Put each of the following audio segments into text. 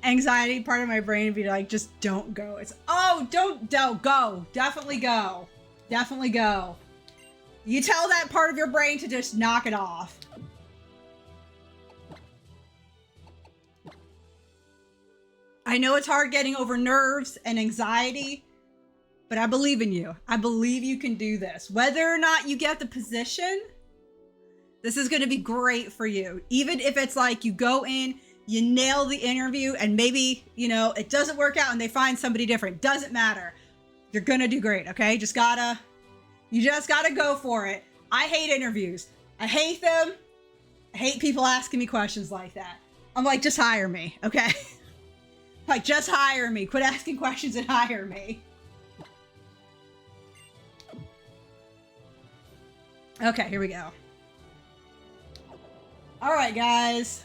anxiety part of my brain would be like, just don't go. It's, oh, don't go. Definitely go. Definitely go. You tell that part of your brain to just knock it off. I know it's hard getting over nerves and anxiety, but I believe in you. I believe you can do this. Whether or not you get the position, this is going to be great for you. Even if it's like you go in, you nail the interview, and maybe, you know, it doesn't work out and they find somebody different. Doesn't matter. You're going to do great, okay? You just gotta go for it. I hate interviews. I hate them. I hate people asking me questions like that. I'm like, just hire me, okay? Like, just hire me. Quit asking questions and hire me. Okay, here we go. All right, guys.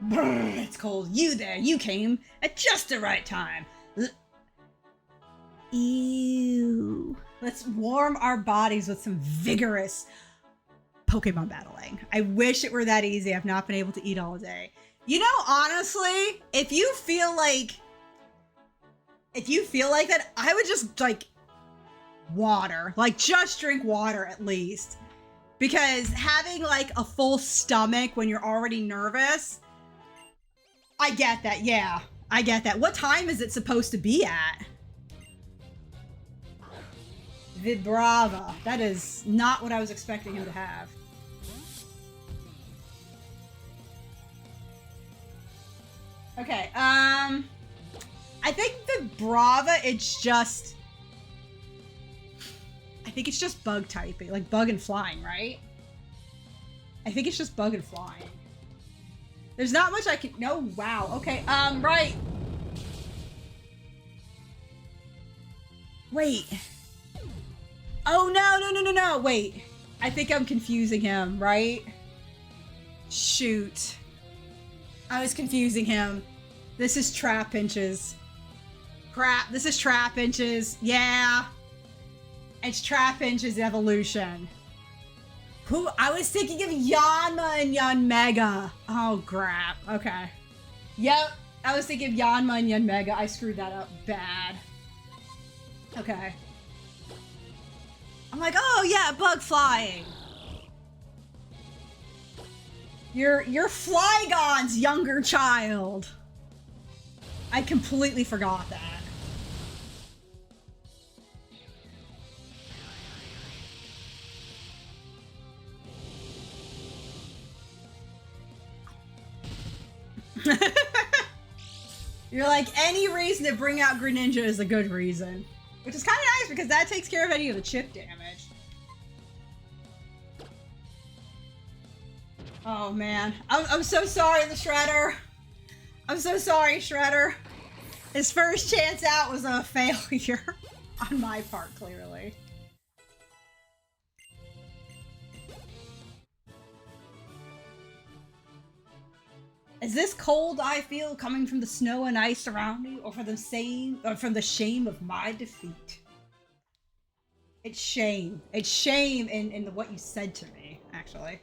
Brr, it's cold. You there. You came at just the right time. Ew. Let's warm our bodies with some vigorous Pokemon battling. I wish it were that easy. I've not been able to eat all day. You know, honestly, if you feel like that, I would just like water, like just drink water at least, because having like a full stomach when you're already nervous, I get that. Yeah, I get that. What time is it supposed to be at? Vibrava. That is not what I was expecting him to have. Okay, I think Vibrava, I think it's just bug typing, like bug and flying, right? I think it's just bug and flying. There's not much I can, no, wow, okay, right. Wait. Oh, no, wait. I think I'm confusing him, right? Shoot. I was confusing him. This is Trapinches. Crap, this is Trapinches. Yeah. It's Trapinches evolution. Who? I was thinking of Yanma and Yanmega. Oh, crap. Okay. Yep. I was thinking of Yanma and Yanmega. I screwed that up bad. Okay. I'm like, oh yeah, bug flying. You're Flygon's younger child. I completely forgot that. You're like, any reason to bring out Greninja is a good reason. Which is kind of nice because that takes care of any of the chip damage. Oh man, I'm so sorry, the Shredder. I'm so sorry, Shredder. His first chance out was a failure on my part, clearly. Is this cold I feel coming from the snow and ice around me, or from the shame of my defeat? It's shame. It's shame in what you said to me, actually.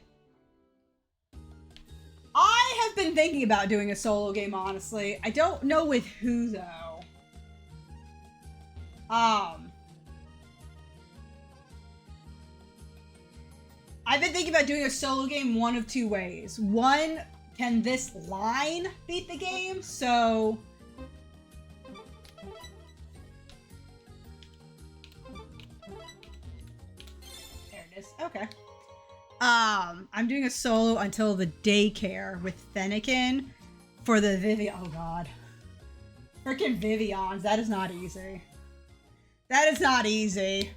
I have been thinking about doing a solo game, honestly. I don't know with who, though. I've been thinking about doing a solo game one of two ways. One, can this line beat the game? So... there it is. Okay. I'm doing a solo until the daycare with Fennekin for the Oh god. Freaking Vivians. That is not easy. That is not easy.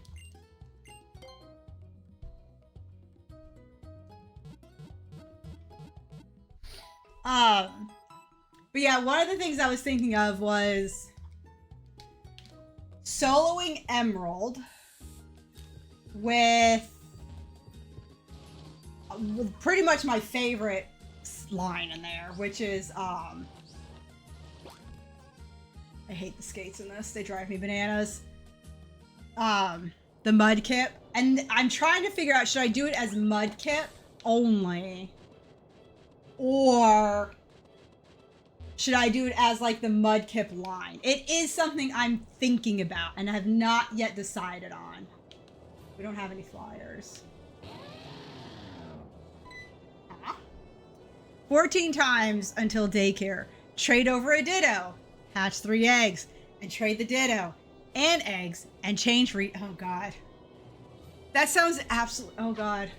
But yeah, one of the things I was thinking of was soloing Emerald with pretty much my favorite line in there, which is, I hate the skates in this. They drive me bananas. The Mudkip. And I'm trying to figure out, should I do it as Mudkip only? Or should I do it as like the Mudkip line? It is something I'm thinking about and have not yet decided on. We don't have any flyers. 14 times until daycare. Trade over a ditto. Hatch 3 eggs. And trade the ditto and eggs and change for... Oh, God. That sounds absolute... Oh, God.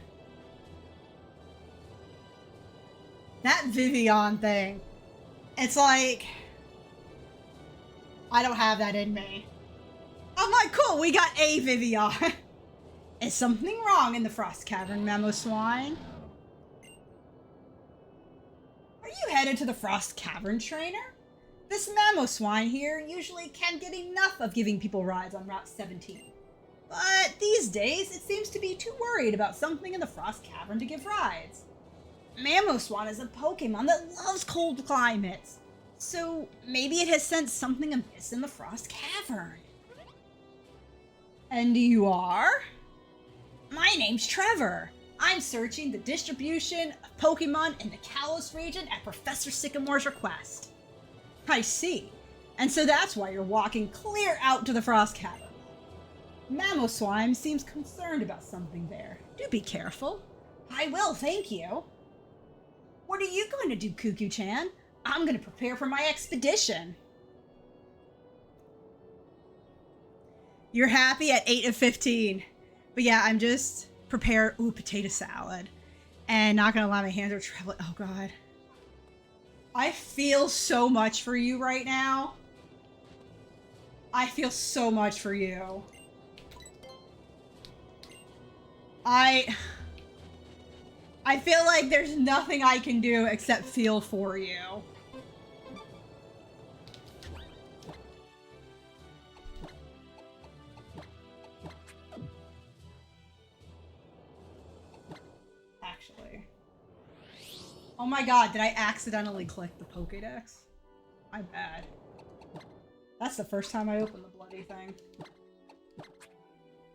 That Vivian thing. It's like... I don't have that in me. I'm like, cool, we got a Vivian. Is something wrong in the Frost Cavern, Memo Swine? Are you headed to the Frost Cavern, trainer? This Mamo Swine here usually can't get enough of giving people rides on Route 17. But these days, it seems to be too worried about something in the Frost Cavern to give rides. Mamo Swan is a Pokemon that loves cold climates. So maybe it has sensed something amiss in the Frost Cavern. And you are? My name's Trevor. I'm searching the distribution of Pokemon in the Kalos region at Professor Sycamore's request. I see. And so that's why you're walking clear out to the Frost Cavern. Mamoswine seems concerned about something there. Do be careful. I will, thank you. What are you going to do, Cuckoo-chan? I'm going to prepare for my expedition. You're happy at 8 of 15. But yeah, I'm just prepared. Ooh, potato salad. And not going to allow my hands are traveling. Oh, God. I feel so much for you right now. I feel so much for you. I feel like there's nothing I can do except feel for you. Actually. Oh my God, did I accidentally click the Pokédex? I'm bad. That's the first time I opened the bloody thing.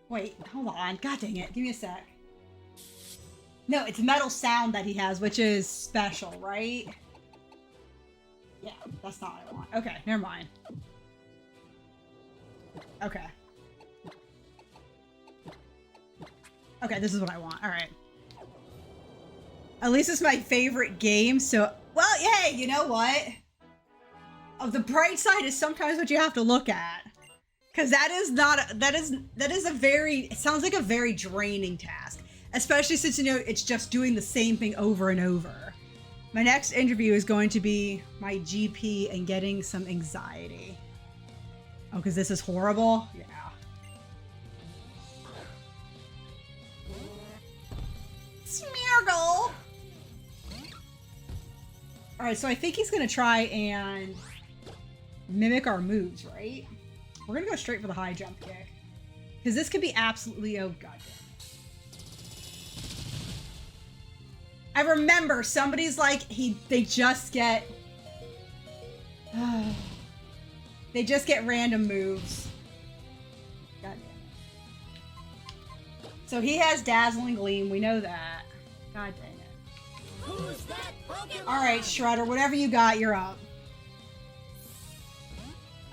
Wait, hold on. God dang it. Give me a sec. No, it's Metal Sound that he has, which is special, right? Yeah, that's not what I want. Okay, never mind. Okay. Okay, this is what I want. All right. At least it's my favorite game, so... Well, hey, you know what? Oh, the bright side is sometimes what you have to look at. Because that is not... That is a very... It sounds like a very draining task. Especially since, you know, it's just doing the same thing over and over. My next interview is going to be my GP and getting some anxiety. Oh, because this is horrible? Yeah. Smeargle! Alright, so I think he's going to try and mimic our moves, right? We're going to go straight for the high jump kick. Because this could be absolutely... Oh, goddamn. I remember somebody's like, they just get... they just get random moves. God damn it. So he has Dazzling Gleam, we know that. God dang it. Who's that Pokemon? Alright, Shredder, whatever you got, you're up.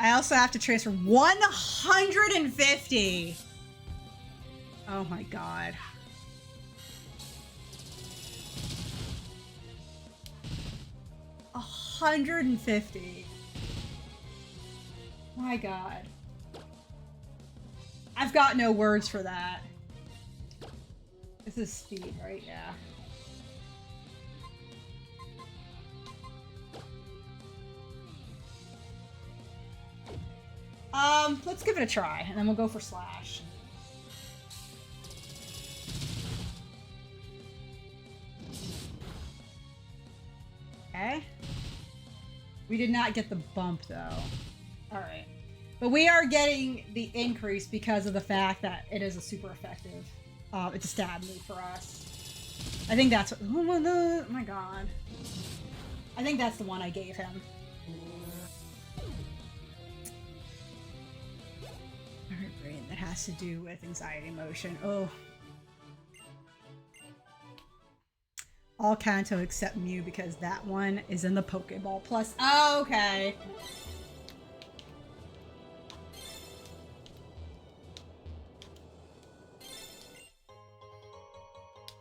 I also have to transfer 150! Oh my God. $150. My God. I've got no words for that. This is speed, right? Yeah. Let's give it a try, and then we'll go for Slash. Okay. We did not get the bump, though. Alright. But we are getting the increase because of the fact that it is a super effective. It's a stab move for us. I think that's what... Oh my God. I think that's the one I gave him. Alright, brain. That has to do with anxiety motion. Oh. all Kanto except Mew because that one is in the Pokeball Plus. Oh, okay.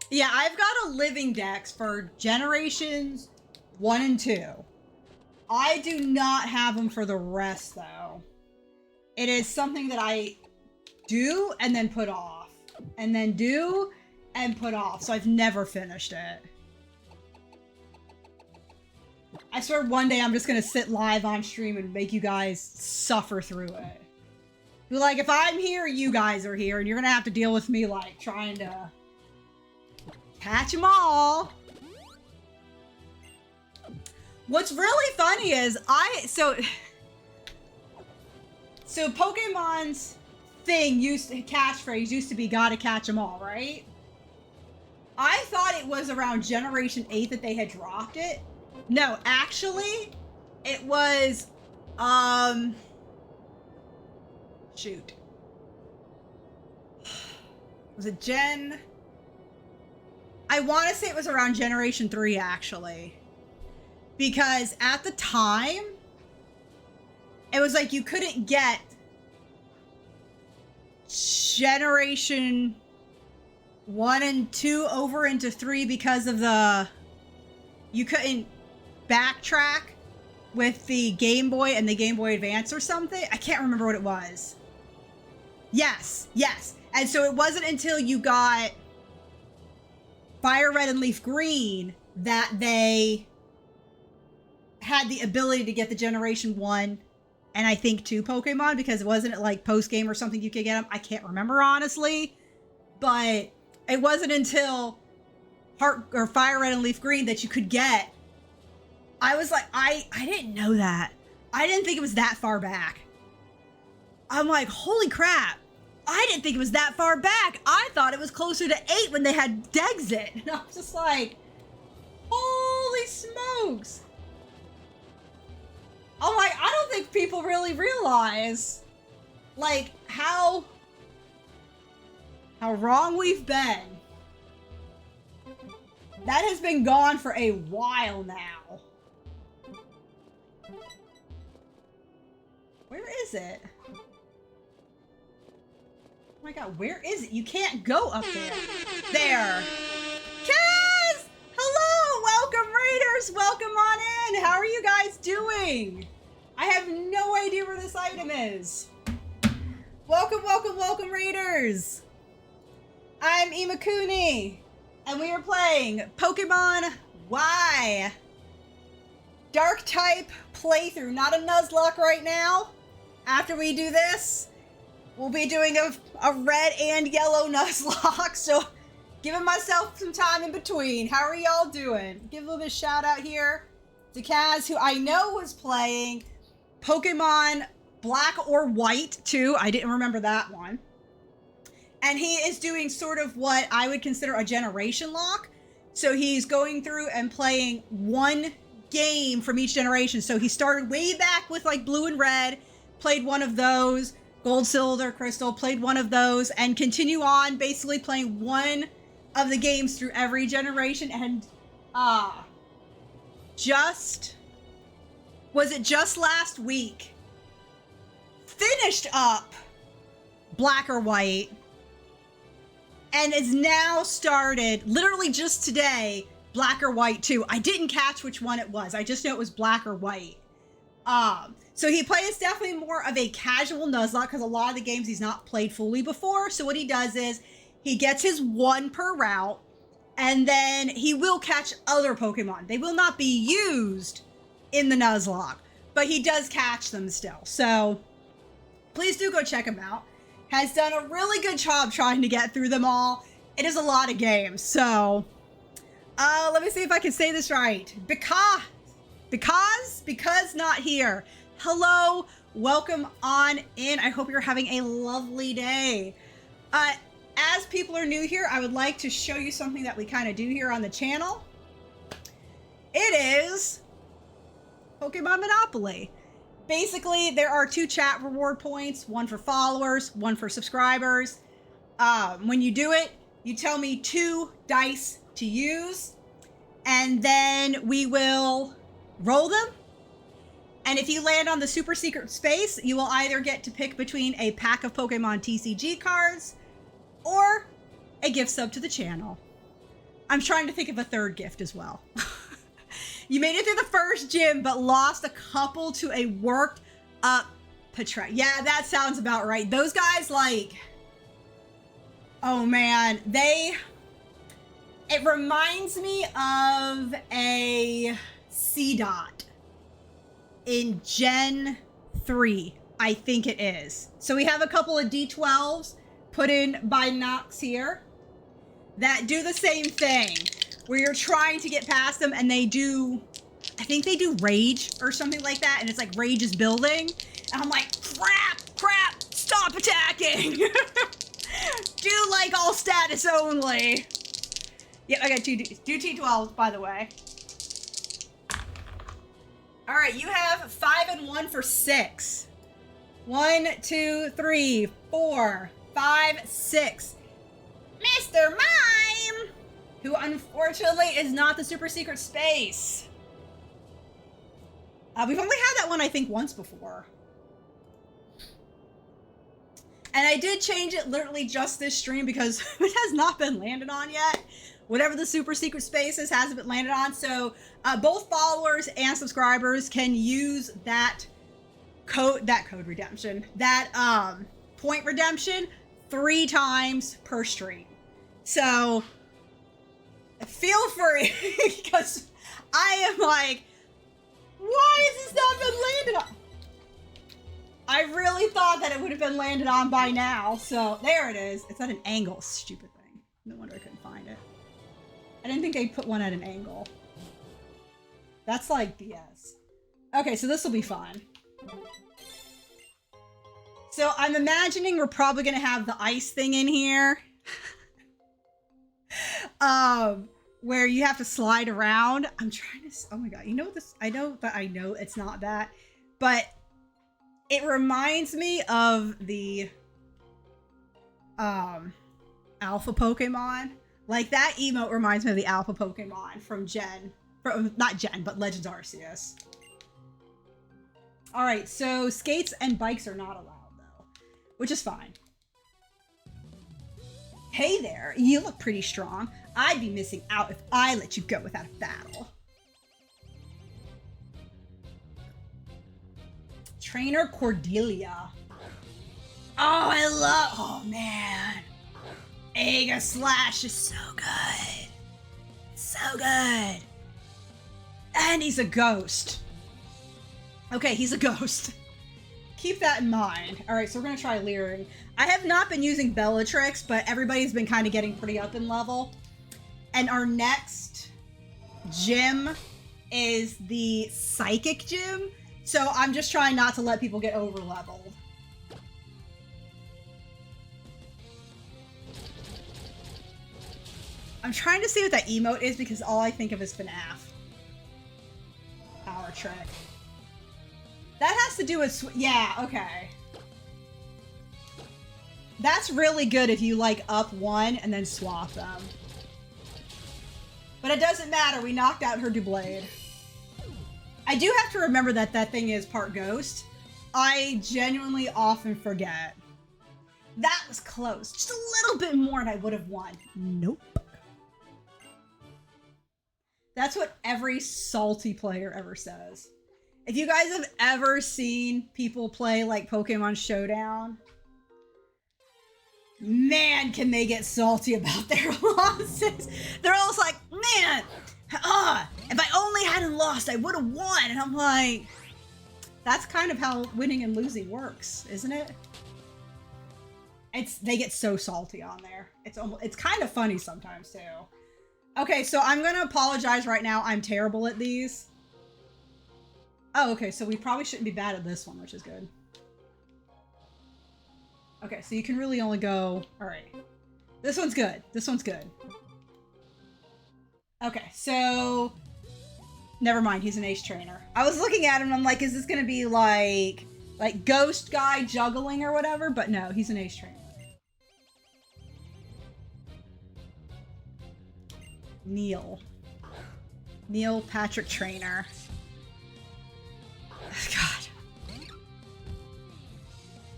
Yeah, I've got a living dex for generations 1 and 2. I do not have them for the rest, though. It is something that I do and then put off. And then do and put off. So I've never finished it. I swear one day I'm just going to sit live on stream and make you guys suffer through it. Be like, if I'm here, you guys are here. And you're going to have to deal with me, like, trying to catch them all. What's really funny is so Pokemon's catchphrase used to be gotta catch them all, right? I thought it was around Generation 8 that they had dropped it. No, actually, it was, shoot. Was it I want to say it was around Generation 3, actually. Because at the time, it was like you couldn't get Generation 1 and 2 over into 3 because of you couldn't backtrack with the Game Boy and the Game Boy Advance or something. I can't remember what it was. Yes. And so it wasn't until you got Fire Red and Leaf Green that they had the ability to get the Generation 1 and I think 2 Pokemon, because it wasn't like post-game or something you could get them. I can't remember, honestly. But it wasn't until Fire Red and Leaf Green that you could get. I was like, I didn't know that. I didn't think it was that far back. I'm like, holy crap. I didn't think it was that far back. I thought it was closer to 8 when they had Dexit. And I was just like, holy smokes. I'm like, I don't think people really realize, like, how wrong we've been. That has been gone for a while now. Where is it? Oh my god, where is it? You can't go up there. There. Kaz! Hello! Welcome, Raiders! Welcome on in! How are you guys doing? I have no idea where this item is. Welcome, Raiders! I'm Imakuni, and we are playing Pokemon Y. Dark type playthrough, not a Nuzlocke right now. After we do this, we'll be doing a red and yellow Nuzlocke, so giving myself some time in between. How are y'all doing? Give a little bit of shout out here to Kaz, who I know was playing Pokemon Black or White too. I didn't remember that one. And he is doing sort of what I would consider a generation lock. So he's going through and playing one game from each generation. So he started way back with like Blue and Red, played one of those, Gold, Silver, Crystal, played one of those, and continue on basically playing one of the games through every generation. And was it just last week, finished up Black or White, and is now started, literally just today, Black or White 2. I didn't catch which one it was. I just know it was Black or White. So he plays definitely more of a casual Nuzlocke because a lot of the games he's not played fully before. So what he does is he gets his one per route, and then he will catch other Pokemon. They will not be used in the Nuzlocke, but he does catch them still. So please do go check him out. Has done a really good job trying to get through them all. It is a lot of games. So let me see if I can say this right. Because not here. Hello, welcome on in. I hope you're having a lovely day. As people are new here, I would like to show you something that we kind of do here on the channel. It is Pokemon Monopoly. Basically, there are 2 chat reward points, one for followers, one for subscribers. When you do it, you tell me 2 dice to use, And then we will roll them. And if you land on the super secret space, you will either get to pick between a pack of Pokemon TCG cards or a gift sub to the channel. I'm trying to think of a third gift as well. You made it through the first gym, but lost a couple to a worked up Petra. Yeah, that sounds about right. Those guys, like, oh man, it reminds me of a C-Dot in Gen 3, I think it is. So we have a couple of D12s put in by Nox here that do the same thing, where you're trying to get past them and they do, I think they do rage or something like that, and it's like rage is building. And I'm like, crap, stop attacking. Do like all status only. Yep, I got two T12s, by the way. All right, you have 5 and 1 for 6. 1, 2, 3, 4, 5, 6. Mr. Mime, who unfortunately is not the super secret space. We've only had that one, I think, once before. And I did change it literally just this stream because it has not been landed on yet. Whatever the super secret space is hasn't been landed on. So both followers and subscribers can use that code redemption, that point redemption 3 times per stream. So feel free, because I am like, why has this not been landed on? I really thought that it would have been landed on by now. So there it is. It's at an angle. Stupid thing. No wonder I couldn't find it. I didn't think they'd put one at an angle. That's like BS. Okay, so this will be fun. So I'm imagining we're probably going to have the ice thing in here. Where you have to slide around. I'm trying to, oh my god, you know what this, I know it's not that, but it reminds me of the alpha Pokemon. Like, that emote reminds me of the alpha Pokemon from not Gen, but Legends Arceus. All right, so skates and bikes are not allowed though, which is fine. Hey there, you look pretty strong. I'd be missing out if I let you go without a battle. Trainer Cordelia. Oh man. Ega Slash is so good. So good. And he's a ghost. Okay, he's a ghost. Keep that in mind. All right, so we're gonna try Leering. I have not been using Bellatrix, but everybody's been kind of getting pretty up in level. And our next gym is the Psychic Gym. So I'm just trying not to let people get over leveled. I'm trying to see what that emote is because all I think of is FNAF. Power trick. That has to do with, yeah, okay. That's really good if you like up one and then swap them. But it doesn't matter, we knocked out her Doublade. I do have to remember that that thing is part ghost. I genuinely often forget. That was close. Just a little bit more and I would have won. Nope. That's what every salty player ever says. If you guys have ever seen people play like Pokemon Showdown, man, can they get salty about their losses. They're always like, man, if I only hadn't lost, I would have won. And I'm like, that's kind of how winning and losing works, isn't it? They get so salty on there. It's kind of funny sometimes too. Okay, so I'm gonna apologize right now. I'm terrible at these. Oh, okay, so we probably shouldn't be bad at this one, which is good. Okay, so you can really only go, all right. This one's good. This one's good. Okay, so never mind. He's an ace trainer. I was looking at him and I'm like, is this gonna be like ghost guy juggling or whatever? But no, he's an ace trainer. Neil. Neil Patrick Trainer. God.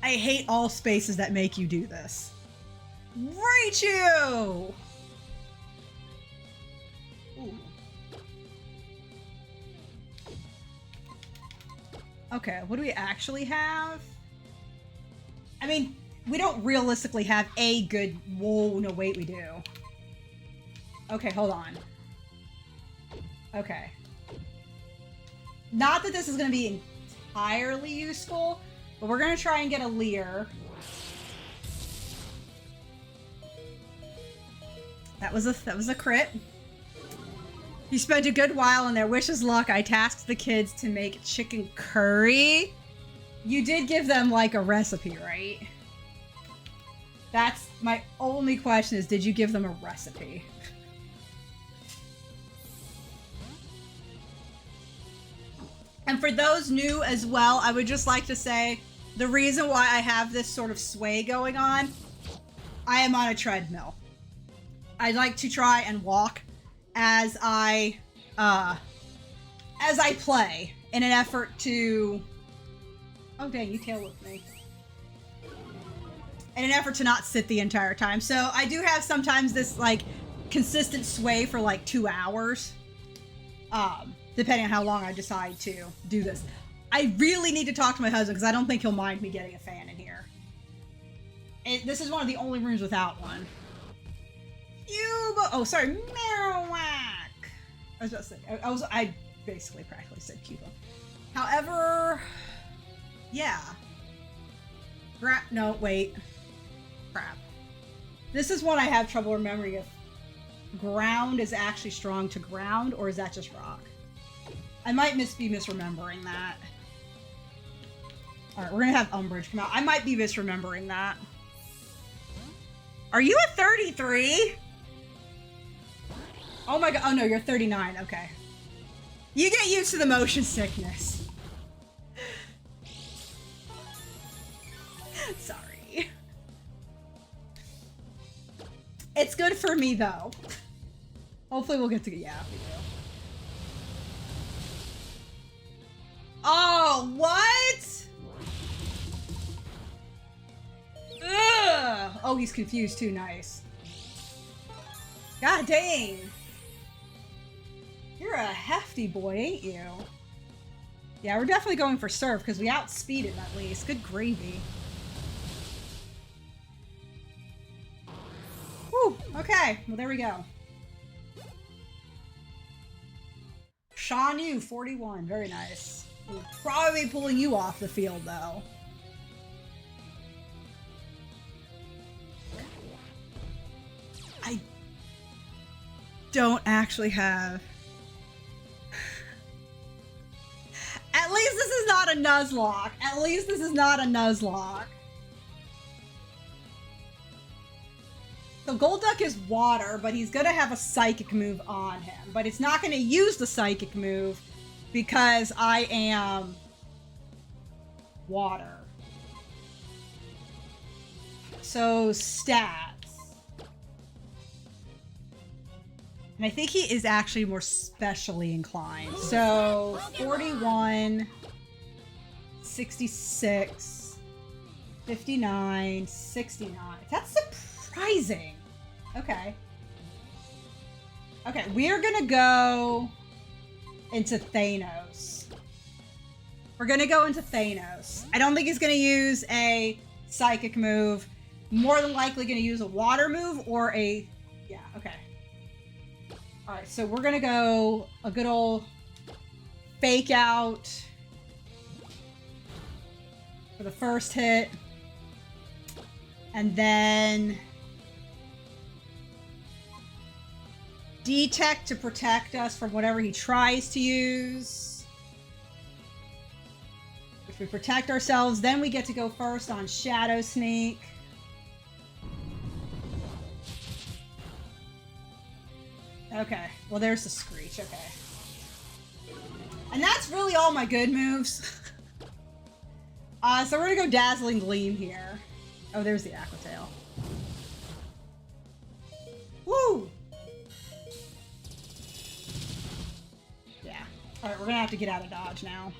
I hate all spaces that make you do this. Raichu! Ooh. Okay, what do we actually have? I mean, we don't realistically have a good... Whoa, no, wait, we do. Okay, hold on. Okay. Not that this is going to be entirely useful, but we're going to try and get a Leer. That was a crit. You spent a good while in there. Wish us luck. I tasked the kids to make chicken curry. You did give them, like, a recipe, right? That's my only question is, did you give them a recipe? And for those new as well, I would just like to say, the reason why I have this sort of sway going on, I am on a treadmill. I like to try and walk as I play in an effort to... Oh dang, you tail whipped me. In an effort to not sit the entire time. So I do have sometimes this like consistent sway for like 2 hours. Depending on how long I decide to do this. I really need to talk to my husband because I don't think he'll mind me getting a fan in here. This is one of the only rooms without one. Oh, sorry, Marowak. I was about to say, I basically practically said Cuba. However, yeah. No, wait. Crap. This is one I have trouble remembering if ground is actually strong to ground or is that just rock? I might be misremembering that. Alright, we're gonna have Umbridge come out. I might be misremembering that. Are you at 33? Oh my god. Oh no, you're 39. Okay. You get used to the motion sickness. Sorry. It's good for me though. Hopefully we'll get to... Yeah, we do. Oh, what? Ugh. Oh, he's confused too. Nice. God dang. You're a hefty boy, ain't you? Yeah, we're definitely going for Surf because we outspeed him at least. Good gravy. Whew. Okay. Well, there we go. Shan Yu, 41. Very nice. We'll probably be pulling you off the field, though. I don't actually have... At least this is not a Nuzlocke. At least this is not a Nuzlocke. So Golduck is water, but he's going to have a psychic move on him. But it's not going to use the psychic move because I am water. So stats. And I think he is actually more specially inclined. So 41, 66, 59, 69. That's surprising. Okay. Okay, we are gonna go into Thanos. We're gonna go into Thanos. I don't think he's gonna use a psychic move. More than likely gonna use a water move or a... Yeah, okay. Alright, so we're gonna go a good old fake out for the first hit. And then Detect to protect us from whatever he tries to use. If we protect ourselves, then we get to go first on Shadow Sneak. Okay, well there's the Screech, okay. And that's really all my good moves. So we're gonna go Dazzling Gleam here. Oh, there's the Aqua Tail. Woo! Alright, we're gonna have to get out of dodge now.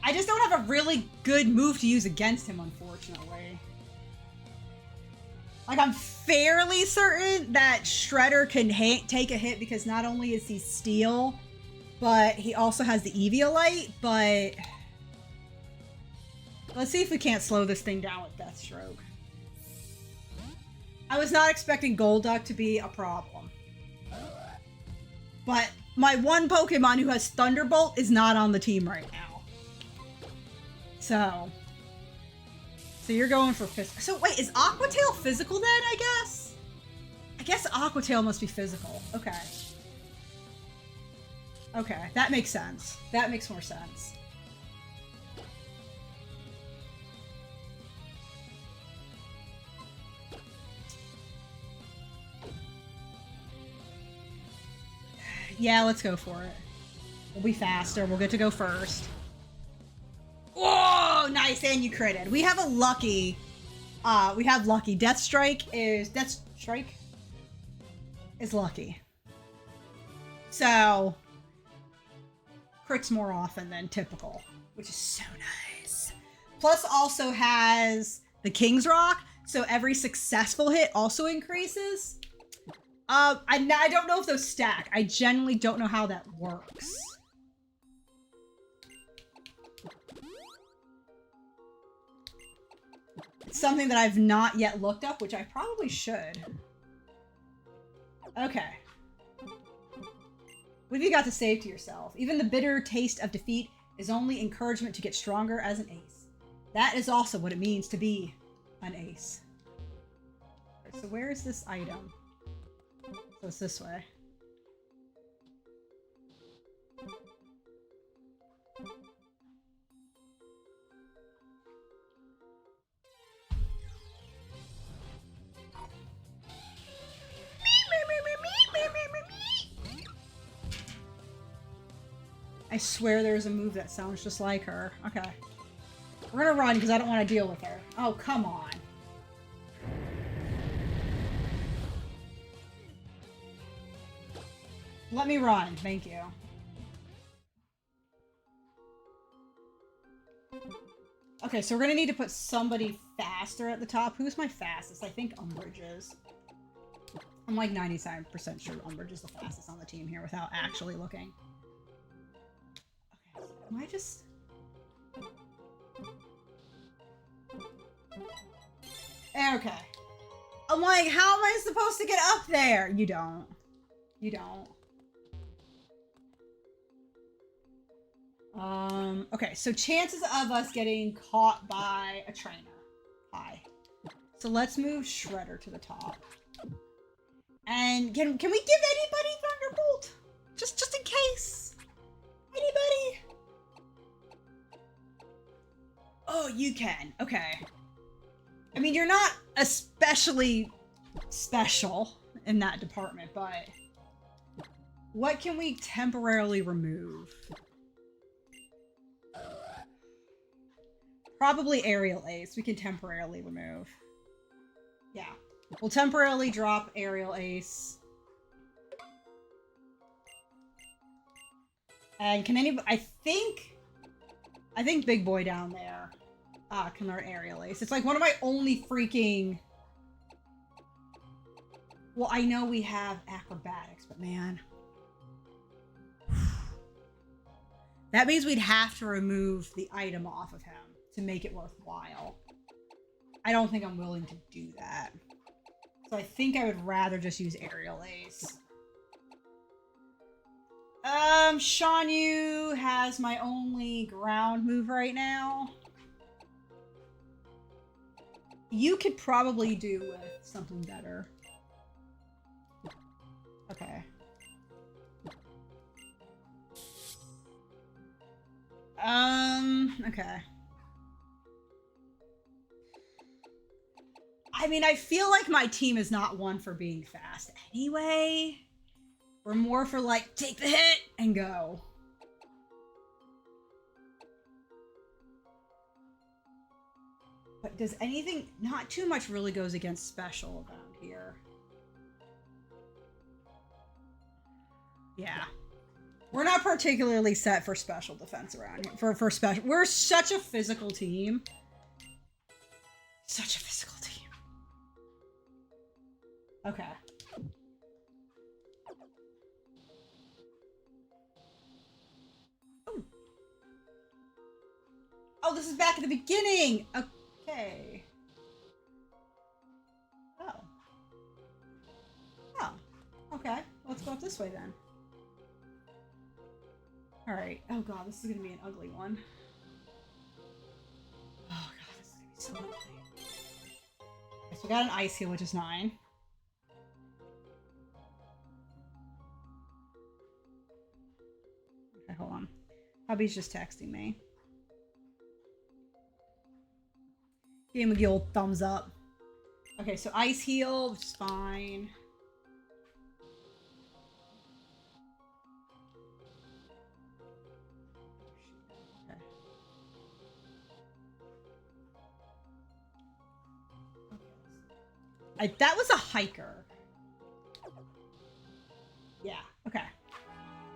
I just don't have a really good move to use against him, unfortunately. Like, I'm fairly certain that Shredder can take a hit because not only is he steel, but he also has the Eviolite, but... Let's see if we can't slow this thing down with Deathstroke. I was not expecting Golduck to be a problem. But my one Pokemon who has Thunderbolt is not on the team right now. So you're going for physical. So wait, is Aquatail physical then, I guess? I guess Aquatail must be physical. Okay. Okay, that makes sense. That makes more sense. Yeah, let's go for it. We'll be faster. We'll get to go first. Whoa, nice, and you critted. We have a lucky. We have lucky. Deathstrike is lucky. So crits more often than typical, which is so nice. Plus also has the King's Rock, so every successful hit also increases. I don't know if those stack. I generally don't know how that works. It's something that I've not yet looked up, which I probably should. Okay. What have you got to say to yourself? Even the bitter taste of defeat is only encouragement to get stronger as an ace. That is also what it means to be an ace. Right, so where is this item? So it's this way. I swear there's a move that sounds just like her. Okay. We're gonna run because I don't want to deal with her. Oh, come on. Let me run. Thank you. Okay, so we're gonna need to put somebody faster at the top. Who's my fastest? I think Umbridge is. I'm like 97% sure Umbridge is the fastest on the team here without actually looking. Okay, so am I just... Okay. I'm like, how am I supposed to get up there? You don't. You don't. Okay, so chances of us getting caught by a trainer. High. So let's move Shredder to the top. And can we give anybody Thunderbolt? Just in case. Anybody? Oh, you can. Okay. I mean, you're not especially special in that department, but what can we temporarily remove? Probably Aerial Ace. We can temporarily remove. Yeah. We'll temporarily drop Aerial Ace. And can anybody... I think Big Boy down there can learn Aerial Ace. It's like one of my only freaking... Well, I know we have Acrobatics, but man... That means we'd have to remove the item off of him to make it worthwhile. I don't think I'm willing to do that. So I think I would rather just use Aerial Ace. Shan Yu has my only ground move right now. You could probably do with something better. Okay. Okay. I mean, I feel like my team is not one for being fast anyway. We're more for like, take the hit and go. But does anything, not too much really goes against special around here. Yeah. We're not particularly set for special defense around here. For special, we're such a physical team. Such a physical team. Okay. Ooh. Oh, this is back at the beginning. Okay. Oh. Oh. Okay. Let's go up this way then. All right. Oh god, this is gonna be an ugly one. Oh god, this is gonna be so ugly. Okay, so we got an ice heal, which is 9. Okay, hold on. Hubby's just texting me. Give him the old thumbs up. Okay, so ice heal, which is fine. That was a hiker. Yeah, okay.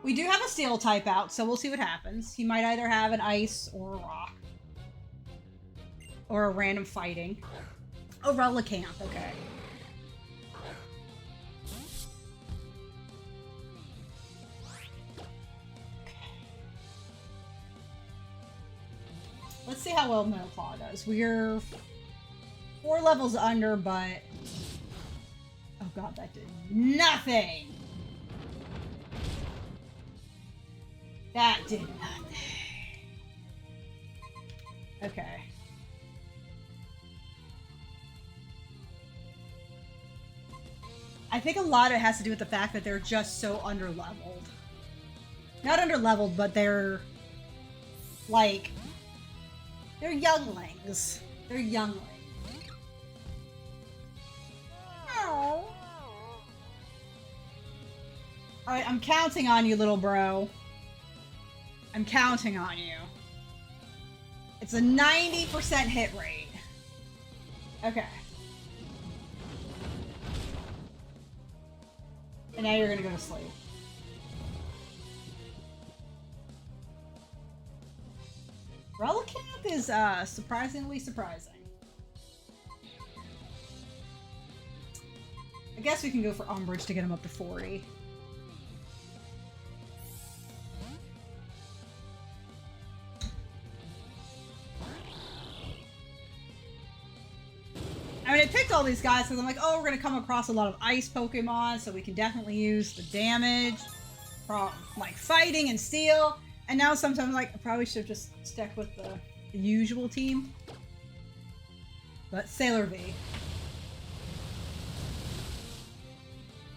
We do have a steel type out, so we'll see what happens. He might either have an ice or a rock. Or a random fighting. Oh, Relicanth, okay. Let's see how well Monoclaw does. We're 4 levels under, but... Oh god, that did nothing! That did nothing. Okay. I think a lot of it has to do with the fact that they're just so underleveled. Not underleveled, but they're... like... they're younglings. They're younglings. Alright, I'm counting on you, little bro. I'm counting on you. It's a 90% hit rate. Okay. And now you're gonna go to sleep. Relicanth is surprisingly surprising. I guess we can go for Umbrage to get him up to 40. I mean, I picked all these guys because I'm like, oh, we're going to come across a lot of ice Pokemon, so we can definitely use the damage from, like, fighting and steel. And now sometimes, like, I probably should have just stuck with the usual team. But Sailor V.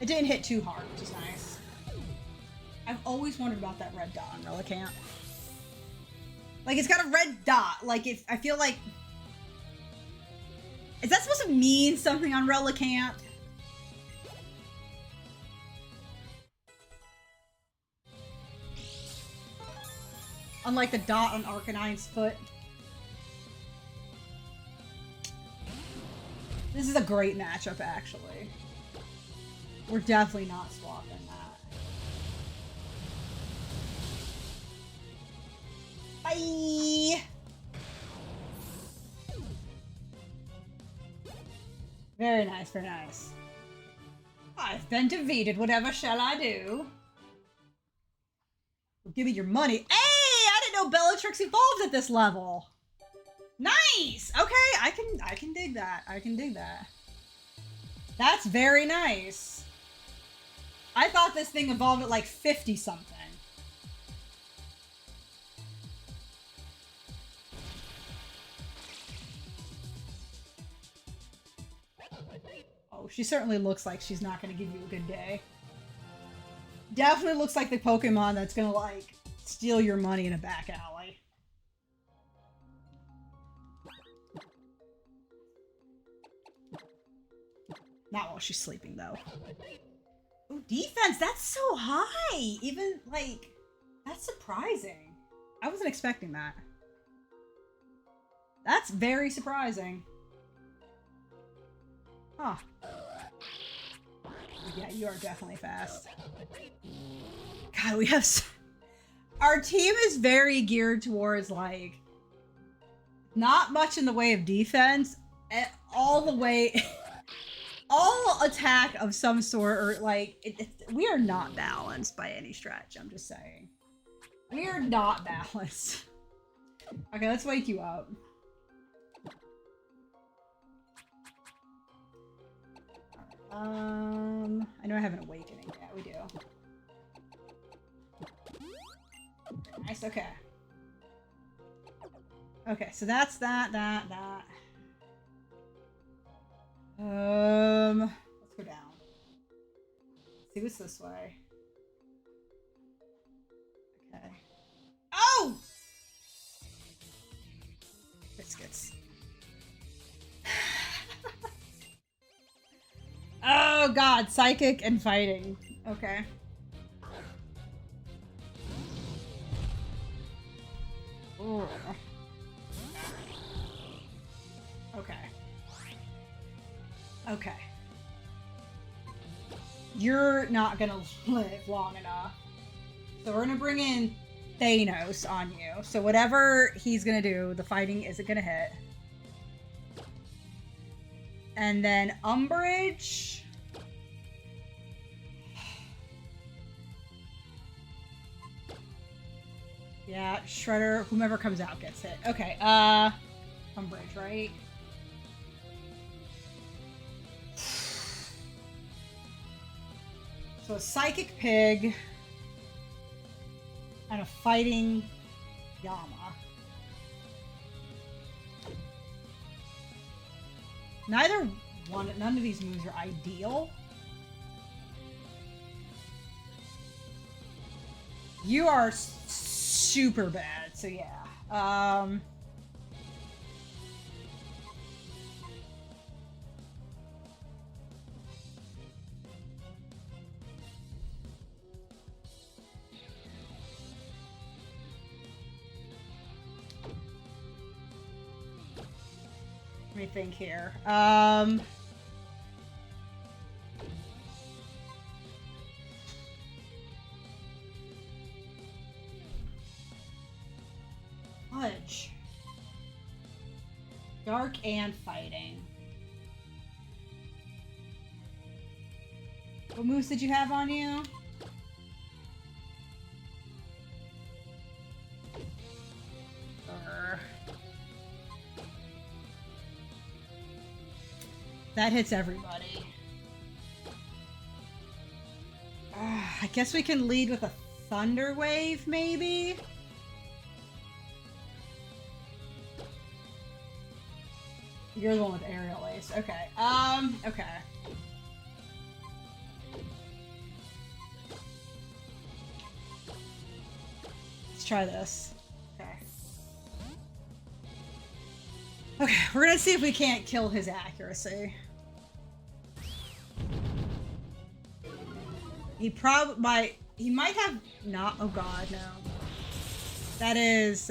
It didn't hit too hard, which is nice. I've always wondered about that red dot on Relicanth. Like, it's got a red dot. Like, if I feel like... Is that supposed to mean something on Relicanth? Unlike the dot on Arcanine's foot. This is a great matchup, actually. We're definitely not swapping that. Bye! Very nice, very nice. I've been defeated. Whatever shall I do? Well, give me your money. Hey! I didn't know Bellatrix evolved at this level. Nice! Okay, I can dig that. I can dig that. That's very nice. I thought this thing evolved at like 50 something. Oh, she certainly looks like she's not going to give you a good day. Definitely looks like the Pokemon that's going to, like, steal your money in a back alley. Not while she's sleeping, though. Ooh, defense! That's so high! Even, like, that's surprising. I wasn't expecting that. That's very surprising. Huh. Yeah, you are definitely fast. God, we have Our team is very geared towards like not much in the way of defense, all the way, all attack of some sort, or like we are not balanced by any stretch. I'm just saying, we are not balanced. Okay, let's wake you up. I know I have an awakening. Yeah, we do. Nice. Okay. Okay, so that's that. Let's go down. Let's see what's this way. Okay. Oh! Biscuits. Oh god, psychic and fighting. Okay. Ooh. Okay. Okay. You're not gonna live long enough. So we're gonna bring in Thanos on you. So whatever he's gonna do, the fighting isn't gonna hit. And then Umbrage. Yeah, Shredder, whomever comes out gets hit. Okay, Umbrage, right? So a Psychic Pig and a Fighting Yama. None of these moves are ideal. You are super bad, so yeah. Let me think here. Fudge. Dark and fighting. What moves did you have on you? That hits everybody. I guess we can lead with a Thunder Wave, maybe? You're the one with Aerial Ace. Okay. Okay. Let's try this. Okay. Okay, we're gonna see if we can't kill his accuracy. He might have not. Oh god, no. That is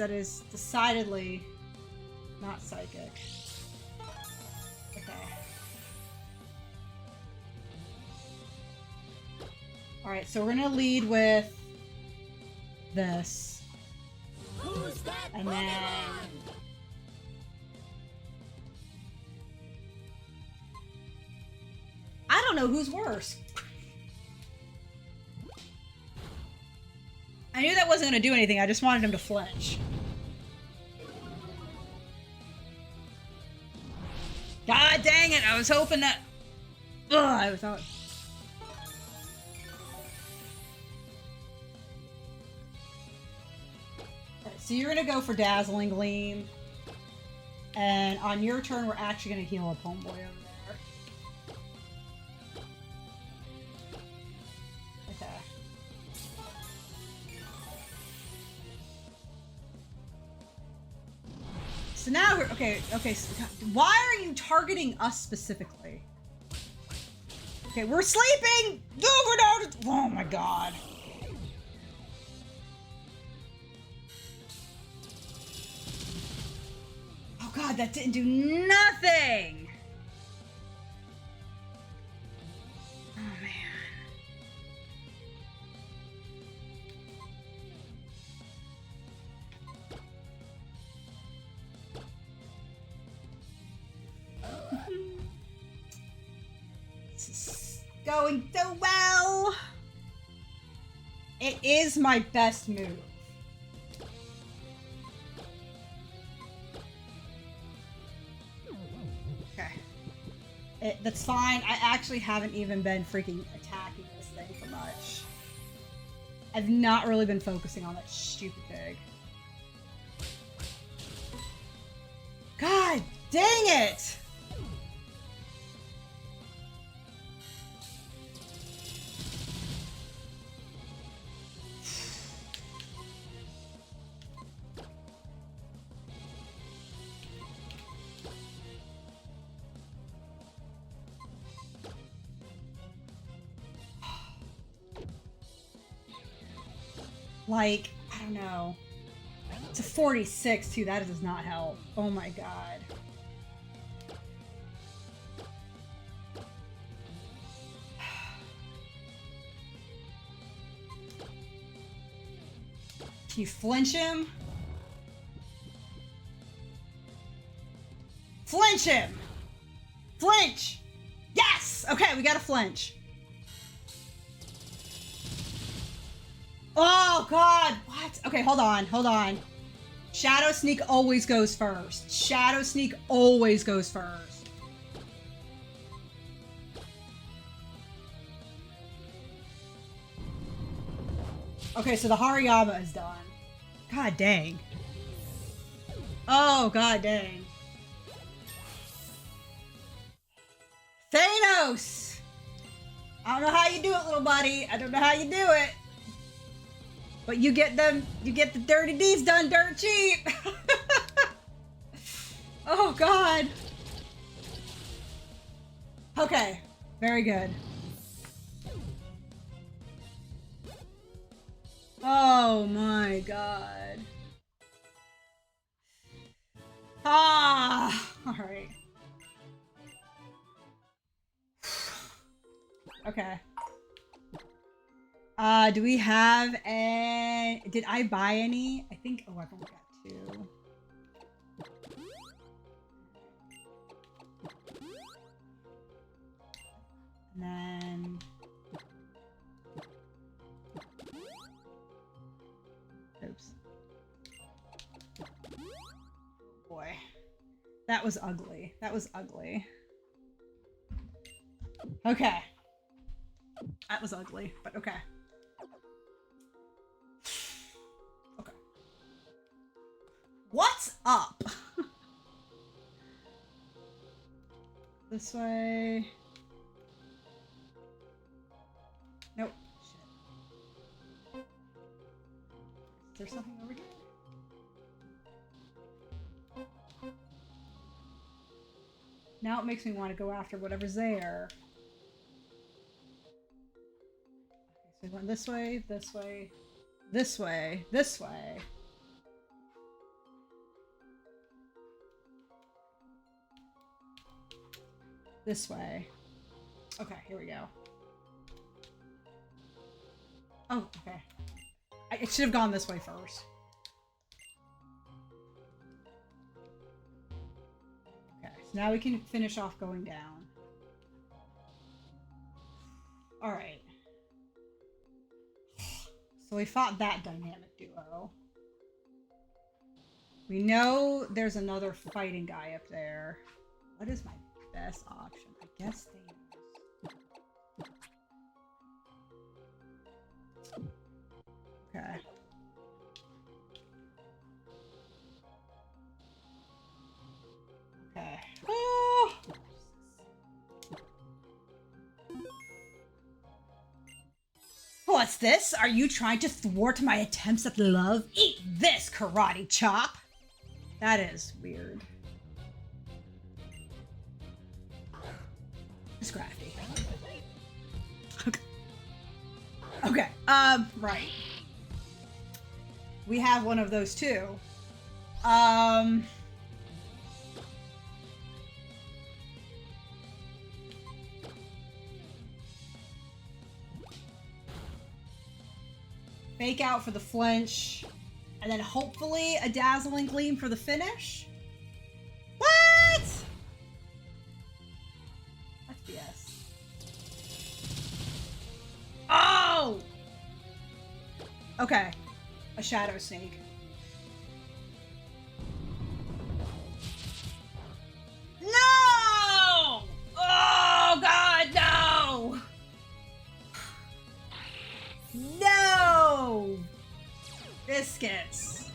decidedly not psychic. Okay. Alright, so we're gonna lead with this. And then I don't know who's worse. I knew that wasn't going to do anything. I just wanted him to flinch. God dang it. I was hoping that... Ugh, I thought... Right, so you're going to go for Dazzling Gleam. And on your turn, we're actually going to heal up Homeboy over there. So now we're okay. So why are you targeting us specifically? Okay, we're sleeping. No, we're not. Oh my god. Oh god, that didn't do nothing. Oh man. This is going so well. It is my best move. Okay. That's fine. I actually haven't even been freaking attacking this thing for much. I've not really been focusing on that stupid pig. God dang it! Like, I don't know. It's a 46 too. That does not help. Oh my god. Can you flinch him? Flinch him! Flinch! Yes! Okay, we got a flinch. Oh god, what? Okay, hold on, hold on. Shadow Sneak always goes first. Shadow Sneak always goes first. Okay, so the Hariyama is done. God dang. Oh, god dang. Thanos! I don't know how you do it, little buddy. I don't know how you do it. But you get the dirty deeds done dirt cheap. Oh god. Okay, very good. Oh my god. Ah, all right. Okay. Do we have a... Did I buy any? I think... Oh, I've only got 2. And then... Oops. Boy. That was ugly. That was ugly. Okay. That was ugly, but okay. Okay. What's up? This way. Nope. Shit. Is there something over here? Now it makes me want to go after whatever's there. Okay, so going this way, this way, this way, this way. This way. Okay, here we go. Oh, okay. I should have gone this way first. Okay, so now we can finish off going down. Alright. So we fought that dynamic duo. We know there's another fighting guy up there. What is my best option? I guess Thanos. Okay. Okay. Oh! What's this? Are you trying to thwart my attempts at love? Eat this, karate chop! That is weird. It's crafty. Okay. Okay, right. We have one of those too. Fake out for the flinch, and then hopefully a dazzling gleam for the finish. What? That's BS. Okay. A shadow snake. No! Oh, God, no! No! Biscuits.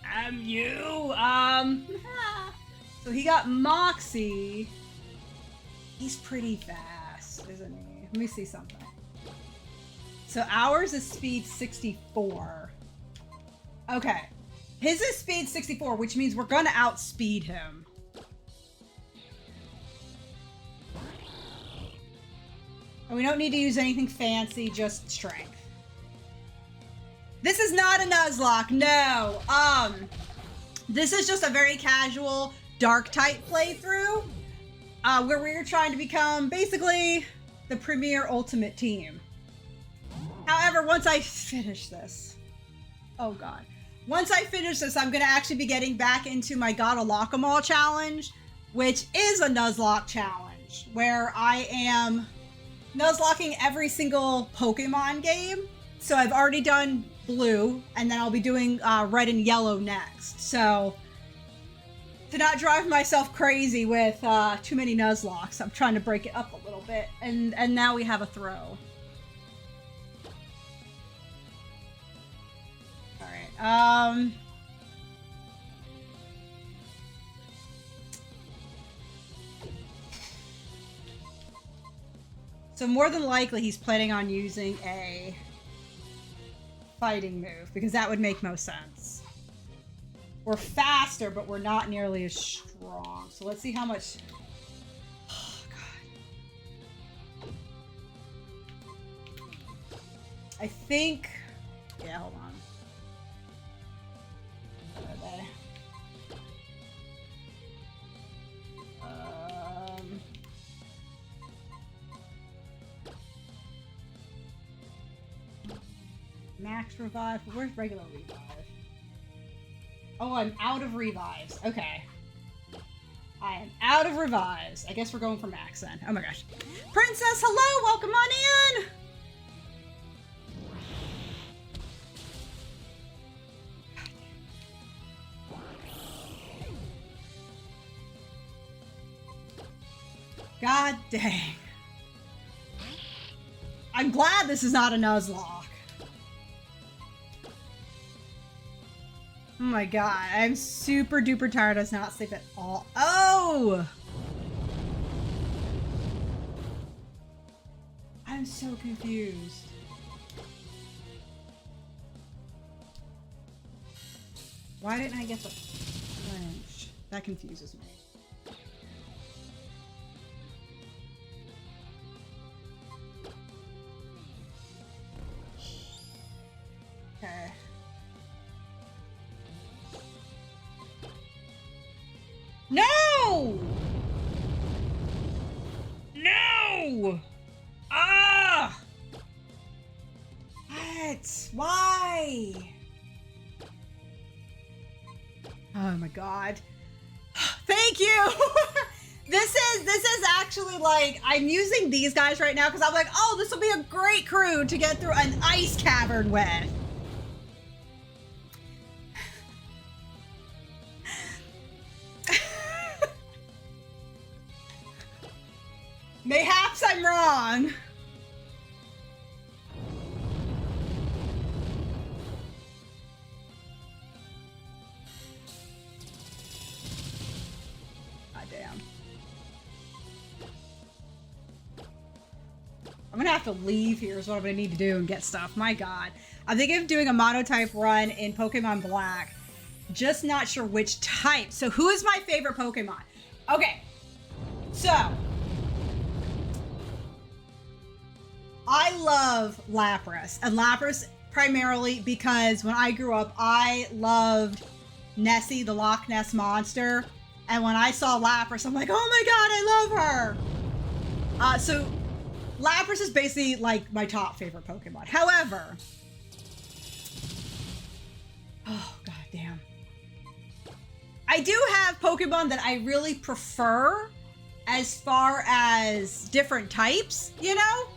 Damn you. So he got Moxie. He's pretty fast, isn't he? Let me see something. So ours is speed 64. Okay. His is speed 64, which means we're gonna outspeed him. And we don't need to use anything fancy, just strength. This is not a Nuzlocke, no. This is just a very casual dark type playthrough, where we're trying to become basically the premier ultimate team. However, once I finish this, oh God. Once I finish this, I'm gonna actually be getting back into my Gotta Lock 'em All challenge, which is a Nuzlocke challenge, where I am Nuzlocking every single Pokemon game. So I've already done blue, and then I'll be doing red and yellow next. So to not drive myself crazy with too many Nuzlocks, I'm trying to break it up a little bit. And now we have a throw. All right. So more than likely he's planning on using a fighting move, because that would make most sense. We're faster, but we're not nearly as strong. So let's see how much... Oh, God. I think... Yeah, hold on. Where are they? Max revive. Where's regular revive? Oh, I'm out of revives. Okay. I am out of revives. I guess we're going for max then. Oh my gosh. Princess, hello! Welcome on in! God dang. I'm glad this is not a Nuzlocke. Oh my God, I'm super duper tired. I was not sleep at all. Oh! I'm so confused. Why didn't I get the flinch? That confuses me. Okay. No! No! Ah! What? Why? Oh my God. Thank you! This is actually like, I'm using these guys right now because I'm like, oh, this will be a great crew to get through an ice cavern with. Mayhaps I'm wrong. God damn. I'm gonna have to leave here is what I'm gonna need to do and get stuff. My God. I'm thinking of doing a monotype run in Pokemon Black. Just not sure which type. So who is my favorite Pokemon? Okay. So I love Lapras, and Lapras primarily because when I grew up, I loved Nessie, the Loch Ness Monster, and when I saw Lapras, I'm like, oh my God, I love her! So Lapras is basically like my top favorite Pokemon. However, oh God damn. I do have Pokemon that I really prefer as far as different types, you know?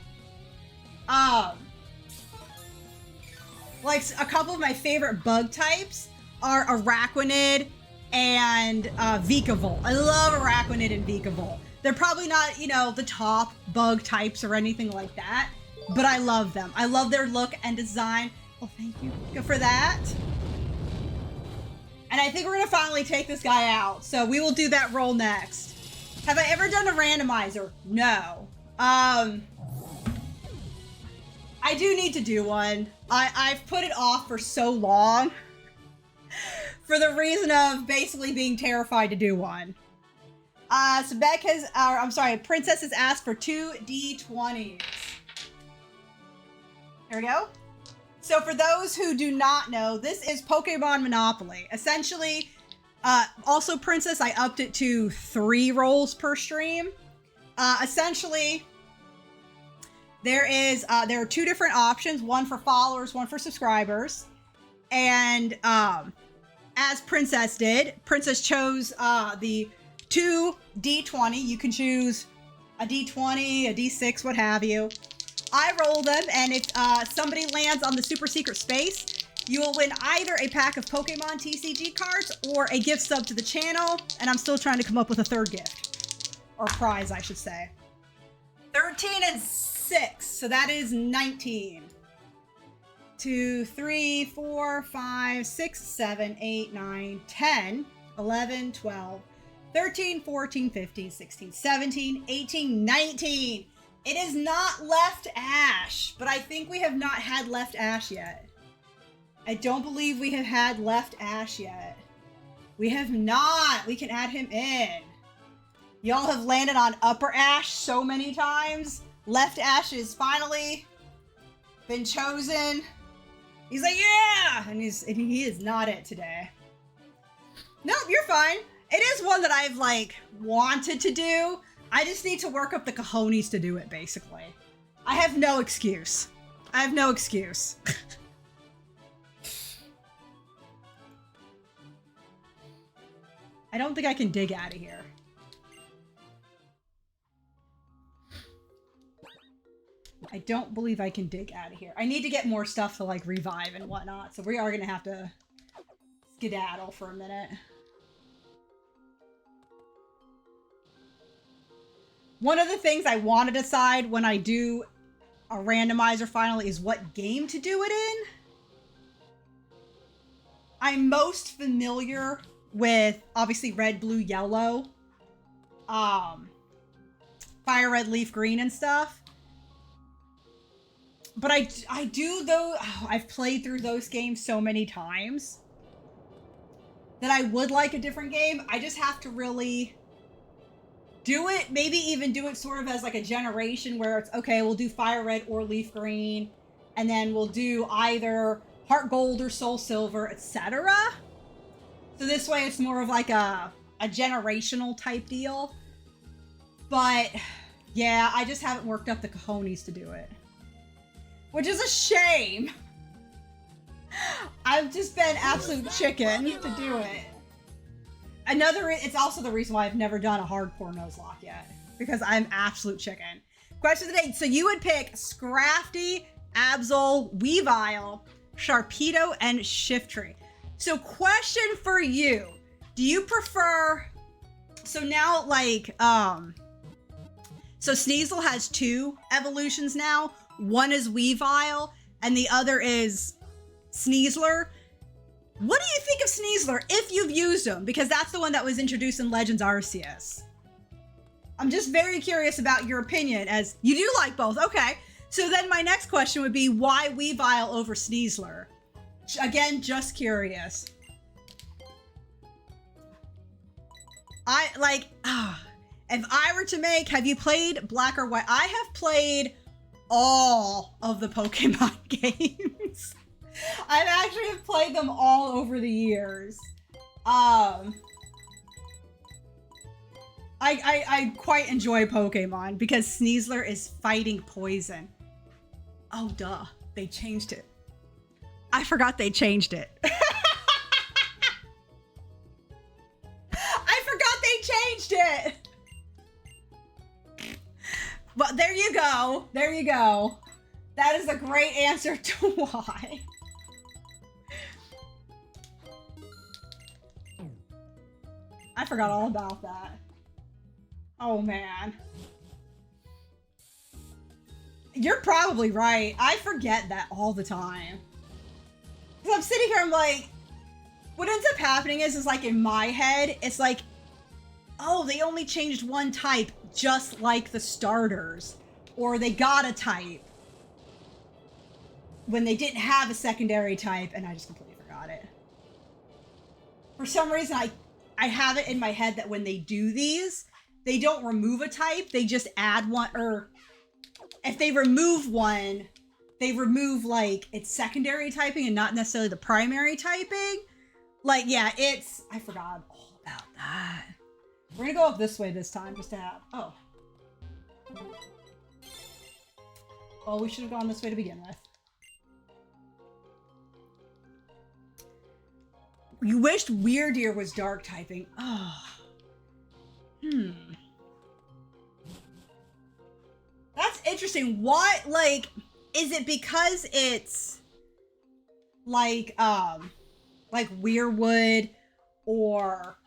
Like a couple of my favorite bug types are Araquanid and Vikavolt. I love Araquanid and Vikavolt. They're probably not, you know, the top bug types or anything like that, but I love them. I love their look and design. Oh, thank you for that. And I think we're gonna finally take this guy out. So we will do that roll next. Have I ever done a randomizer? No. I do need to do one. I've put it off for so long for the reason of basically being terrified to do one. So Beck has, Princess has asked for 2 D20s. Here we go. So for those who do not know, this is Pokemon Monopoly. Essentially, also Princess, I upped it to 3 rolls per stream. Essentially, there are 2 different options, one for followers, one for subscribers. And as Princess did, Princess chose the 2 D20. You can choose a D20, a D6, what have you. I roll them, and if somebody lands on the super secret space, you will win either a pack of Pokemon TCG cards or a gift sub to the channel. And I'm still trying to come up with a third gift, or prize, I should say. 13 and 6, so that is 19. 2, 3, 4, 5, 6, 7, 8, 9, 10, 11, 12, 13, 14, 15, 16, 17, 18, 19. It is not Left Ash, but I think we have not had Left Ash yet. I don't believe we have had Left Ash yet. We have not. We can add him in. Y'all have landed on Upper Ash so many times. Left Ash is finally been chosen. He's like, yeah! And he is not it today. Nope, you're fine. It is one that I've, like, wanted to do. I just need to work up the cojones to do it, basically. I have no excuse. I have no excuse. I don't think I can dig out of here. I don't believe I can dig out of here. I need to get more stuff to, like, revive and whatnot, so we are gonna have to skedaddle for a minute. One of the things I want to decide when I do a randomizer finally is what game to do it in. I'm most familiar with, obviously, red, blue, yellow, fire red, leaf green and stuff. But I do, though, I've played through those games so many times that I would like a different game. I just have to really do it, maybe even do it sort of as like a generation where it's, okay, we'll do fire red or leaf green, and then we'll do either heart gold or soul silver, etc. So this way it's more of like a generational type deal. But yeah, I just haven't worked up the cojones to do it, which is a shame. I've just been absolute chicken to do it. It's also the reason why I've never done a hardcore Nuzlocke yet, because I'm absolute chicken. Question of the day. So you would pick Scrafty, Absol, Weavile, Sharpedo, and Shiftry. So question for you. Do you prefer... So now, like, so Sneasel has 2 evolutions now. One is Weavile, and the other is Sneasler. What do you think of Sneasler if you've used him? Because that's the one that was introduced in Legends Arceus. I'm just very curious about your opinion, as you do like both. Okay, so then my next question would be, why Weavile over Sneasler? Again, just curious. If I were to make, have you played Black or White? I have played all of the Pokemon games. I've actually played them all over the years. I quite enjoy Pokemon because Sneasler is fighting poison. Oh, duh. They changed it. I forgot they changed it. I forgot they changed it. But there you go. There you go. That is a great answer to why. I forgot all about that. Oh, man. You're probably right. I forget that all the time. Because I'm sitting here, I'm like, what ends up happening is like in my head, it's like, oh, they only changed one type just like the starters. Or they got a type when they didn't have a secondary type, and I just completely forgot it. For some reason, I have it in my head that when they do these, they don't remove a type, they just add one, or if they remove one, they remove like its secondary typing and not necessarily the primary typing. Like, yeah, I forgot all about that. We're gonna go up this way this time just to have, oh. Oh, we should have gone this way to begin with. You wished Weirdeer was dark typing. Oh. That's interesting. What, like, is it because it's like Weirwood, or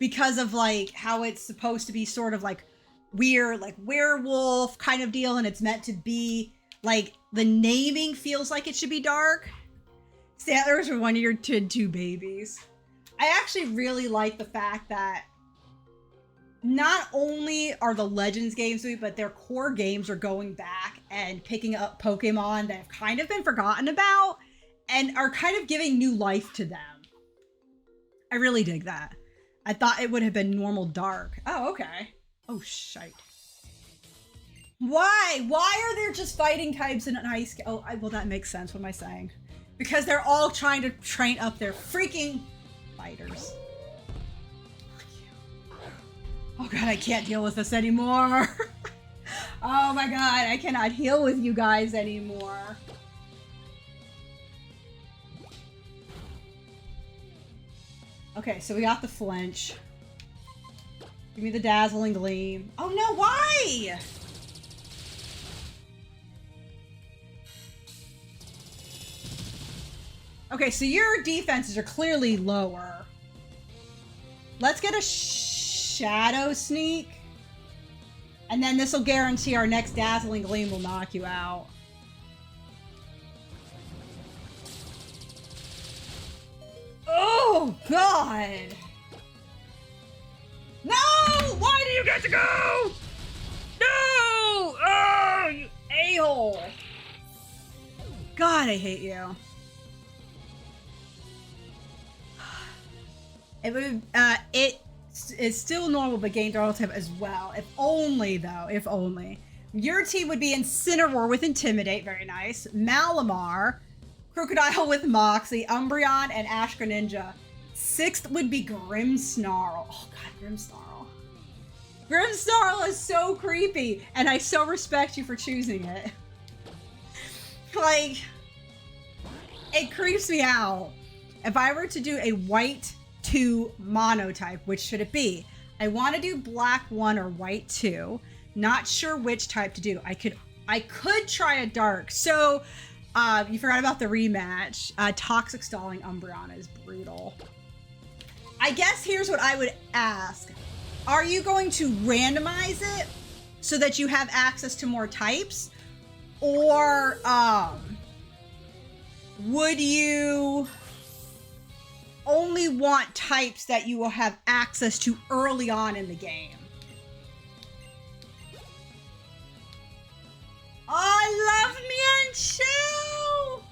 because of like how it's supposed to be sort of like weird, like werewolf kind of deal, and it's meant to be like the naming feels like it should be dark? Stattlers were one of your two babies. I actually really like the fact that not only are the Legends games, but their core games are going back and picking up Pokemon that have kind of been forgotten about and are kind of giving new life to them. I really dig that. I thought it would have been normal dark. Oh, okay. Oh, shite. Why? Why are there just fighting types in an ice game? Oh, well, that makes sense. What am I saying? Because they're all trying to train up their freaking fighters. Oh god, I can't deal with this anymore. Oh my god, I cannot heal with you guys anymore. Okay, so we got the flinch. Give me the dazzling gleam. Oh no, why? Okay, so your defenses are clearly lower. Let's get a shadow sneak. And then this will guarantee our next dazzling gleam will knock you out. Oh, God. No! Why do you get to go? No! Oh, you a-hole. God, I hate you. It is still normal, but gained normal type as well. If only, though. If only. Your team would be Incineroar with Intimidate. Very nice. Malamar. Crocodile with Moxie. Umbreon and Ash Greninja. 6th would be Grimmsnarl. Oh, God, Grimmsnarl. Grimmsnarl is so creepy, and I so respect you for choosing it. Like, it creeps me out. If I were to do a white 2 monotype, which should it be? I want to do black 1 or white 2. Not sure which type to do. I could try a dark. So you forgot about the rematch. Toxic Stalling Umbreon is brutal. I guess here's what I would ask. Are you going to randomize it so that you have access to more types? Or would you only want types that you will have access to early on in the game? Oh, I love Mienshao!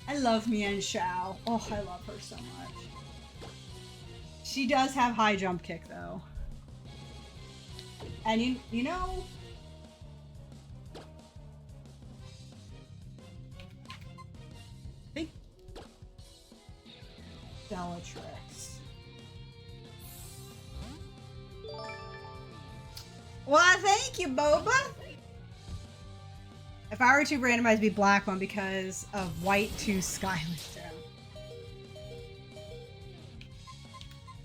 I love Mienshao. Oh, I love her so much. She does have high jump kick, though. And you know... Bellatrix. Well, thank you, Boba. If I were to randomize, it'd be black 1 because of white 2 Skylish Gem.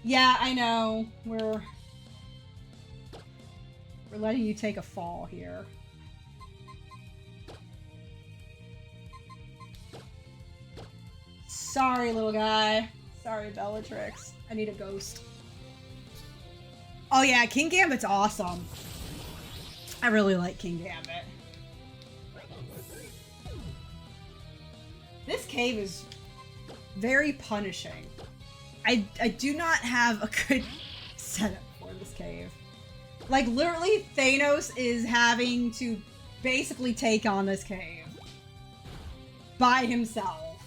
Yeah, I know. We're letting you take a fall here. Sorry, little guy. Sorry, Bellatrix. I need a ghost. Oh yeah, King Gambit's awesome. I really like King Gambit. This cave is very punishing. I do not have a good setup for this cave. Like, literally, Thanos is having to basically take on this cave by himself.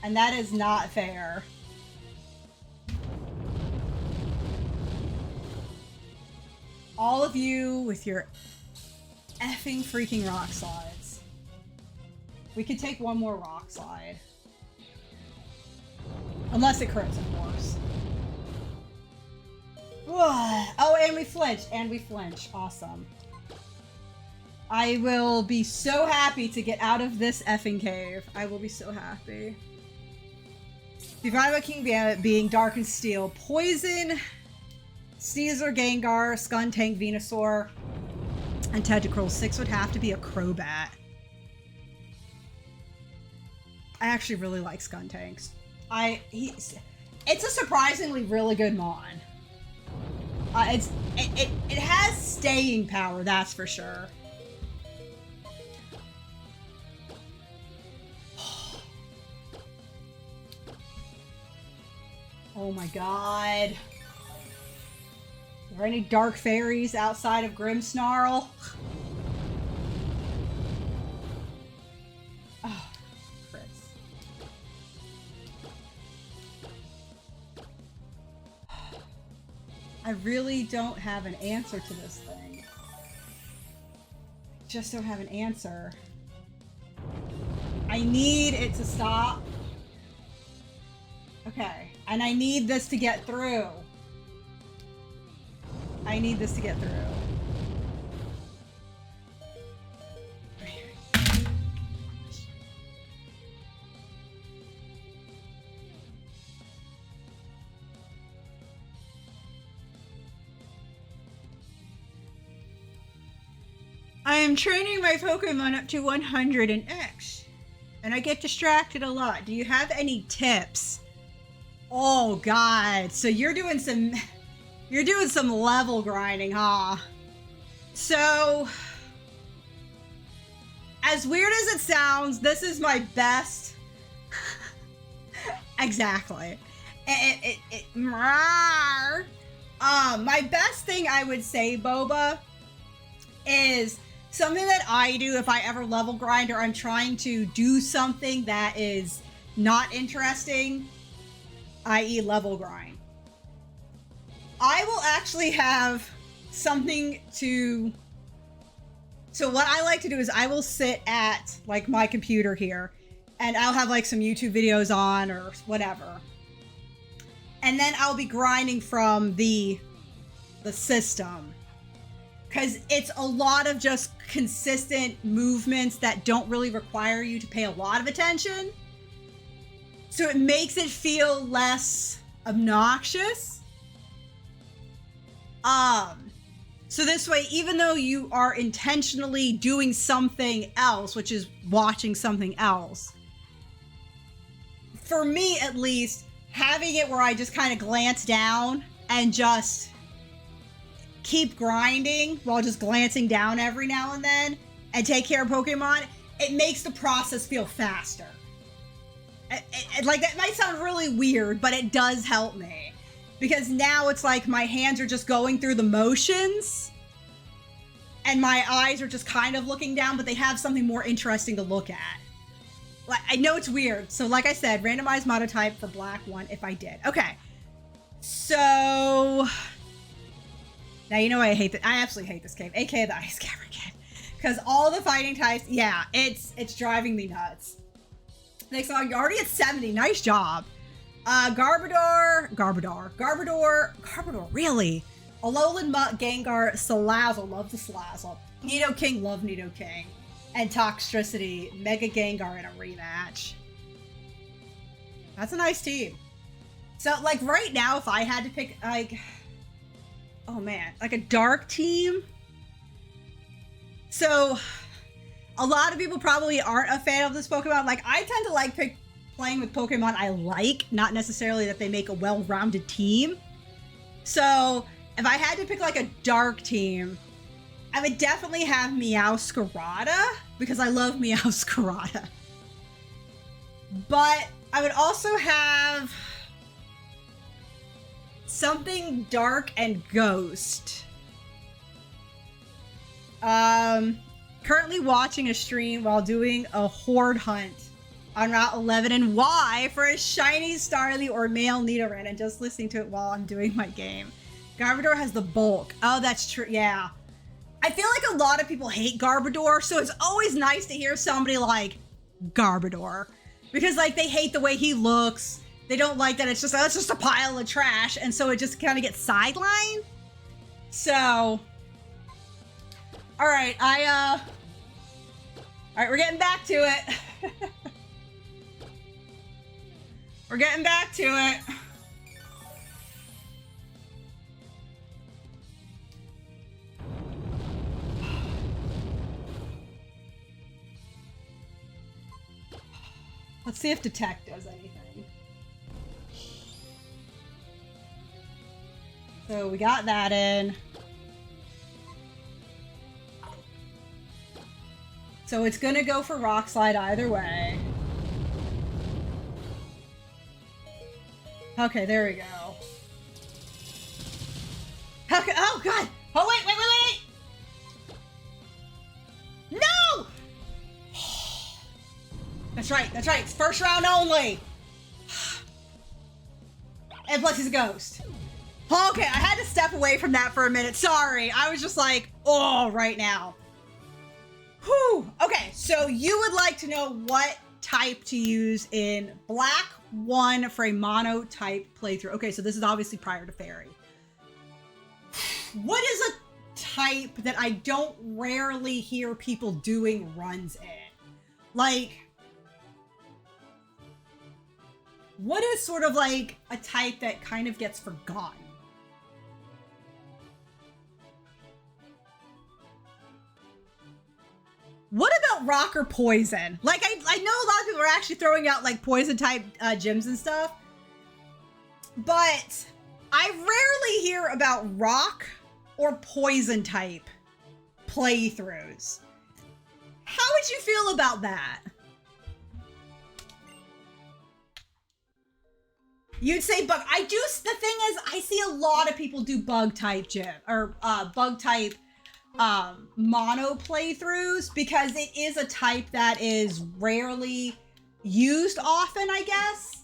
And that is not fair. All of you with your effing freaking rock slides. We could take one more rock slide. Unless it crits, of course. Oh, and we flinch. Awesome. I will be so happy to get out of this effing cave. I will be so happy. You find about King Gambit being Dark and Steel, Poison, Sneasel, Gengar, Skuntank, Venusaur, and Tentacruel. 6 would have to be a Crobat. I actually really like Skuntanks. It's a surprisingly really good Mon. It has staying power, that's for sure. Oh my god. Are there any dark fairies outside of Grimmsnarl? Oh, crits. I really don't have an answer to this thing. I just don't have an answer. I need it to stop. Okay, and I need this to get through. I need this to get through. I am training my Pokemon up to 100 in X, and I get distracted a lot. Do you have any tips? Oh god, so you're doing some level grinding, huh? So, as weird as it sounds, this is my best. Exactly. My best thing I would say, Boba, is something that I do if I ever level grind or I'm trying to do something that is not interesting, i.e. level grind. I will actually have something to... So what I like to do is I will sit at like my computer here and I'll have like some YouTube videos on or whatever. And then I'll be grinding from the system. Because it's a lot of just consistent movements that don't really require you to pay a lot of attention. So it makes it feel less obnoxious. So this way, even though you are intentionally doing something else, which is watching something else, for me at least, having it where I just kind of glance down and just keep grinding while just glancing down every now and then and take care of Pokemon, it makes the process feel faster. Like, that might sound really weird, but it does help me. Because now it's like my hands are just going through the motions and my eyes are just kind of looking down, but they have something more interesting to look at. Like, I know it's weird. So like I said, randomized Monotype for Black 1 if I did. Okay. So... Now, you know I hate that. I absolutely hate this cave, aka the Ice Cavern Cave. Because all the fighting types, yeah, it's driving me nuts. Next song, you're already at 70. Nice job. Garbodor, really? Alolan Mutt, Gengar, Salazzle, love the Salazzle. Nidoking, love Nidoking. And Toxtricity, Mega Gengar in a rematch. That's a nice team. So, like, right now, if I had to pick, like... Oh, man. Like, a dark team? So, a lot of people probably aren't a fan of this Pokemon. Like, I tend to like playing with Pokemon I like, not necessarily that they make a well-rounded team. So if I had to pick like a dark team, I would definitely have Meowscarada because I love Meowscarada. But I would also have something dark and ghost. Currently watching a stream while doing a horde hunt on Route 11 and Y for a shiny Starly or male Nidoran and just listening to it while I'm doing my game. Garbodor has the bulk. Oh, that's true. Yeah. I feel like a lot of people hate Garbodor, so it's always nice to hear somebody like Garbodor. Because like they hate the way he looks. They don't like that it's just a pile of trash, and so it just kind of gets sidelined. So, all right, all right, we're getting back to it. We're getting back to it. Let's see if Detect does anything. So we got that in. So it's gonna go for Rock Slide either way. Okay, there we go. Okay, oh god! Oh wait! No! That's right, it's first round only! And plus he's a ghost. Okay, I had to step away from that for a minute. Sorry, I was just like, oh, right now. Whew. Okay, so you would like to know what type to use in Black 1 for a Monotype playthrough. Okay, so this is obviously prior to Fairy. What is a type that I don't rarely hear people doing runs in? Like, what is sort of like a type that kind of gets forgotten? What about rock or poison? Like, I know a lot of people are actually throwing out like poison type gyms and stuff, but I rarely hear about rock or poison type playthroughs. How would you feel about that? You'd say bug. The thing is, I see a lot of people do bug type gym or bug type mono playthroughs because it is a type that is rarely used often, I guess.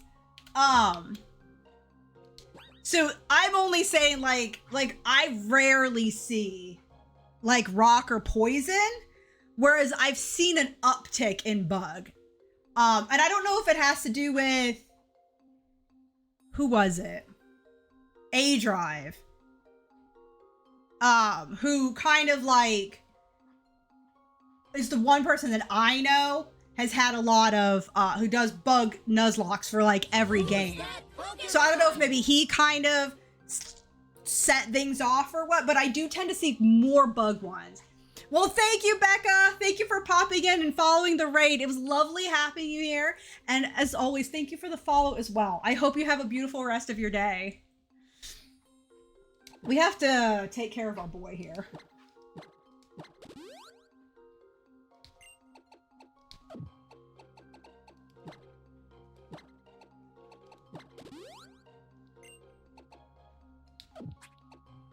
So I'm only saying like I rarely see like rock or poison, whereas I've seen an uptick in bug. And I don't know if it has to do with, who was it? A-Drive. Who kind of like is the one person that I know has had a lot of who does bug Nuzlocke for like every game. So I don't know if maybe he kind of set things off or what, but I do tend to see more bug ones. Well, thank you, Becca. Thank you for popping in and following the raid. It was lovely having you here. And as always, thank you for the follow as well. I hope you have a beautiful rest of your day. We have to take care of our boy here.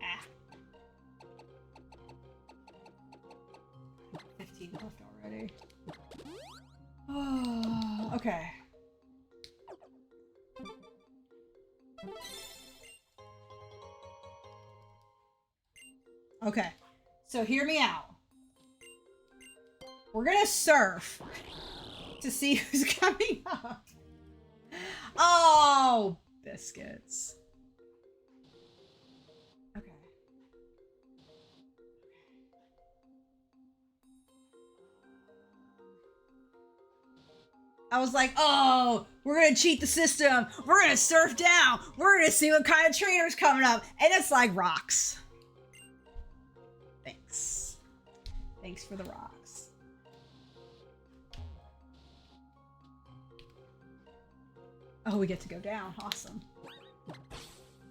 Ah. 15 left already. Oh, okay. Okay, so hear me out. We're gonna surf to see who's coming up. Oh, biscuits. Okay. I was like, oh, we're gonna cheat the system. We're gonna surf down. We're gonna see what kind of trainer's coming up. And it's like rocks. Thanks. Thanks for the rocks. Oh, we get to go down. Awesome.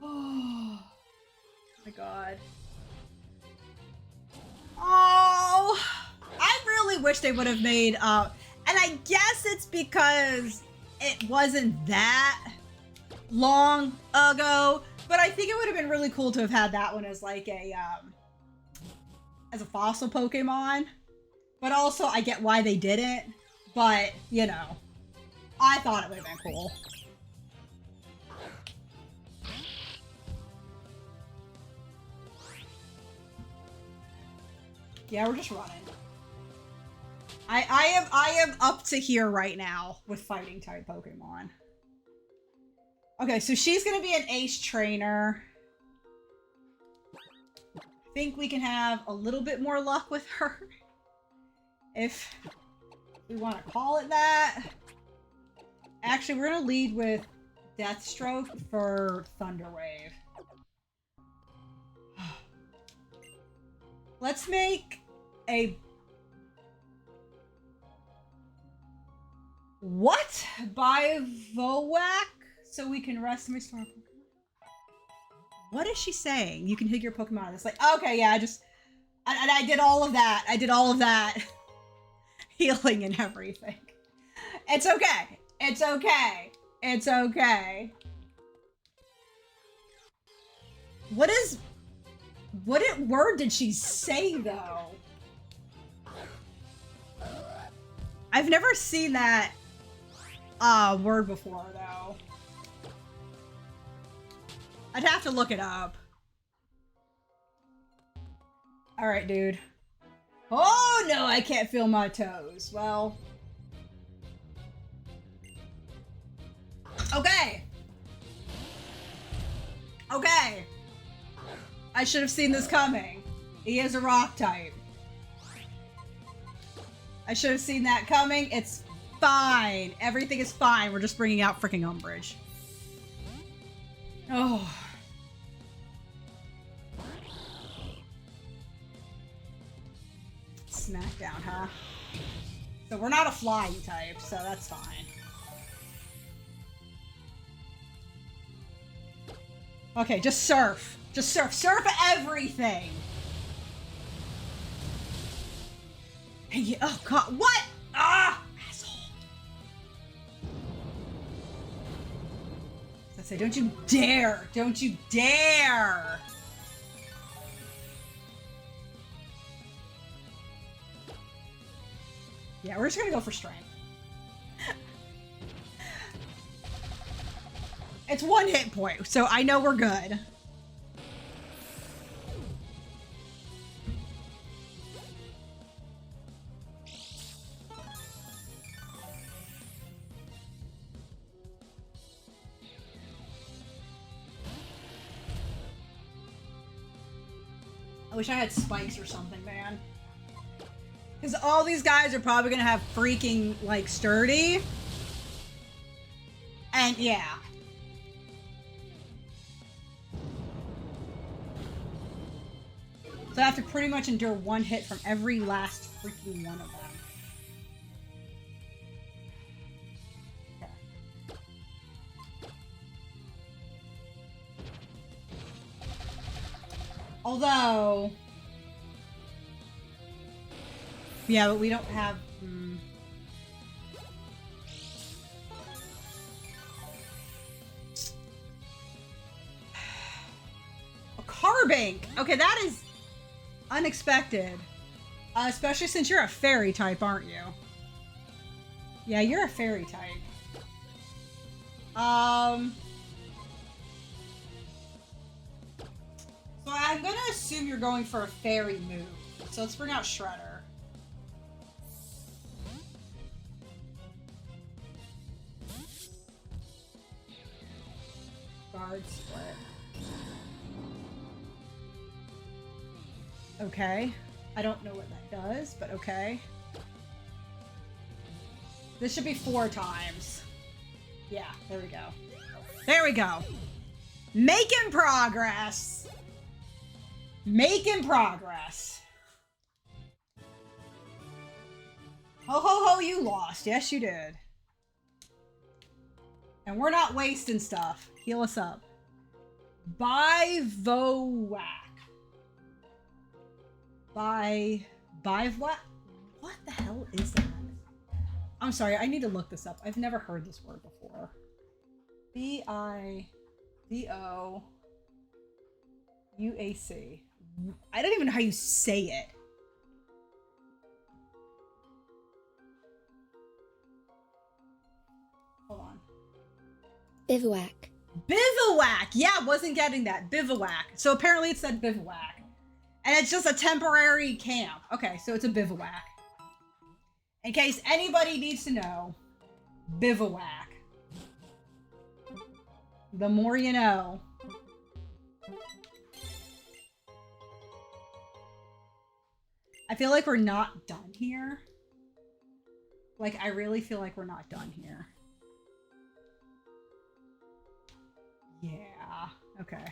Oh. god. Oh, I really wish they would have made and I guess it's because it wasn't that long ago, but I think it would have been really cool to have had that one as like a as a fossil Pokemon. But also I get why they didn't, but you know, I thought it would have been cool. Yeah, we're just running. I am up to here right now with fighting type Pokemon. Okay, so she's gonna be an ace trainer. I think we can have a little bit more luck with her. If we want to call it that. Actually, we're gonna lead with Deathstroke for Thunder Wave. Let's make a... What? Bivouac? So we can rest my star Pokemon? What is she saying? You can hit your Pokemon. It's like, okay, yeah, I did all of that. I did all of that. Healing and everything. It's okay. It's okay. It's okay. What word did she say, though? I've never seen that word before, though. I'd have to look it up. All right, dude. Oh, no, I can't feel my toes. Well. Okay. Okay. I should have seen this coming. He is a rock type. I should have seen that coming. It's fine. Everything is fine. We're just bringing out freaking Umbridge. Oh. Smackdown, huh? So we're not a flying type, so that's fine. Okay, just surf. Just surf. Surf everything. Hey, oh god, what? Ah, asshole. I say, don't you dare. Don't you dare. Yeah, we're just gonna go for strength. It's 1 hit point, so I know we're good. I wish I had spikes or something, man. Because all these guys are probably going to have freaking, like, sturdy. And, yeah. So I have to pretty much endure 1 hit from every last freaking one of them. Okay. Although... Yeah, but we don't have... A Carbink! Okay, that is unexpected. Especially since you're a fairy type, aren't you? Yeah, you're a fairy type. So I'm gonna assume you're going for a fairy move. So let's bring out Shredder. Guard split. Okay. I don't know what that does, but okay. This should be 4 times. Yeah, there we go. There we go. Making progress. Making progress. Ho ho ho, you lost. Yes, you did. And we're not wasting stuff. Heal us up. Bivouac. Bivouac? What the hell is that? I'm sorry, I need to look this up. I've never heard this word before. Bivouac. I don't even know how you say it. Hold on. Bivouac. Bivouac! Yeah, wasn't getting that. Bivouac. So apparently it said bivouac. And it's just a temporary camp. Okay, so it's a bivouac. In case anybody needs to know, bivouac. The more you know. I feel like we're not done here. Like, I really feel like we're not done here. Yeah. Okay.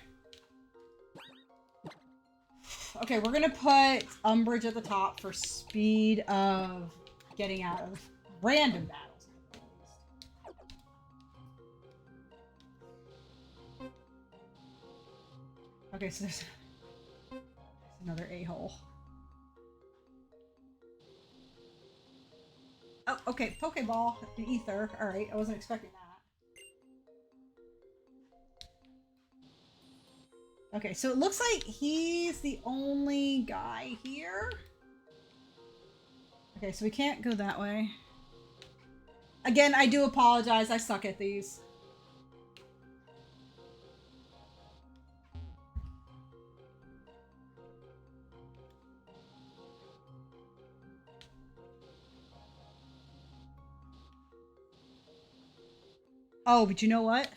Okay, we're gonna put Umbrage at the top for speed of getting out of random battles. Okay, so there's another a-hole. Oh, okay, Pokeball in Ether. Alright, I wasn't expecting that. Okay, so it looks like he's the only guy here. Okay, so we can't go that way. Again, I do apologize. I suck at these. Oh, but you know what?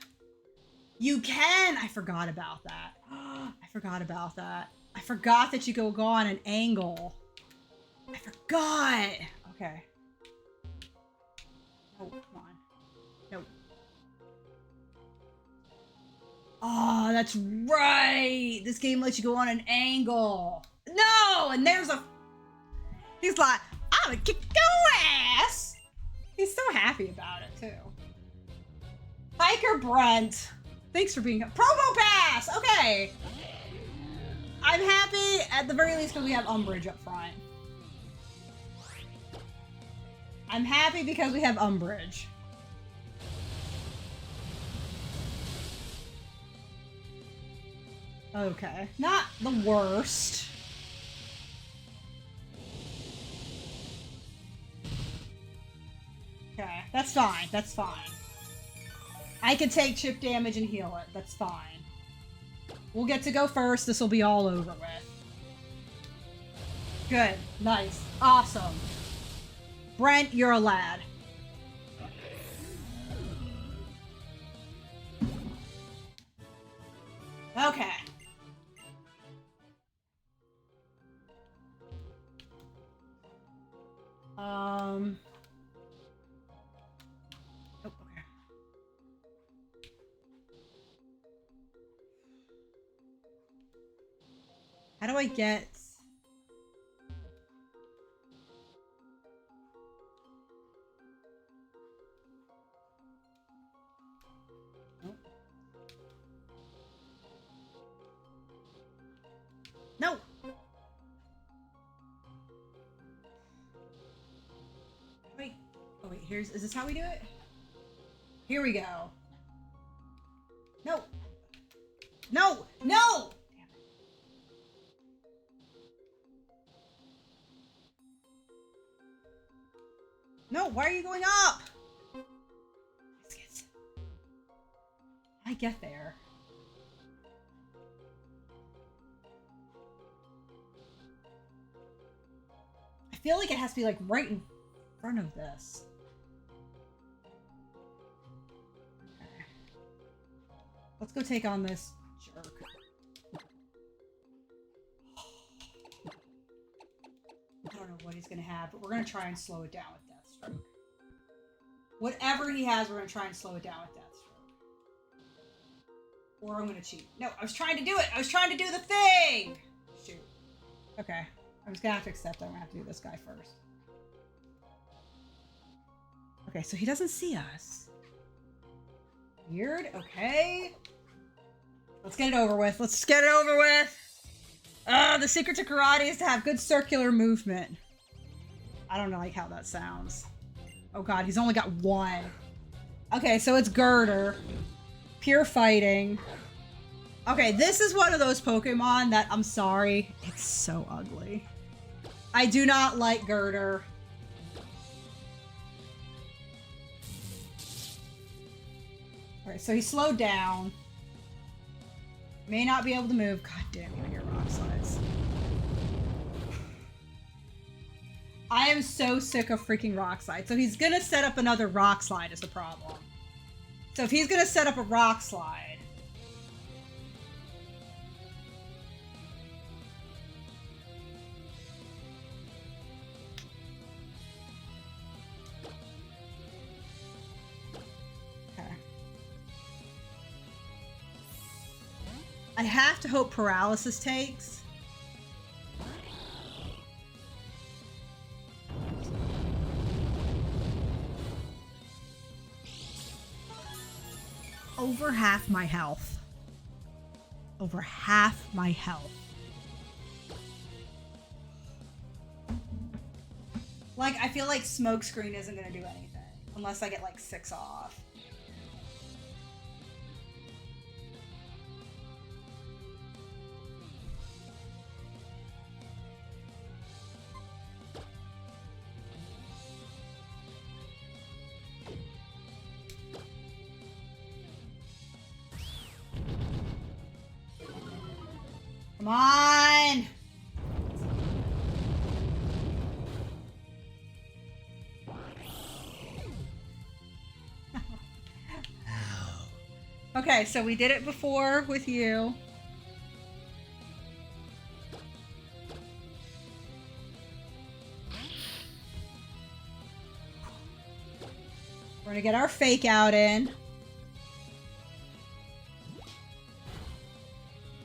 You can! I forgot about that. I forgot about that. I forgot that you go on an angle. I forgot! Okay. No, come on. No. Oh, that's right! This game lets you go on an angle. No! And there's a... He's like, I'm gonna kick your ass! He's so happy about it, too. Hiker Brent. Thanks for being here. Promo pass! Okay. I'm happy at the very least because we have Umbrage up front. I'm happy because we have Umbrage. Okay. Not the worst. Okay. That's fine. That's fine. I can take chip damage and heal it. That's fine. We'll get to go first. This will be all over with. Good. Nice. Awesome. Brent, you're a lad. Okay. Oh, okay. How do I get... No! Wait. Oh wait, is this how we do it? Here we go. No! No! No! Damn it. No, why are you going up? Biscuits. I get there. I feel like it has to be like right in front of this. Okay. Let's go take on this jerk. I don't know what he's gonna have, but we're gonna try and slow it down with Deathstroke. Whatever he has, we're gonna try and slow it down with Deathstroke. Or I'm gonna cheat. No, I was trying to do it! I was trying to do the thing! Shoot. Okay. I'm just gonna have to accept I'm gonna have to do this guy first. Okay, so he doesn't see us. Weird, okay. Let's get it over with. Let's get it over with! The secret to karate is to have good circular movement. I don't like how that sounds. Oh god, he's only got one. Okay, so it's Girder. Pure fighting. Okay, this is one of those Pokemon that, I'm sorry, it's so ugly. I do not like Girder. Alright, so he slowed down. May not be able to move. God damn you and your rock slides. I am so sick of freaking rock slide. So he's gonna set up another rock slide is the problem. So if he's gonna set up a rock slide. Okay. I have to hope paralysis takes. Over half my health. Over half my health. Like, I feel like Smokescreen isn't gonna do anything. Unless I get like 6 off. Come on! Okay, so we did it before with you. We're gonna get our fake out in.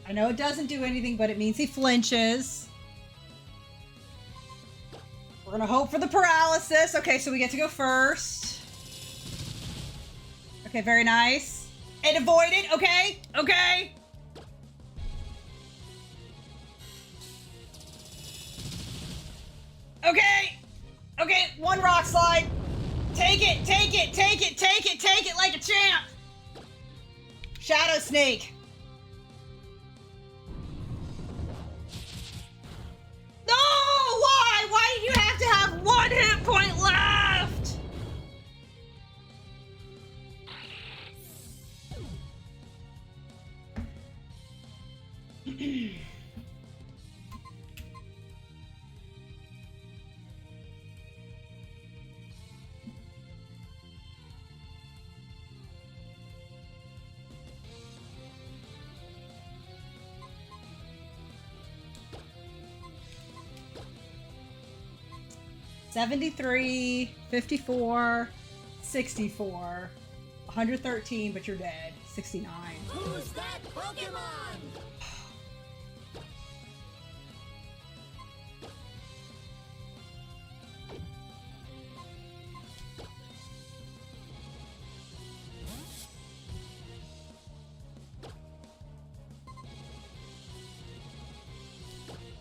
I know it doesn't do anything, but it means he flinches. We're gonna hope for the paralysis. Okay, so we get to go first. Okay, very nice. It avoided, okay, okay. Okay, okay, one rock slide. Take it, take it, take it, take it, take it like a champ. Shadow Snake. No! Why? Why did you have to have one hit point left? $73, $54, $64, $113, but you're dead. $69. Who's that Pokemon?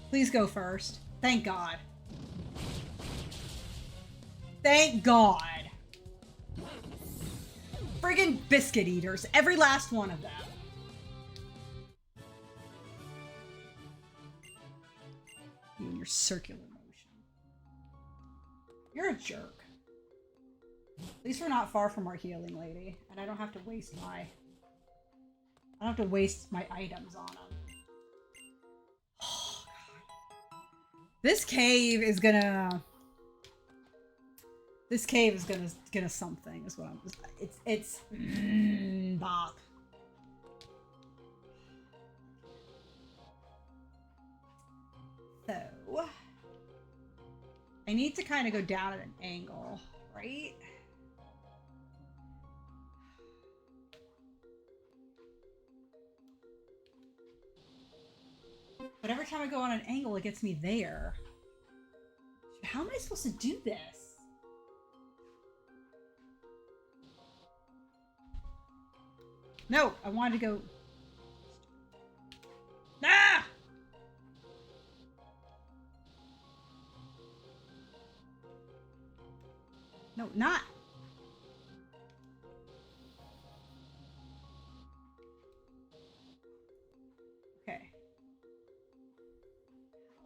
Please go first. Thank God. Thank God. Friggin' biscuit eaters. Every last one of them. You and your circular motion. You're a jerk. At least we're not far from our healing lady. And I don't have to waste my... I don't have to waste my items on them. Oh, God. This cave is gonna... This cave is gonna something is what I'm. It's bop. So I need to kind of go down at an angle, right? But every time I go on an angle, it gets me there. How am I supposed to do this? No, I wanted to go. Ah!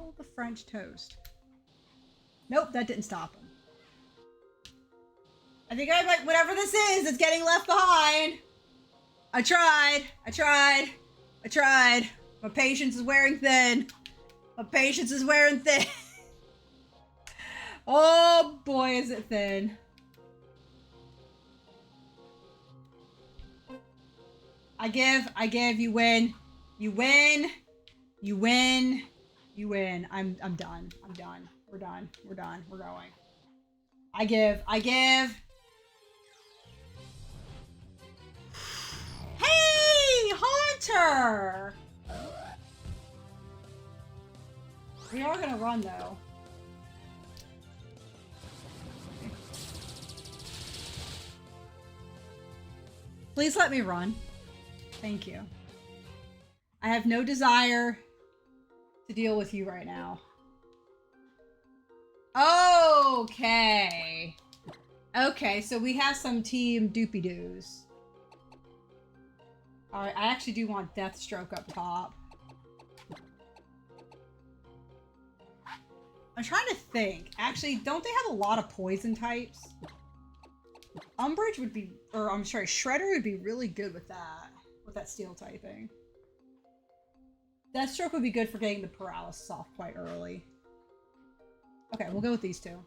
Oh, the French toast. Nope, that didn't stop him. I think I'm like, whatever this is, it's getting left behind. I tried. My patience is wearing thin. Oh boy, is it thin. I give, you win. You win. I'm done. We're done. We're going. I give. Hey, Haunter! We are gonna run though. Please let me run. Thank you. I have no desire to deal with you right now. Okay. Okay, so we have some team doopy-doos. Alright, I actually do want Deathstroke up top. I'm trying to think. Actually, don't they have a lot of poison types? Umbrage would be, or I'm sorry, Shredder would be really good with that steel typing. Deathstroke would be good for getting the paralysis off quite early. Okay, we'll go with these two.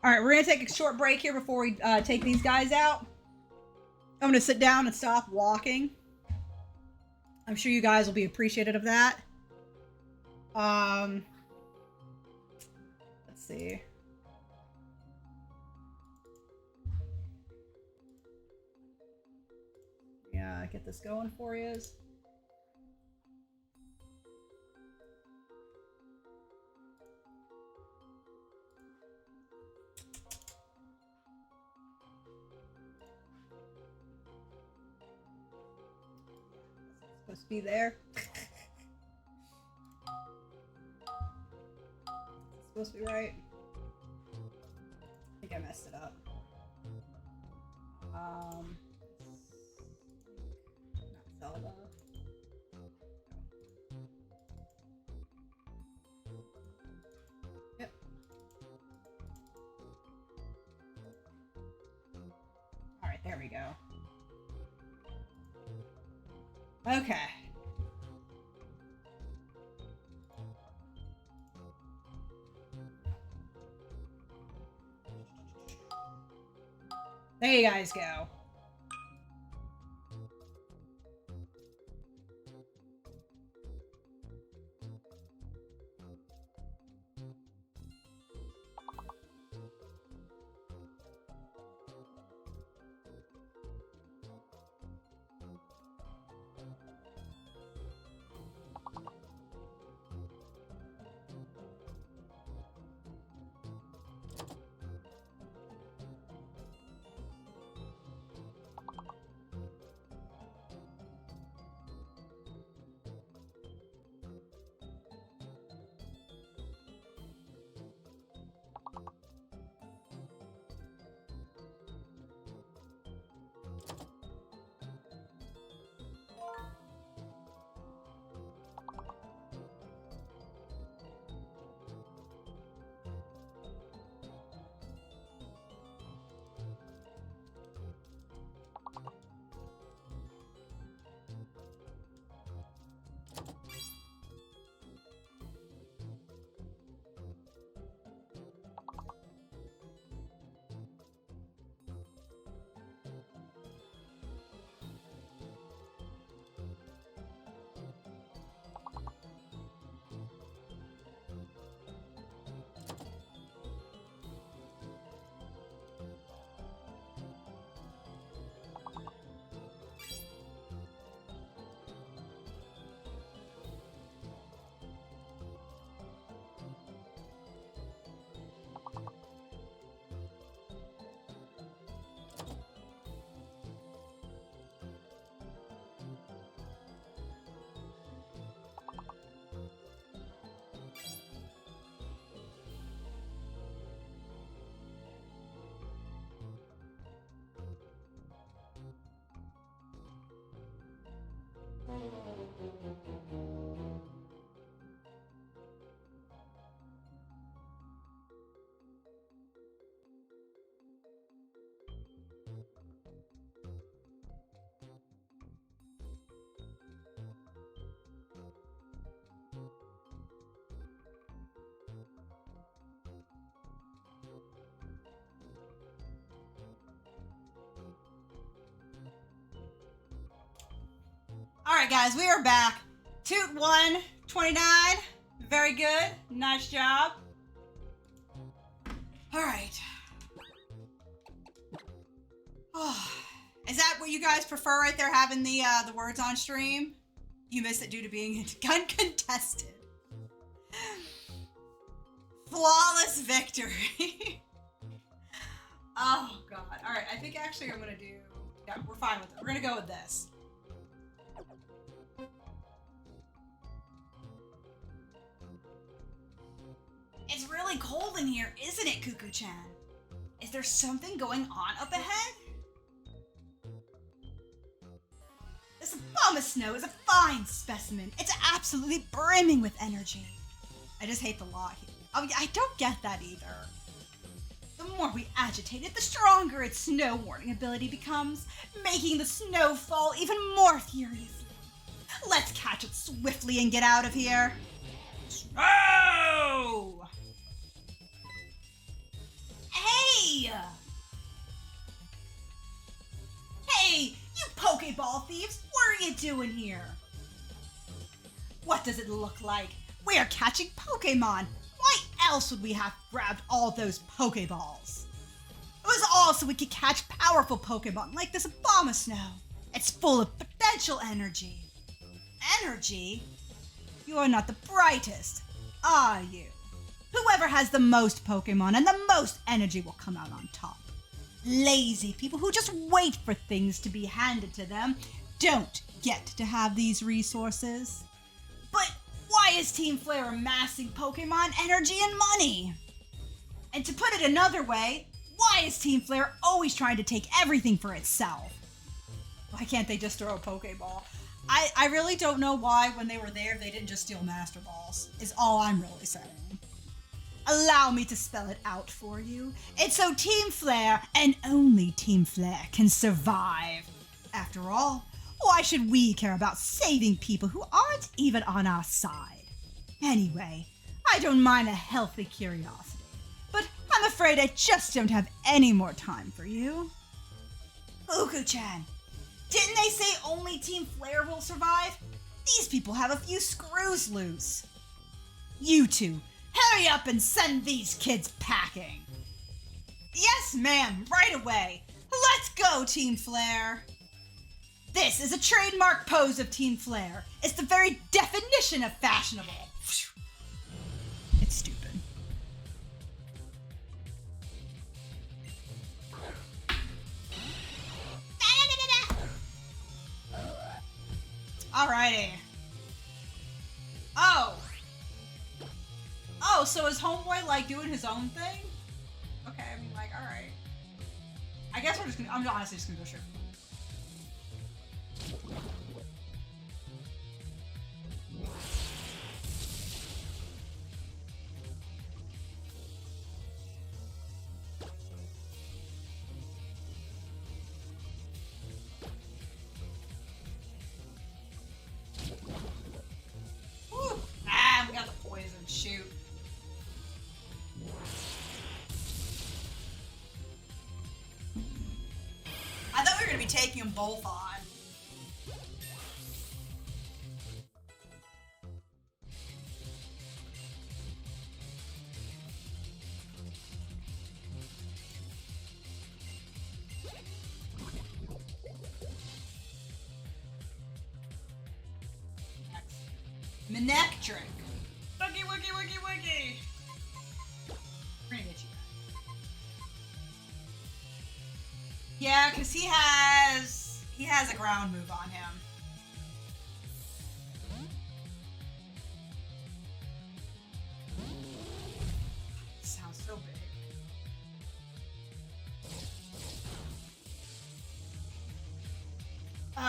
Alright, we're gonna take a short break here before we take these guys out. I'm gonna sit down and stop walking. I'm sure you guys will be appreciative of that. Let's see. Yeah, get this going for you. Supposed to be there. Supposed to be right. I think I messed it up. Not Zelda. Yep. Alright, there we go. Okay. There you guys go. Alright guys, we are back. Toot 129. Very good. Nice job. Alright. Oh, is that what you guys prefer right there, having the words on stream? You missed it due to being uncontested. Flawless victory. Oh god. Alright, I think actually I'm gonna do... Yeah, we're fine with it. We're gonna go with this. It's really cold in here, isn't it, Cuckoo-chan? Is there something going on up ahead? This bomb of snow is a fine specimen. It's absolutely brimming with energy. I just hate the law here. Oh, I don't get that either. The more we agitate it, the stronger its snow warning ability becomes, making the snow fall even more furiously. Let's catch it swiftly and get out of here. Snow! Hey! Hey, you Pokeball thieves, what are you doing here? What does it look like? We are catching Pokemon. Why else would we have grabbed all those Pokeballs? It was all so we could catch powerful Pokemon like this bomb of snow. It's full of potential energy. Energy? You are not the brightest, are you? Whoever has the most Pokemon and the most energy will come out on top. Lazy people who just wait for things to be handed to them don't get to have these resources. But why is Team Flare amassing Pokemon energy and money? And to put it another way, why is Team Flare always trying to take everything for itself? Why can't they just throw a Pokeball? I really don't know why when they were there they didn't just steal Master Balls, is all I'm really saying. Allow me to spell it out for you. It's so Team Flare and only Team Flare can survive. After all, why should we care about saving people who aren't even on our side? Anyway, I don't mind a healthy curiosity, but I'm afraid I just don't have any more time for you. Uku-chan, didn't they say only Team Flare will survive? These people have a few screws loose. You two, hurry up and send these kids packing. Yes, ma'am, right away. Let's go, Team Flare. This is a trademark pose of Team Flare. It's the very definition of fashionable. It's stupid. Alrighty. Oh, so is Homeboy like doing his own thing? Okay, I mean, like, alright. I guess we're just gonna, I'm honestly just gonna go straight. Whew. Ah, we got the poison. Shoot. I thought we were gonna be taking them both on. Manectric. Woogie, woogie, woogie, woogie. We're gonna get you. Yeah, because he has a ground move on him. Sounds so big.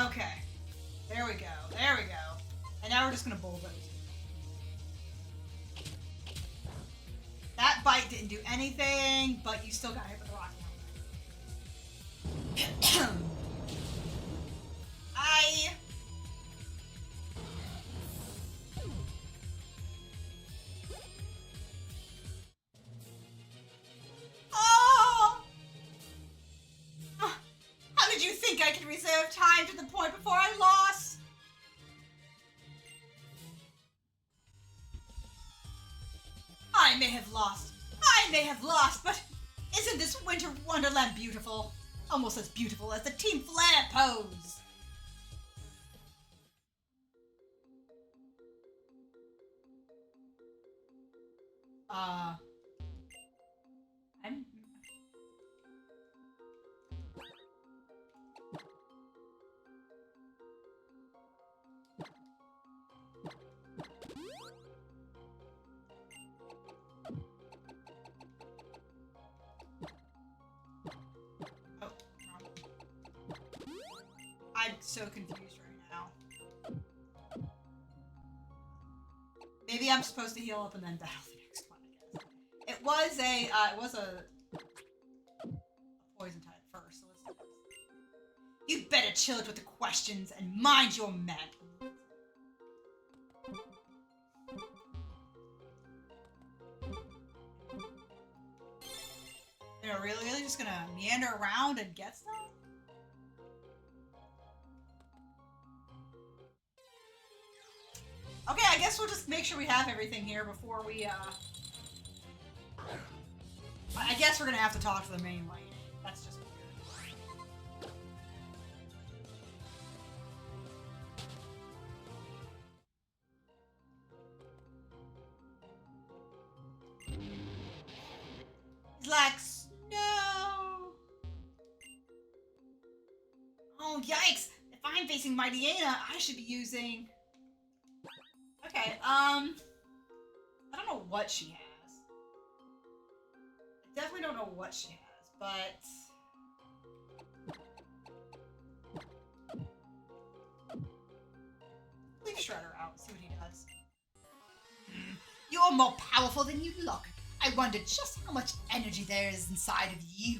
Okay. There we go. There we go. And now we're just gonna bulldoze. That bite didn't do anything, but you still got hit with a rock. Oh! How did you think I could reserve time to the point before I lost? may have lost, but isn't this winter wonderland beautiful? Almost as beautiful as the Team Flare pose. I'm... Oh, wrong. I'm so confused right now. Maybe I'm supposed to heal up and then battle the next one, I guess. It was a poison type first, so let's do this. You better chill with the questions and mind your manners. They're really just gonna meander around and get stuff? Okay, I guess we'll just make sure we have everything here before we, I guess we're gonna have to talk to the main lady. That's just weird. He's like, no! Oh, yikes! If I'm facing Mighty Aina, I should be using... Okay, I don't know what she has. I definitely don't know what she has, but... Leave Shredder out, see what he does. You're more powerful than you look. I wonder just how much energy there is inside of you.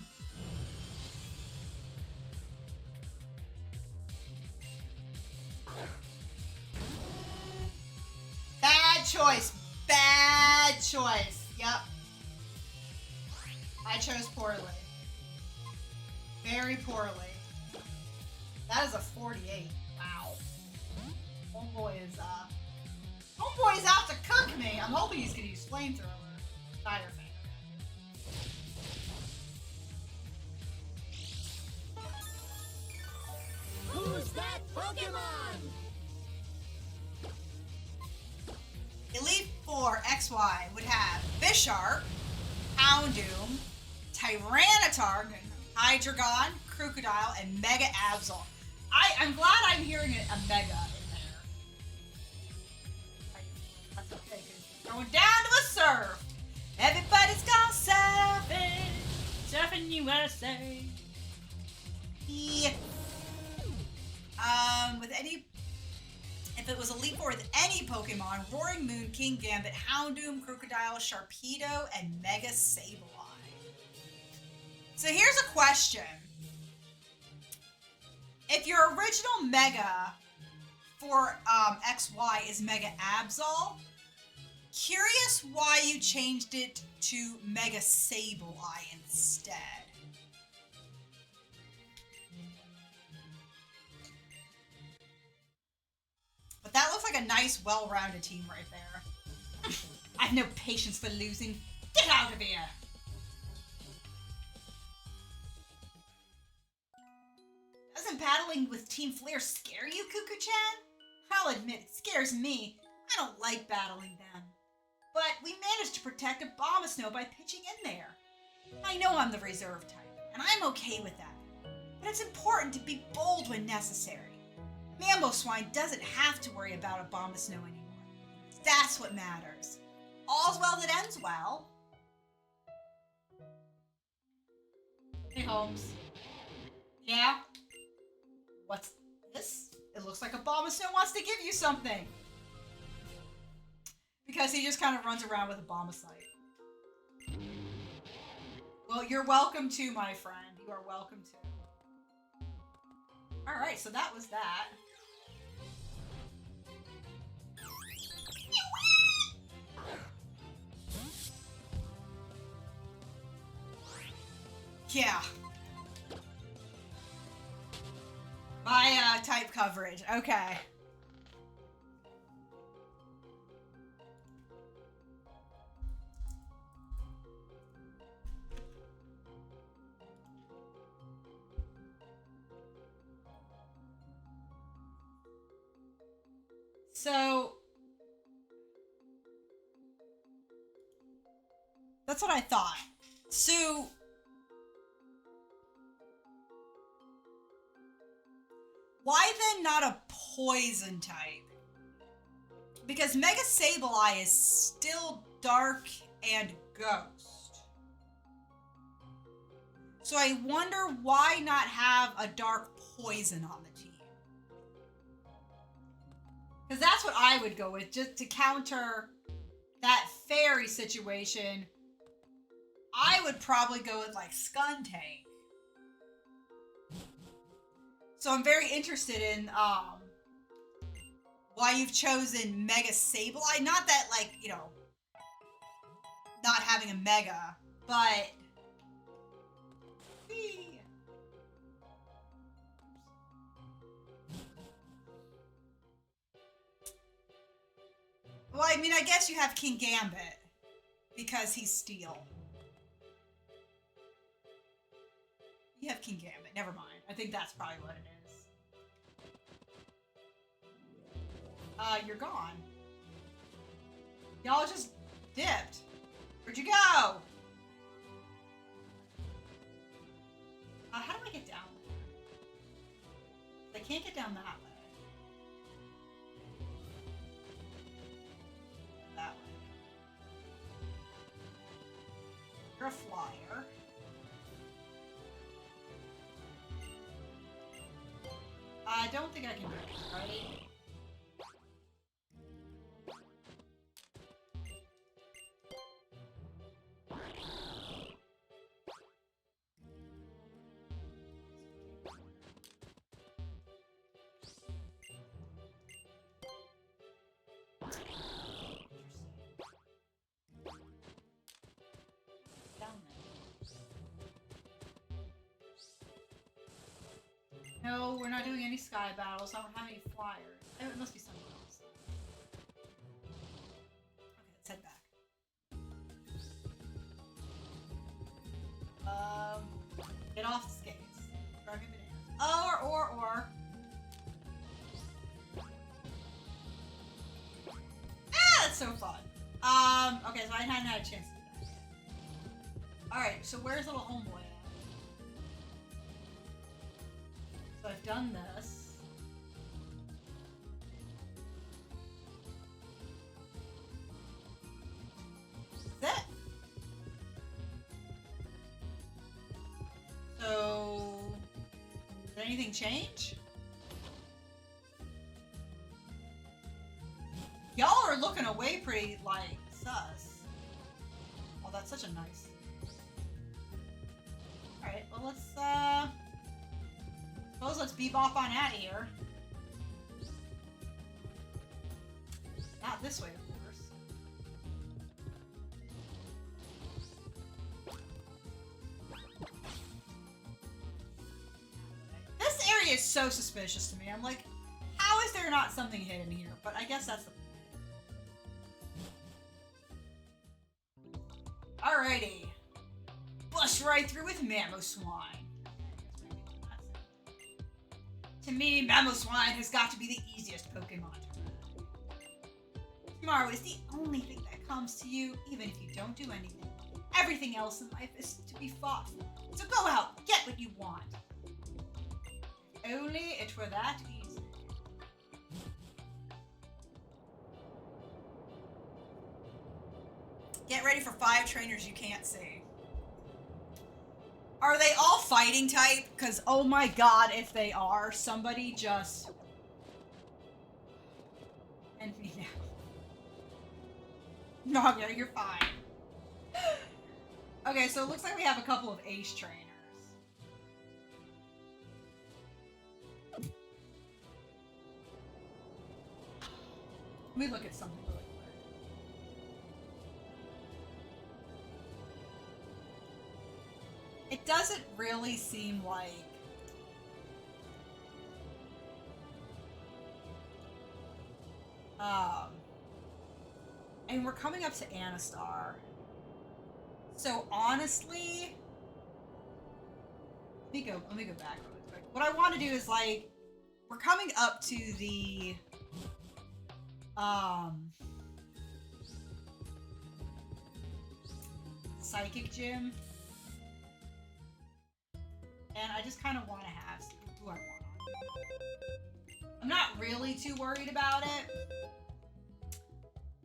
Bad choice. Bad choice. Yep. I chose poorly. Very poorly. That is a 48. Wow. Homeboy's out to cook me. I'm hoping he's gonna use flamethrower. Fire fan. Who's that Pokemon? Elite Four XY would have Bisharp, Houndoom, Tyranitar, Hydreigon, Crocodile, and Mega Absol. I'm glad I'm hearing a Mega in there. That's okay, 'cause going down to a surf. Everybody's gone surfing. Surfing USA. Yeah. If it was Elite Four with any Pokemon, Roaring Moon, King Gambit, Houndoom, Crocodile, Sharpedo, and Mega Sableye. So here's a question. If your original Mega for XY is Mega Absol, curious why you changed it to Mega Sableye instead. But that looks like a nice, well-rounded team right there. I've no patience for losing. Get out of here! Doesn't battling with Team Flare scare you, Cuckoo-chan? I'll admit, it scares me. I don't like battling them. But we managed to protect Abomasnow by pitching in there. I know I'm the reserve type, and I'm okay with that. But it's important to be bold when necessary. Mamoswine doesn't have to worry about Abomasnow anymore. That's what matters. All's well that ends well. Hey, Holmes. Yeah? What's this? It looks like Abomasnow wants to give you something. Because he just kind of runs around with a Abomasite. Well, you're welcome to, my friend. You are welcome to. Alright, so that was that. Yeah. My type coverage. Okay. So that's what I thought. So why then not a poison type? Because Mega Sableye is still dark and ghost. So I wonder why not have a dark poison on the team. Because that's what I would go with, just to counter that fairy situation. I would probably go with like Skuntank. So I'm very interested in why you've chosen Mega Sableye. Not that, like, you know, not having a Mega, but well, I mean, I guess you have King Gambit because he's steel. You have King Gambit. Never mind. I think that's probably what it is. You're gone. Y'all just dipped. Where'd you go? How do I get down there? I can't get down that way. That way. You're a flyer. I don't think I can do it, right? No, we're not doing any sky battles. I don't have any flyers. Oh, it must be something else. Okay, let's head back. Get off the skates. Dragon bananas. Or. Ah, that's so fun. Okay, so I hadn't had a chance to do that yet. Alright, so where's little homeboy at? So I've done this. That's it. So, did anything change? Y'all are looking away pretty, like, sus. Oh, that's such a nice... Alright, well, let's, suppose let's bebop on out of here. Not this way, of course. This area is so suspicious to me. I'm like, how is there not something hidden here? But I guess that's the point. Alrighty. Bust right through with Mamoswine. To me, Mamoswine has got to be the easiest Pokemon to run. Tomorrow is the only thing that comes to you, even if you don't do anything. Everything else in life is to be fought for. So go out, get what you want. If only it were that easy. Get ready for 5 trainers you can't see. Are they all fighting type? Because, oh my god, if they are, somebody just... end me now. No, yeah, you're fine. Okay, so it looks like we have a couple of ace trainers. Let me look at something really quick. It doesn't really seem like... and we're coming up to Anastar. So honestly... Let me go back really quick. What I want to do is, like, we're coming up to the Psychic gym. And I just kind of want to have who I want on. I'm not really too worried about it.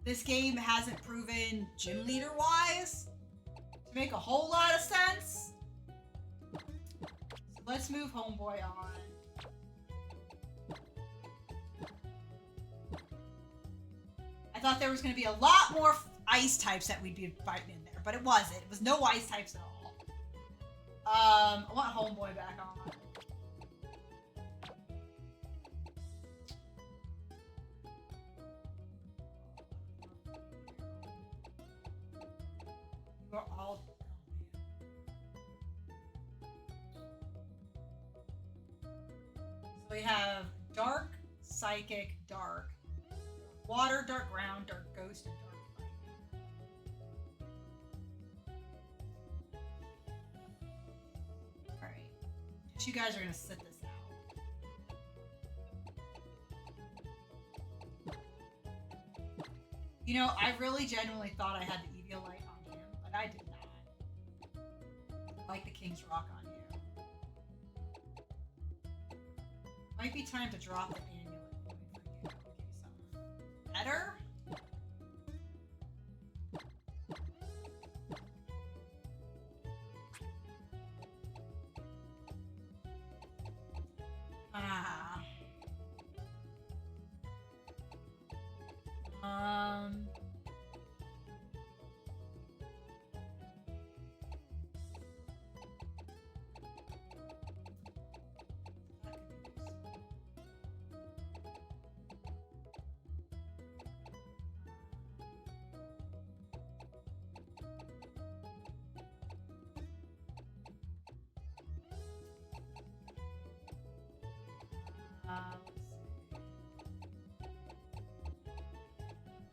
This game hasn't proven gym leader wise to make a whole lot of sense. So let's move Homeboy on. I thought there was going to be a lot more ice types that we'd be fighting in there, but it wasn't. It was no ice types at all. I want Homeboy back on. We're all. So we have Dark, Psychic, Dark, Water, Dark Ground, Dark Ghost, and Dark Fire. Alright. You guys are gonna sit this out. You know, I really genuinely thought I had the Eviolite on him, but I did not. Like the King's Rock on you. Might be time to drop the amulet point for you. Give you something better.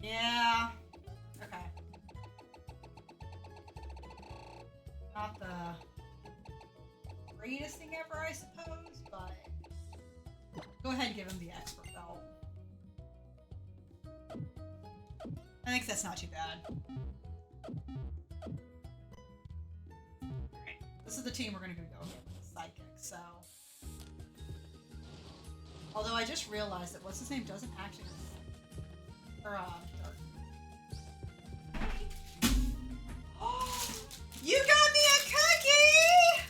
Yeah. Okay. Not the greatest thing ever, I suppose, but go ahead and give him the expert belt. I think that's not too bad. Alright. This is the team we're gonna go with, Psychic, so. Although I just realized that what's his name doesn't actually. Or, Dark. You got me a cookie!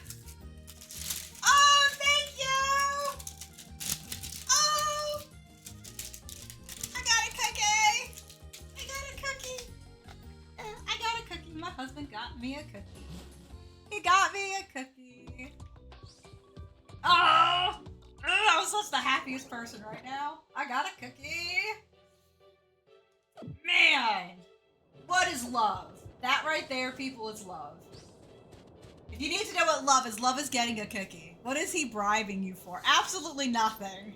Oh, thank you! Oh! I got a cookie! I got a cookie! I got a cookie. My husband got me a cookie. He got me a cookie. Oh! I'm such the happiest person right now. I got a cookie. Man! What is love? That right there, people, is love. If you need to know what love is getting a cookie. What is he bribing you for? Absolutely nothing.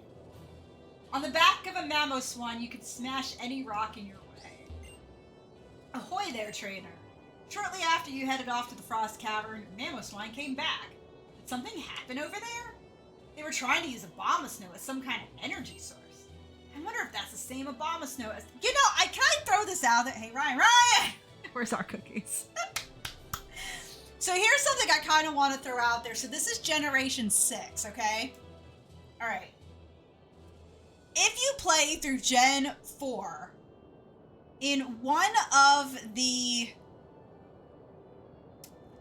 On the back of a Mamoswine, you can smash any rock in your way. Ahoy there, trainer. Shortly after you headed off to the Frost Cavern, Mamoswine came back. Did something happen over there? They were trying to use Abomasnow as some kind of energy source. I wonder if that's the same Abomasnow as... You know, can I throw this out there? Hey, Ryan! Where's our cookies? So here's something I kind of want to throw out there. So this is Generation 6, okay? Alright. If you play through Gen 4, in one of the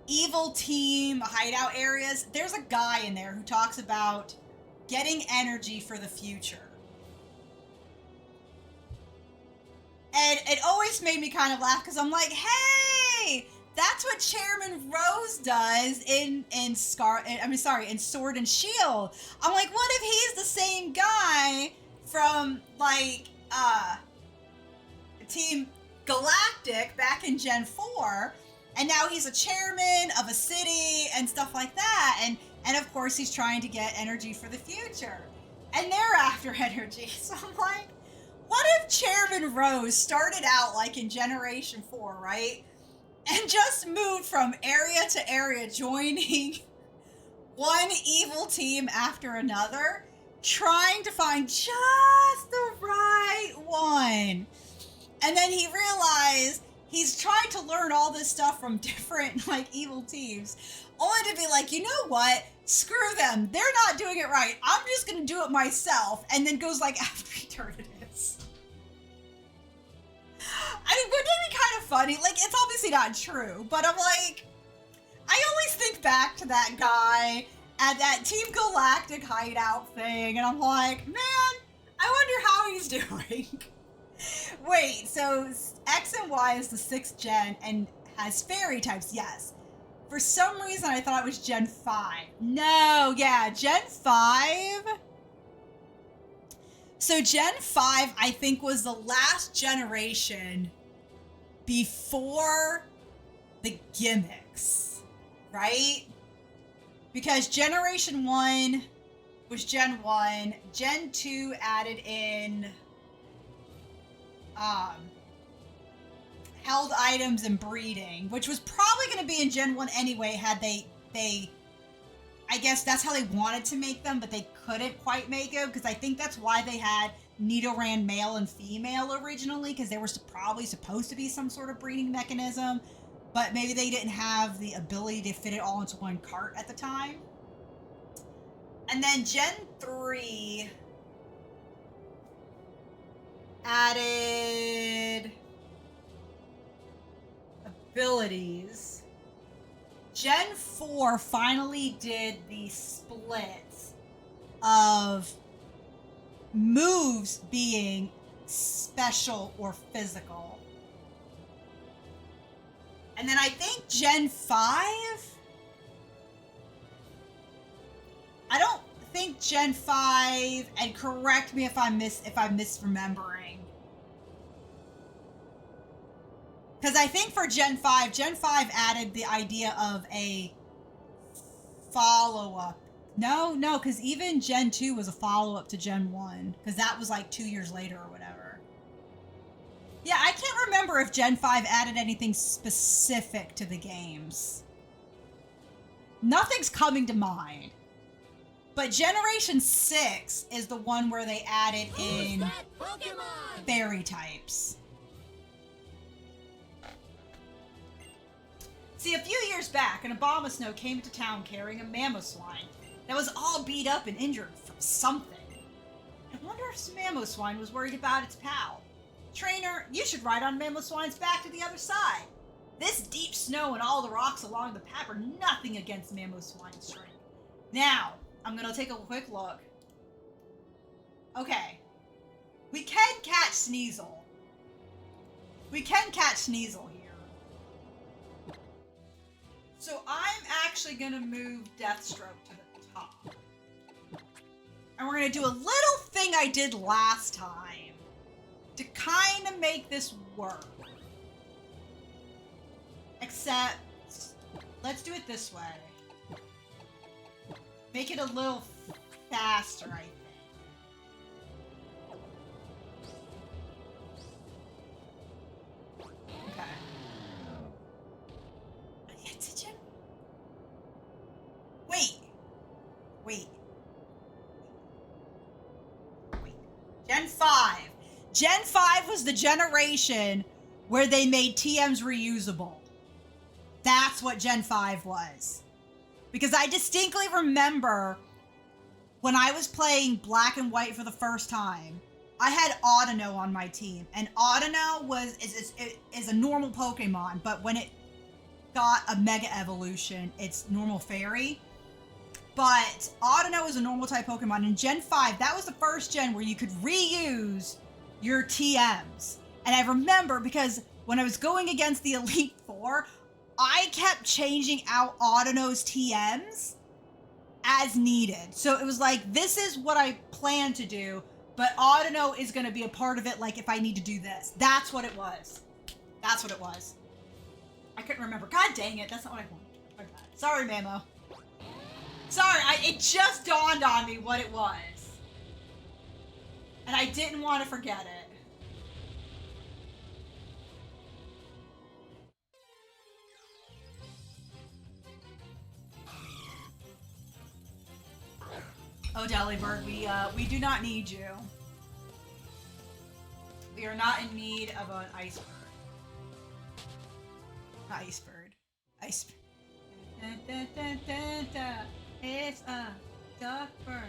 evil team hideout areas, there's a guy in there who talks about getting energy for the future. And it always made me kind of laugh because I'm like, hey, that's what Chairman Rose does in Sword and Shield. I'm like, what if he's the same guy from like Team Galactic back in Gen 4, and now he's a chairman of a city and stuff like that, and of course he's trying to get energy for the future. And they're after energy. So I'm like, what if Chairman Rose started out like in Generation 4, right? And just moved from area to area, joining one evil team after another, trying to find just the right one. And then he realized he's trying to learn all this stuff from different, like, evil teams, only to be like, you know what? Screw them. They're not doing it right. I'm just going to do it myself. And then goes, like, after Eternatus. I mean, wouldn't it be kind of funny? Like, it's obviously not true, but I'm like, I always think back to that guy at that Team Galactic hideout thing, and I'm like, man, I wonder how he's doing. Wait, so X and Y is the 6th gen and has fairy types, yes. For some reason, I thought it was Gen 5. No, yeah, Gen 5. So Gen 5, I think, was the last generation before the gimmicks, right? Because Generation 1 was Gen 1. Gen 2 added in held items and breeding, which was probably going to be in Gen 1 anyway, had they I guess that's how they wanted to make them, but they couldn't quite make them, because I think that's why they had Nidoran male and female originally, because they were probably supposed to be some sort of breeding mechanism, but maybe they didn't have the ability to fit it all into one cart at the time. And then Gen 3 added abilities. Gen 4 finally did the split of moves being special or physical. And then I think Gen 5, I don't think Gen 5, and correct me if I'm misremembering. Because I think for Gen 5 added the idea of a follow-up. No, because even Gen 2 was a follow-up to Gen 1. Because that was like 2 years later or whatever. Yeah, I can't remember if Gen 5 added anything specific to the games. Nothing's coming to mind. But Generation 6 is the one where they added in fairy types. See, a few years back, an Abomasnow came to town carrying a Mamoswine that was all beat up and injured from something. I wonder if Mamoswine was worried about its pal. Trainer, you should ride on Mamoswine's back to the other side. This deep snow and all the rocks along the path are nothing against Mamoswine's strength. Now, I'm gonna take a quick look. Okay. We can catch Sneasel. We can catch Sneasel here. So I'm actually gonna move Deathstroke to the top. And we're gonna do a little thing I did last time to kind of make this work. Except, let's do it this way. Make it a little faster, I think. Okay. It's a gem. Wait. Gen 5. Gen 5 was the generation where they made TMs reusable. That's what Gen 5 was. Because I distinctly remember when I was playing Black and White for the first time, I had Audino on my team. And Audino is a normal Pokemon, but when it got a Mega Evolution, it's normal Fairy. But Audino is a normal type Pokemon. In Gen 5, that was the first gen where you could reuse your TMs. And I remember because when I was going against the Elite Four, I kept changing out Audino's TMs as needed. So it was like, this is what I plan to do, but Audino is going to be a part of it, like if I need to do this. That's what it was. That's what it was. I couldn't remember. God dang it, that's not what I wanted. Okay. Sorry, Mamo. Sorry, it just dawned on me what it was. And I didn't want to forget it. Oh, Delibird, we do not need you. We are not in need of an iceberg. Not iceberg. Iceberg. Dun, dun, dun, dun, dun. It's a duck bird.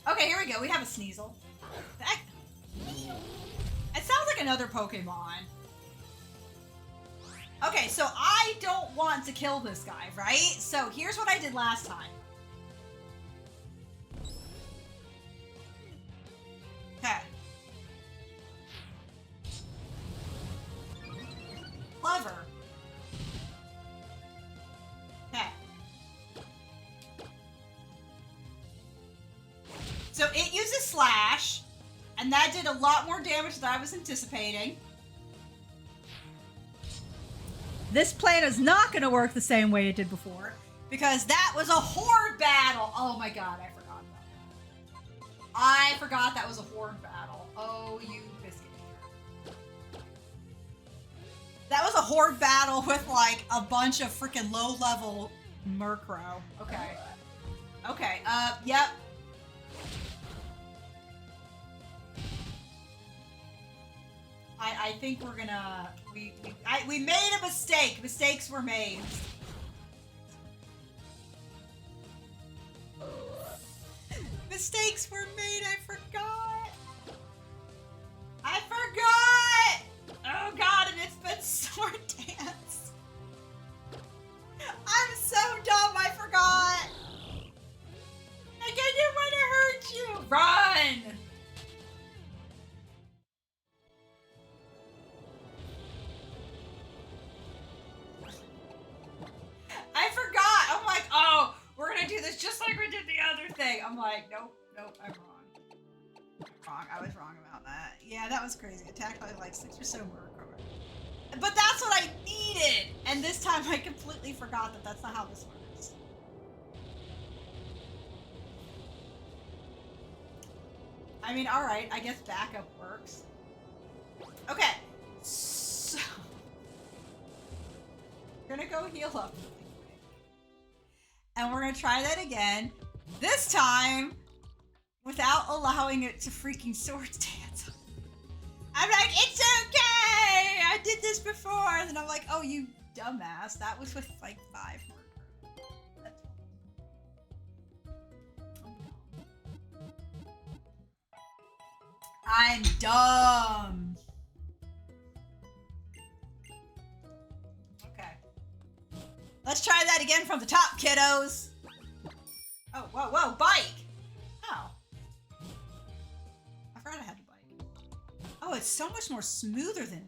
Okay, here we go. We have a Sneasel. It sounds like another Pokemon. Okay, so I don't want to kill this guy, right? So here's what I did last time. Okay. Clever. Okay. So it uses Slash, and that did a lot more damage than I was anticipating. This plan is not going to work the same way it did before, because that was a horde battle. Oh my god, I forgot about that. I forgot that was a horde battle. Oh, you biscuit eater. That was a horde battle with like a bunch of freaking low-level Murkrow. Okay. Okay, yep. I think we're gonna we made a mistake. Mistakes were made. Mistakes were made. I forgot. I forgot. Oh god, and it's been Sword Dance. I'm so dumb. I forgot. I didn't want to hurt you. Run. I forgot. I'm like, oh, we're gonna do this just like we did the other thing. I'm like, nope, I'm wrong. I was wrong about that. Yeah, that was crazy. Attacked by like 6 or so Murkrow. But that's what I needed. And this time I completely forgot that that's not how this works. I mean, all right. I guess backup works. Okay. So we're gonna go heal up. And we're gonna try that again. This time, without allowing it to freaking Sword Dance. I'm like, it's okay! I did this before! And then I'm like, oh, you dumbass. That was with like 5 Murkrow. I'm dumb. Okay. Let's try that again from the top, kiddos. Oh, whoa, bike! Oh. I forgot I had a bike. Oh, it's so much more smoother than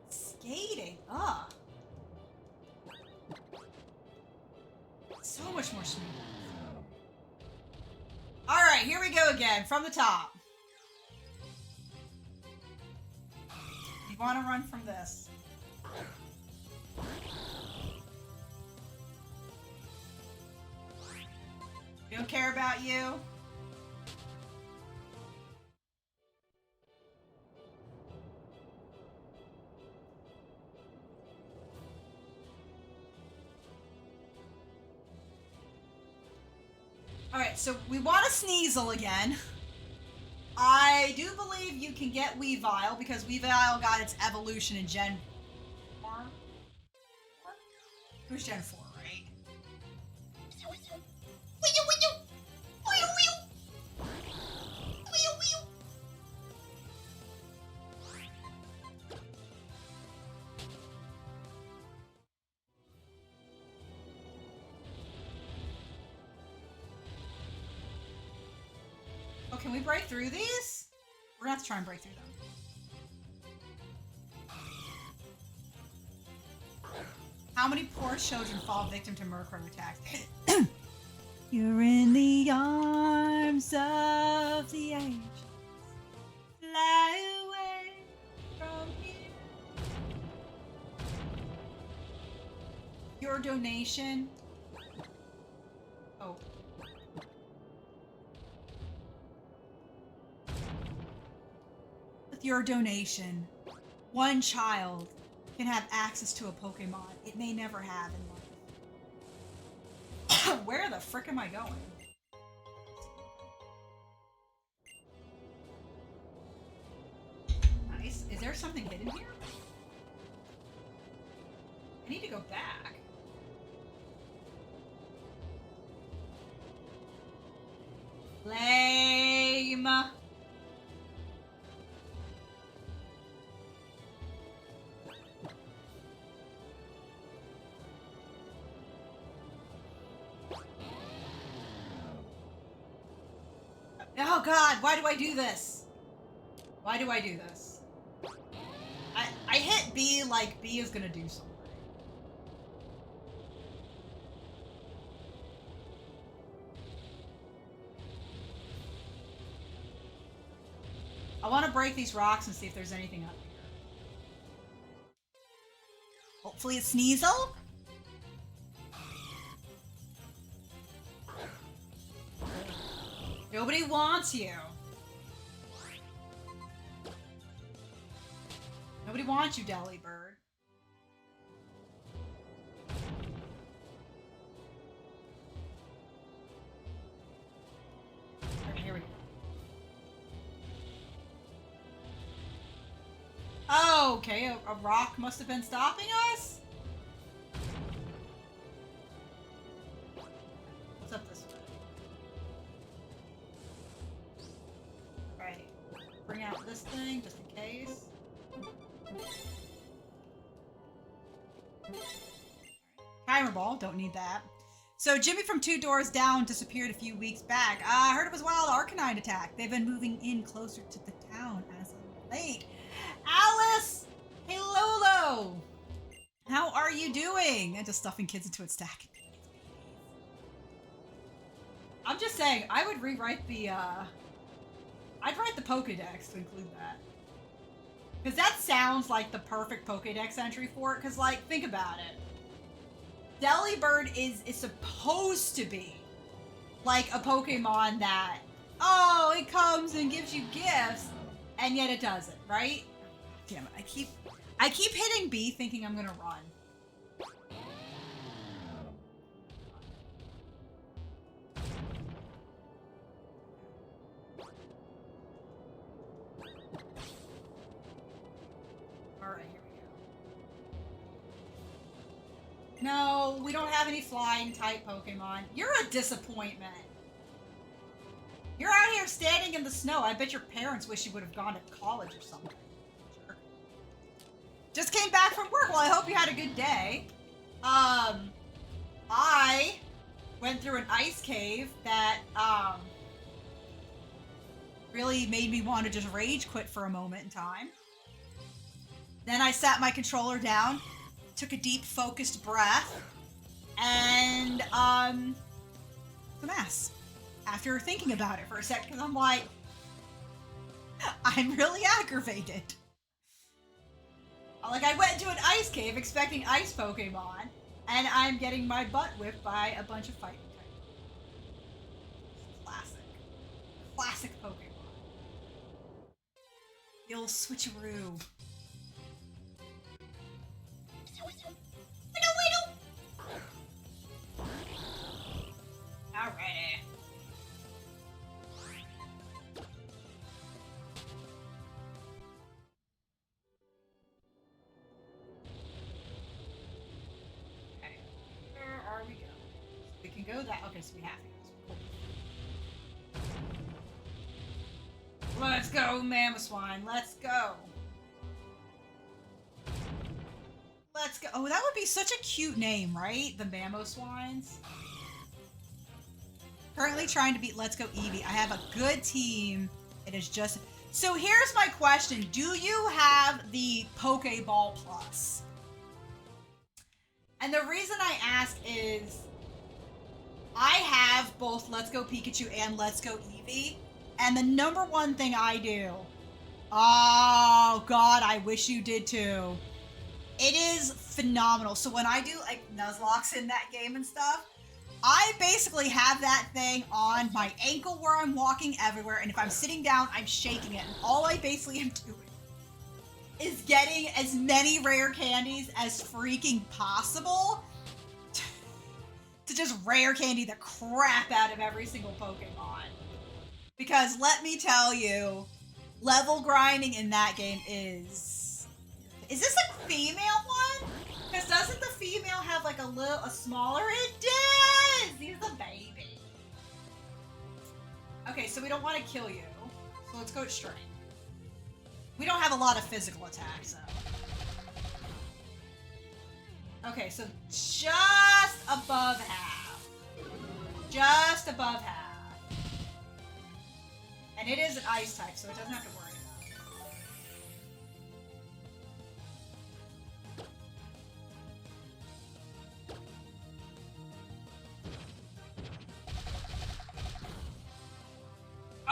skating. Ugh. So much more smooth. Alright, here we go again, from the top. You want to run from this. We don't care about you. Alright, so we want a Sneasel again. I do believe you can get Weavile because Weavile got its evolution in Gen 4. It was Gen 4, right? Oh, can we break through these? We're gonna have to try and break through them. How many poor children fall victim to Murkrow attacks? You're in the arms of the angels. Fly away from here. Your donation. Oh. With your donation, one child can have access to a Pokemon it may never have in life. Where the frick am I going? there something hidden here? I need to go back. Lame. Oh God, why do I do this? Why do I do this? I hit B like B is gonna do something. I want to break these rocks and see if there's anything up here. Hopefully it's Sneasel. Nobody wants you. Nobody wants you, Delibird. Alright, here we go. Oh, okay, a rock must have been stopping us? What's up this way? Right. Bring out this thing, just in case. Timer ball, don't need that. So Jimmy from 2 Doors Down disappeared a few weeks back. I heard it was wild Arcanine attack. They've been moving in closer to the town as of late. Alice! Hey Lolo! How are you doing? And just stuffing kids into its stack. I'm just saying, I would rewrite the, I'd write the Pokedex to include that. Because that sounds like the perfect Pokedex entry for it, because, like, think about it. Delibird is supposed to be like a Pokemon that, oh, it comes and gives you gifts, and yet it doesn't, right? Damn it, I keep hitting B thinking I'm gonna run. Alright, here we go. No, we don't have any flying type Pokemon. You're a disappointment. You're out here standing in the snow. I bet your parents wish you would have gone to college or something. Jerk. Just came back from work. Well, I hope you had a good day. I went through an ice cave that, really made me want to just rage quit for a moment in time. Then I sat my controller down, took a deep, focused breath, and, some ass. After thinking about it for a sec, because I'm like, I'm really aggravated. Like, I went into an ice cave expecting ice Pokemon, and I'm getting my butt whipped by a bunch of fighting type. Classic. Classic Pokemon. The old switcheroo. Alrighty. Okay. Where are we going? We can go that. Okay, so we have to go. Cool. Let's go, Mamoswine. Let's go. Let's go. Oh, that would be such a cute name, right? The Mamoswines. Currently trying to beat Let's Go Eevee. I have a good team. It is just... So here's my question. Do you have the Pokeball Plus? And the reason I ask is... I have both Let's Go Pikachu and Let's Go Eevee. And the number one thing I do... Oh, God, I wish you did too. It is phenomenal. So when I do, like, Nuzlocke in that game and stuff... I basically have that thing on my ankle where I'm walking everywhere, and if I'm sitting down, I'm shaking it. And all I basically am doing is getting as many rare candies as freaking possible to just rare candy the crap out of every single Pokemon. Because let me tell you, level grinding in that game is Is this a female one? Because doesn't the female have like a smaller? It does! He's a baby. Okay, so we don't want to kill you. So let's go to strength. We don't have a lot of physical attacks, though. Okay, so just above half. Just above half. And it is an ice type, so it doesn't have to worry about.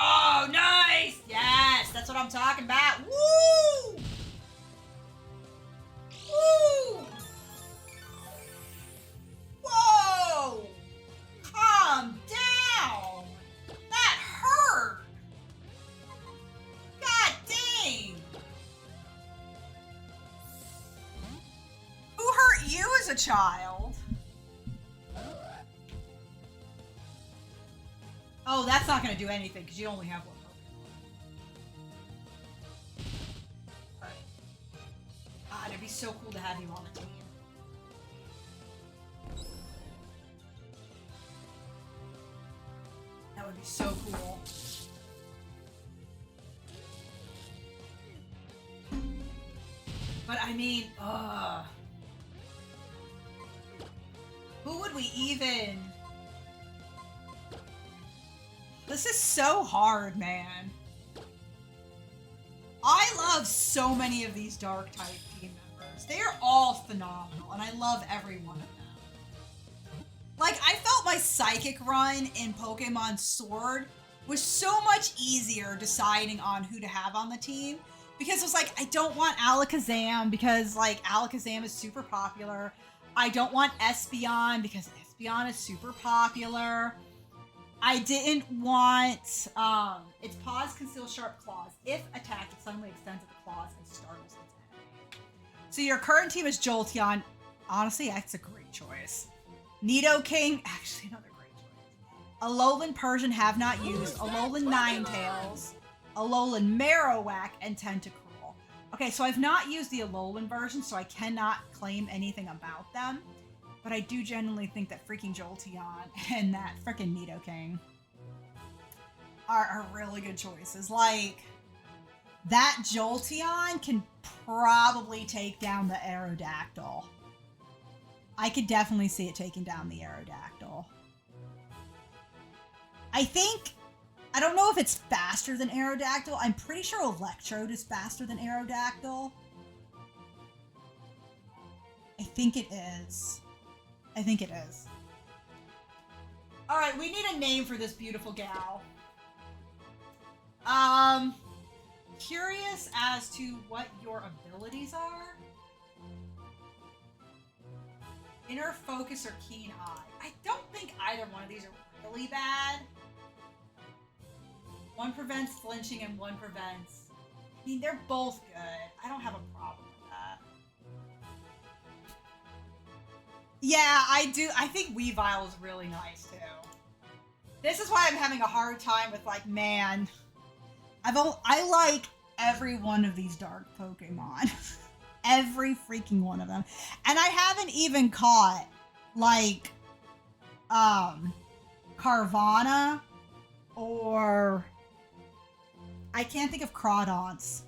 Oh, nice! Yes, that's what I'm talking about. Woo! Woo! Whoa! Calm down! That hurt! God dang! Who hurt you as a child? Oh, that's not going to do anything because you only have one Pokemon. Right. God, it'd be so cool to have you on the team. That would be so cool. But I mean, who would we even... This is so hard, man. I love so many of these dark type team members. They are all phenomenal, and I love every one of them. Like, I felt my psychic run in Pokemon Sword was so much easier deciding on who to have on the team, because it was like, I don't want Alakazam because, like, Alakazam is super popular. I don't want Espeon because Espeon is super popular. I didn't want, its paws conceal sharp claws. If attacked, it suddenly extends its claws and startles its enemy. So your current team is Jolteon. Honestly, that's a great choice. Nidoking, actually another great choice. Alolan Persian have not used. Alolan Ninetales, Alolan Marowak, and Tentacruel. Okay, so I've not used the Alolan version, so I cannot claim anything about them. But I do genuinely think that freaking Jolteon and that freaking Nidoking are really good choices. Like, that Jolteon can probably take down the Aerodactyl. I could definitely see it taking down the Aerodactyl. I don't know if it's faster than Aerodactyl. I'm pretty sure Electrode is faster than Aerodactyl. I think it is. I think it is. Alright, we need a name for this beautiful gal. Curious as to what your abilities are. Inner Focus or Keen Eye. I don't think either one of these are really bad. One prevents flinching and one prevents... I mean, they're both good. I don't have a problem with that. Yeah, I do. I think Weavile is really nice, too. This is why I'm having a hard time with, like, man. I like every one of these dark Pokemon. Every freaking one of them. And I haven't even caught, like, Carvana or... I can't think of Crawdon's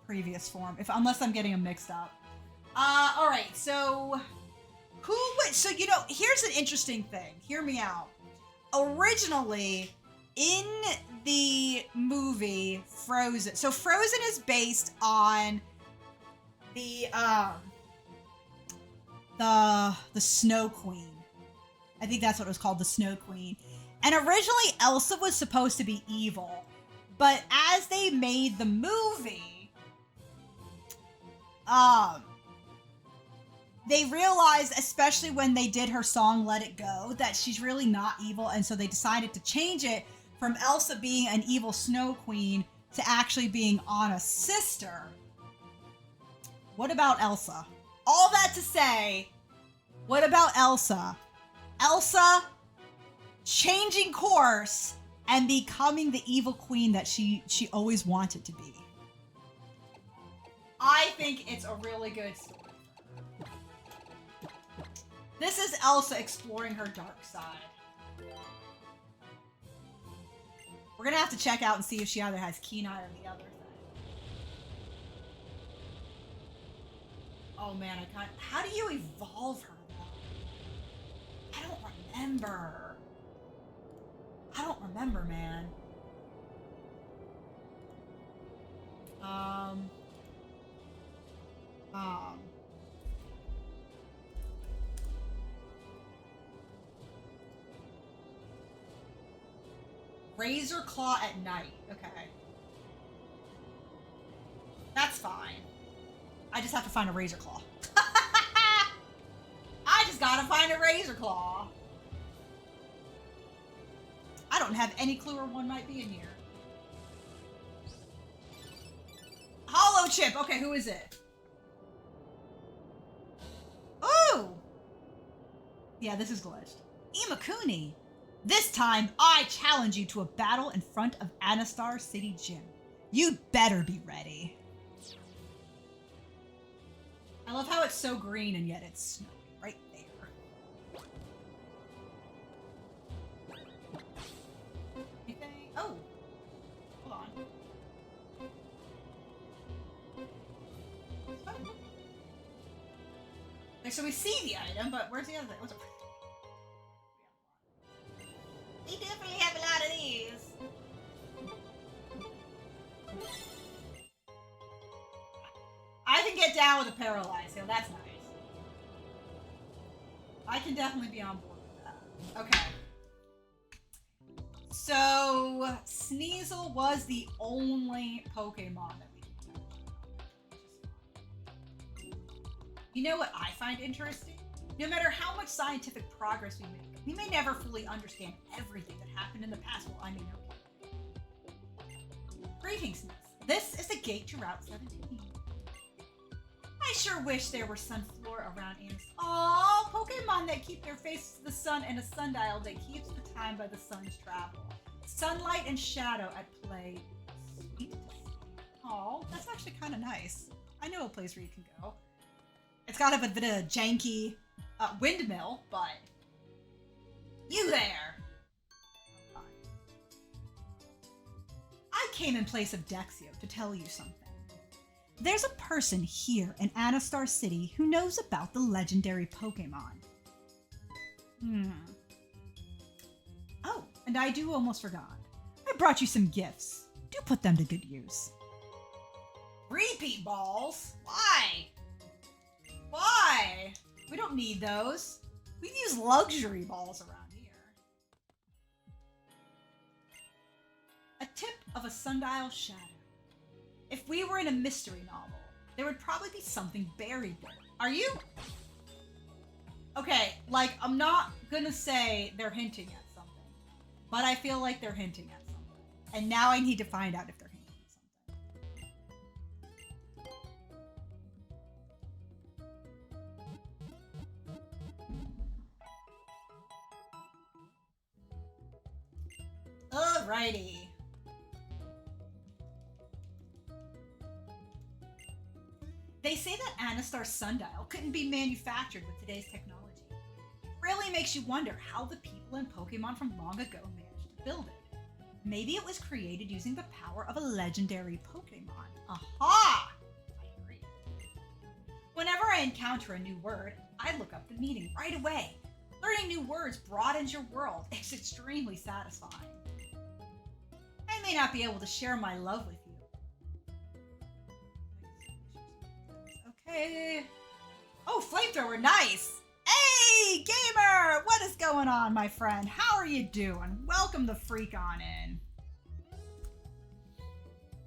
previous form, unless I'm getting them mixed up. Alright, so... So, you know, here's an interesting thing. Hear me out. Originally, in the movie Frozen... So, Frozen is based on the Snow Queen. I think that's what it was called, the Snow Queen. And originally, Elsa was supposed to be evil. But as they made the movie... they realized, especially when they did her song Let It Go, that she's really not evil, and so they decided to change it from Elsa being an evil Snow Queen to actually being Anna's sister. What about Elsa? All that to say, what about Elsa? Elsa changing course and becoming the evil queen that she always wanted to be. I think it's a really good story. This is Elsa exploring her dark side. We're gonna have to check out and see if she either has Keen Eye or the other thing. Oh man, I can't. How do you evolve her though? I don't remember. I don't remember, man. Razor Claw at night. Okay. That's fine. I just have to find a Razor Claw. I just gotta find a Razor Claw. I don't have any clue where one might be in here. Hollow Chip. Okay, who is it? Ooh! Yeah, this is glitched. Imakuni. This time, I challenge you to a battle in front of Anastar City Gym. You better be ready. I love how it's so green and yet it's snowy right there. Anything? Oh! Hold on. Okay, so we see the item, but where's the other thing? What's it? We definitely have a lot of these. I can get down with a paralyzed hill. That's nice. I can definitely be on board with that. Okay. So, Sneasel was the only Pokemon that we could catch. You know what I find interesting? No matter how much scientific progress we make, we may never fully understand everything that happened in the past. Well, I mean, okay. Greetings, Miss. This is the gate to Route 17. I sure wish there were sunflora around Annis. Aww, Pokemon that keep their faces to the sun and a sundial that keeps the time by the sun's travel. Sunlight and shadow at play. Sweet to see. Aw, that's actually kind of nice. I know a place where you can go. It's got a bit of janky windmill, but you there. I came in place of Dexio to tell you something. There's a person here in Anastar City who knows about the legendary Pokemon. Oh, and I do almost forgot. I brought you some gifts. Do put them to good use. Repeat balls? Why? Why? We don't need those. We use luxury balls around here. A tip of a sundial shadow. If we were in a mystery novel, there would probably be something buried there. Are you? Okay, like, I'm not gonna say they're hinting at something, but I feel like they're hinting at something. And now I need to find out if they're hinting at something. Alrighty. They say that Anastar Sundial couldn't be manufactured with today's technology. It really makes you wonder how the people in Pokemon from long ago managed to build it. Maybe it was created using the power of a legendary Pokemon. Aha! I agree. Whenever I encounter a new word, I look up the meaning right away. Learning new words broadens your world. It's extremely satisfying. I may not be able to share my love with you. Okay. Oh, flamethrower, nice! Hey, gamer! What is going on, my friend? How are you doing? Welcome the freak on in.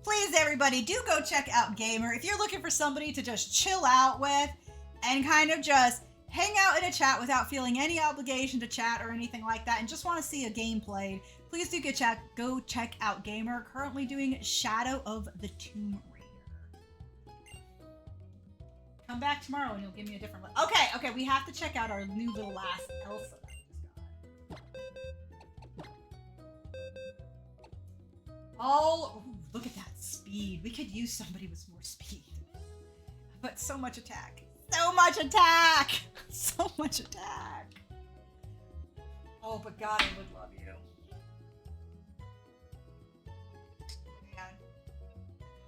Please, everybody, do go check out Gamer. If you're looking for somebody to just chill out with and kind of just hang out in a chat without feeling any obligation to chat or anything like that and just want to see a game played, please do go check out Gamer. Currently doing Shadow of the Tomb Raider. Come back tomorrow and you'll give me a different look. Okay, we have to check out our new little last Elsa that we just got. Oh, ooh, look at that speed. We could use somebody with more speed. But so much attack. So much attack! So much attack. Oh, but God, I would love you. Man.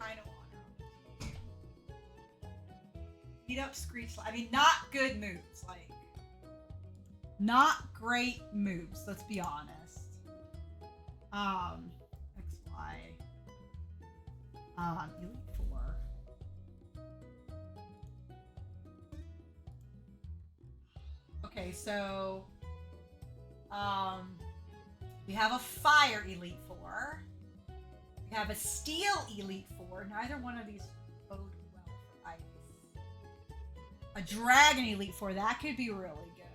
I don't want to. Beat up Screech. I mean, not good moves. Like, not great moves, let's be honest. XY. Elite Four. Okay, so we have a Fire Elite Four. We have a Steel Elite Four. Neither one of these bode well for ice. A Dragon Elite Four. That could be really good.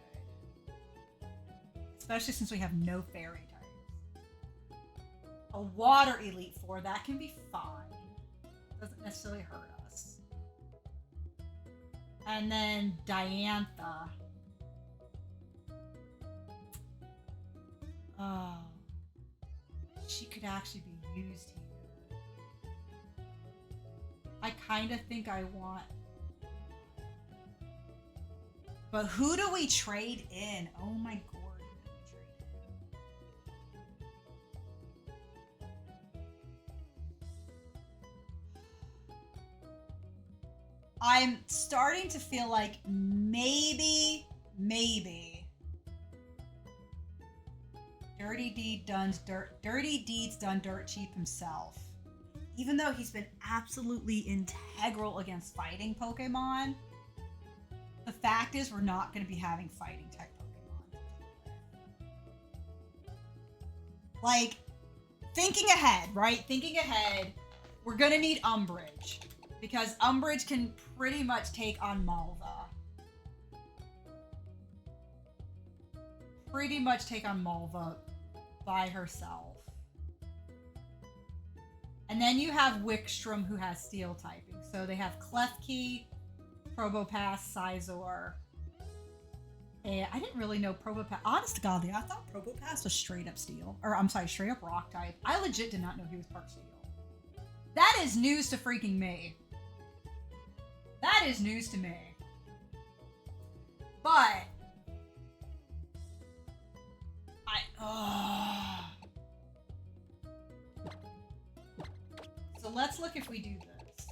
Especially since we have no fairy types. A Water Elite Four. That can be fine. Doesn't necessarily hurt us. And then Diantha. Oh. She could actually be used here. I kind of think I want... But who do we trade in? Oh my god. I'm starting to feel like maybe Dirty Deeds done dirt cheap himself. Even though he's been absolutely integral against fighting Pokemon, the fact is we're not going to be having fighting type Pokemon. Like, thinking ahead, right? Thinking ahead, we're going to need Umbridge. Because Umbridge can pretty much take on Malva. Pretty much take on Malva by herself. And then you have Wickstrom, who has Steel typing. So they have Klefki, Probopass, Sizor. And I didn't really know Probopass. Honest to God, I thought Probopass was straight up Steel. Or I'm sorry, straight up Rock type. I legit did not know he was part Steel. That is news to freaking me. That is news to me. But so let's look if we do this.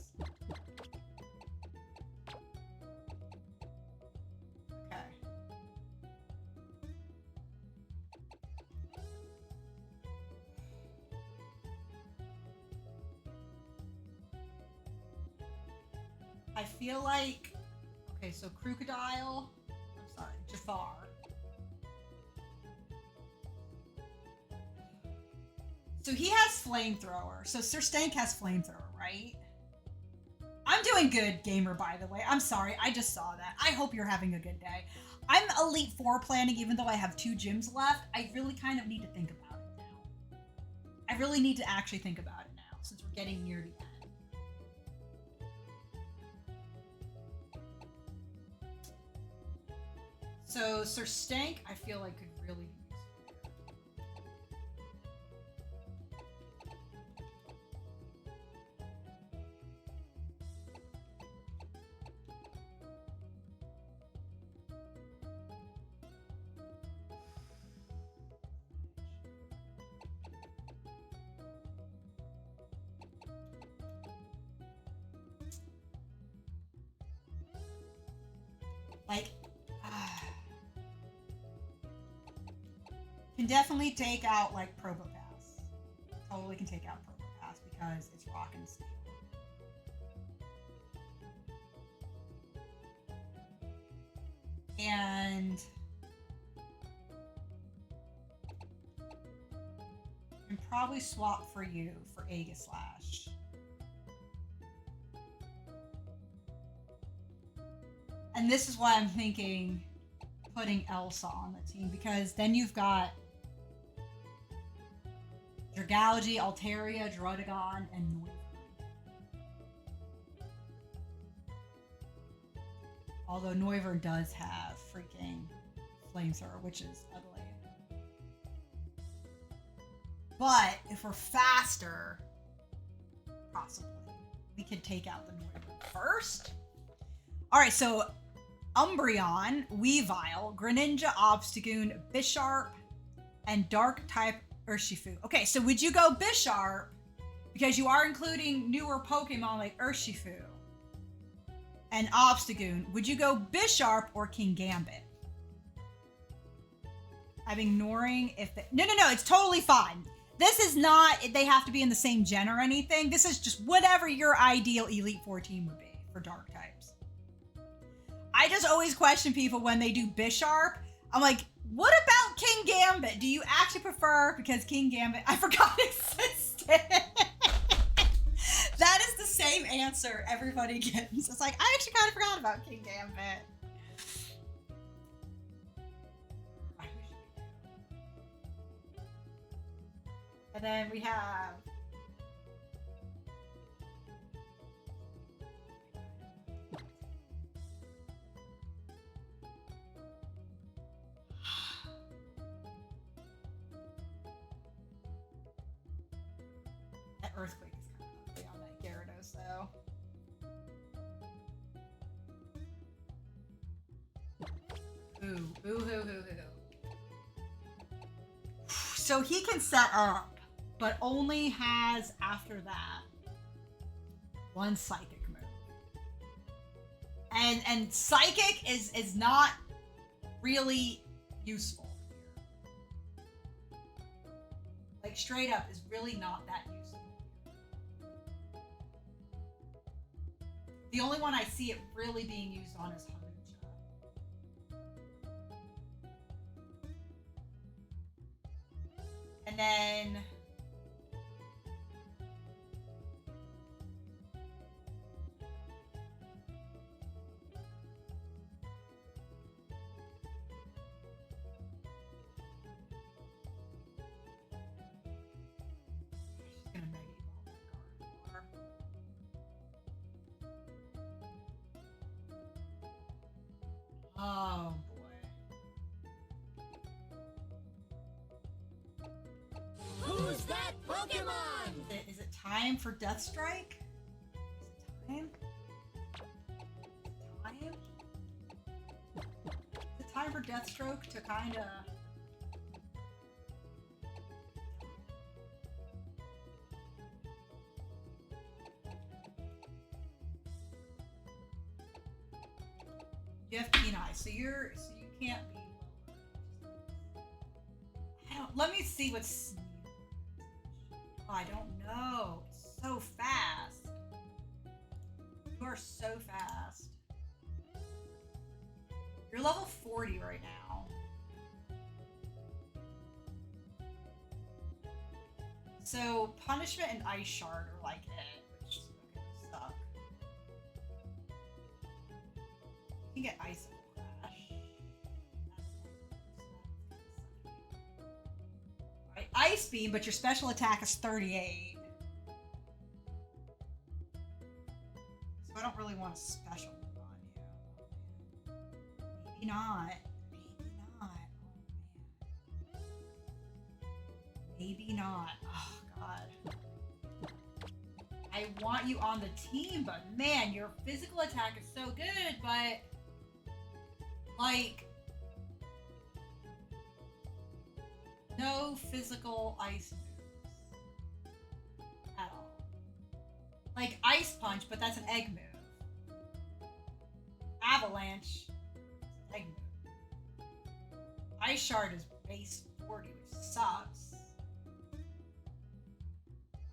Okay. I feel like, okay, so Crocodile, I'm sorry, Jafar. So he has Flamethrower. So Sir Stank has Flamethrower, right? I'm doing good, gamer, by the way. I'm sorry, I just saw that. I hope you're having a good day. I'm Elite Four planning, even though I have 2 gyms left. I really kind of need to think about it now. I really need to actually think about it now, since we're getting near the end. So Sir Stank, I feel like could really be like, can definitely take out like Probopass. Totally can take out Probopass because it's Rock and Steel. And can probably swap for you for Aegislash. And this is why I'm thinking putting Elsa on the team, because then you've got Dragalge, Altaria, Druddigon, and Noivern. Although Noivern does have freaking Flamethrower, which is ugly. But if we're faster, possibly, we could take out the Noivern first. All right, so Umbreon, Weavile, Greninja, Obstagoon, Bisharp, and Dark-type Urshifu. Okay, so would you go Bisharp because you are including newer Pokemon like Urshifu and Obstagoon? Would you go Bisharp or King Gambit? I'm ignoring if they... No, it's totally fine. This is not, they have to be in the same gen or anything. This is just whatever your ideal Elite Four team would be for dark types. I just always question people when they do Bisharp. I'm like, what about King Gambit? Do you actually prefer, because King Gambit, I forgot existed. That is the same answer everybody gives. It's like, I actually kind of forgot about King Gambit. And then we have that Earthquake is kind of ugly on that Gyarados though. Ooh. So he can set up, but only has, after that, one Psychic move. And Psychic is not really useful here. Like, straight up, is really not that useful. The only one I see it really being used on is Haruja. And then... Oh boy. Who's that Pokemon? Is it time for Death Strike? Is it time? Is it time for Deathstroke to kinda... You have keen eyes, so you can't be lower. Let me see what's... Oh, I don't know. It's so fast. You are so fast. You're level 40 right now. So Punishment and Ice Shard are like it, which is gonna suck. You can get Icicle Crash. Right, Ice Beam, but your special attack is 38. So I don't really want a special move on you. Maybe not. Maybe not. Oh man. Maybe not. Oh god. I want you on the team, but man, your physical attack is so good, but like no physical ice moves at all. Like Ice Punch, but that's an egg move. Avalanche, egg move. Ice Shard is base 40, which sucks.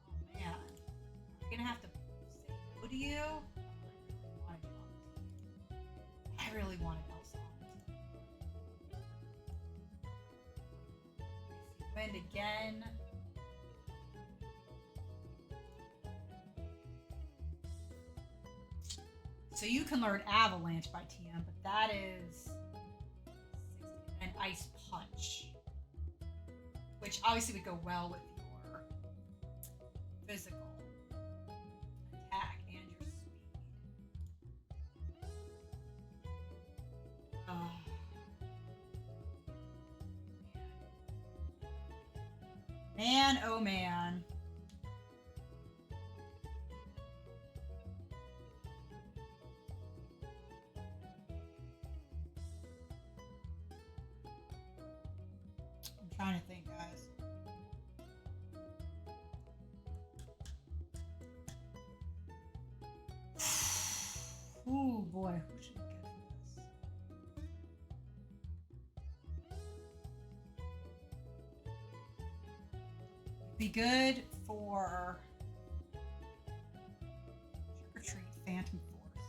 Oh man. I'm gonna have to say no to you. I really wanted Elsa on the team. Wind again. So you can learn Avalanche by TM, but that is 60. And Ice Punch, which obviously would go well with your physical attack and your speed. Man, oh man. trying to think, guys. Ooh, boy. Who should we get for this? Be good for Trick or Treat, Phantom Force.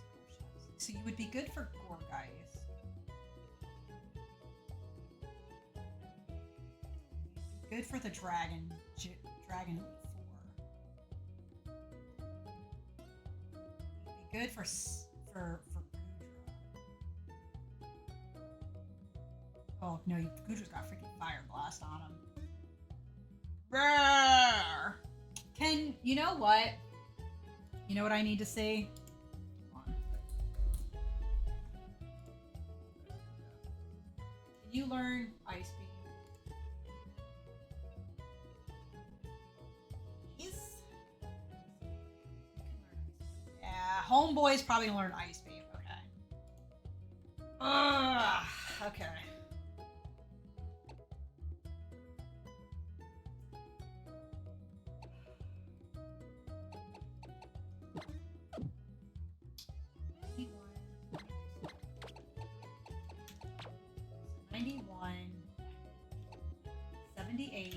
So you would be good for Gorgeist. Good for the Dragon Elite 4. You'd be good for Gudra. Oh no, Gudra's got freaking Fire Blast on him. Roar! You know what? You know what I need to see? Hold on. Can you learn Ice Beam? Yes. Yeah, Homeboy's probably gonna learn Ice Beam. Okay. Okay. $91, 78,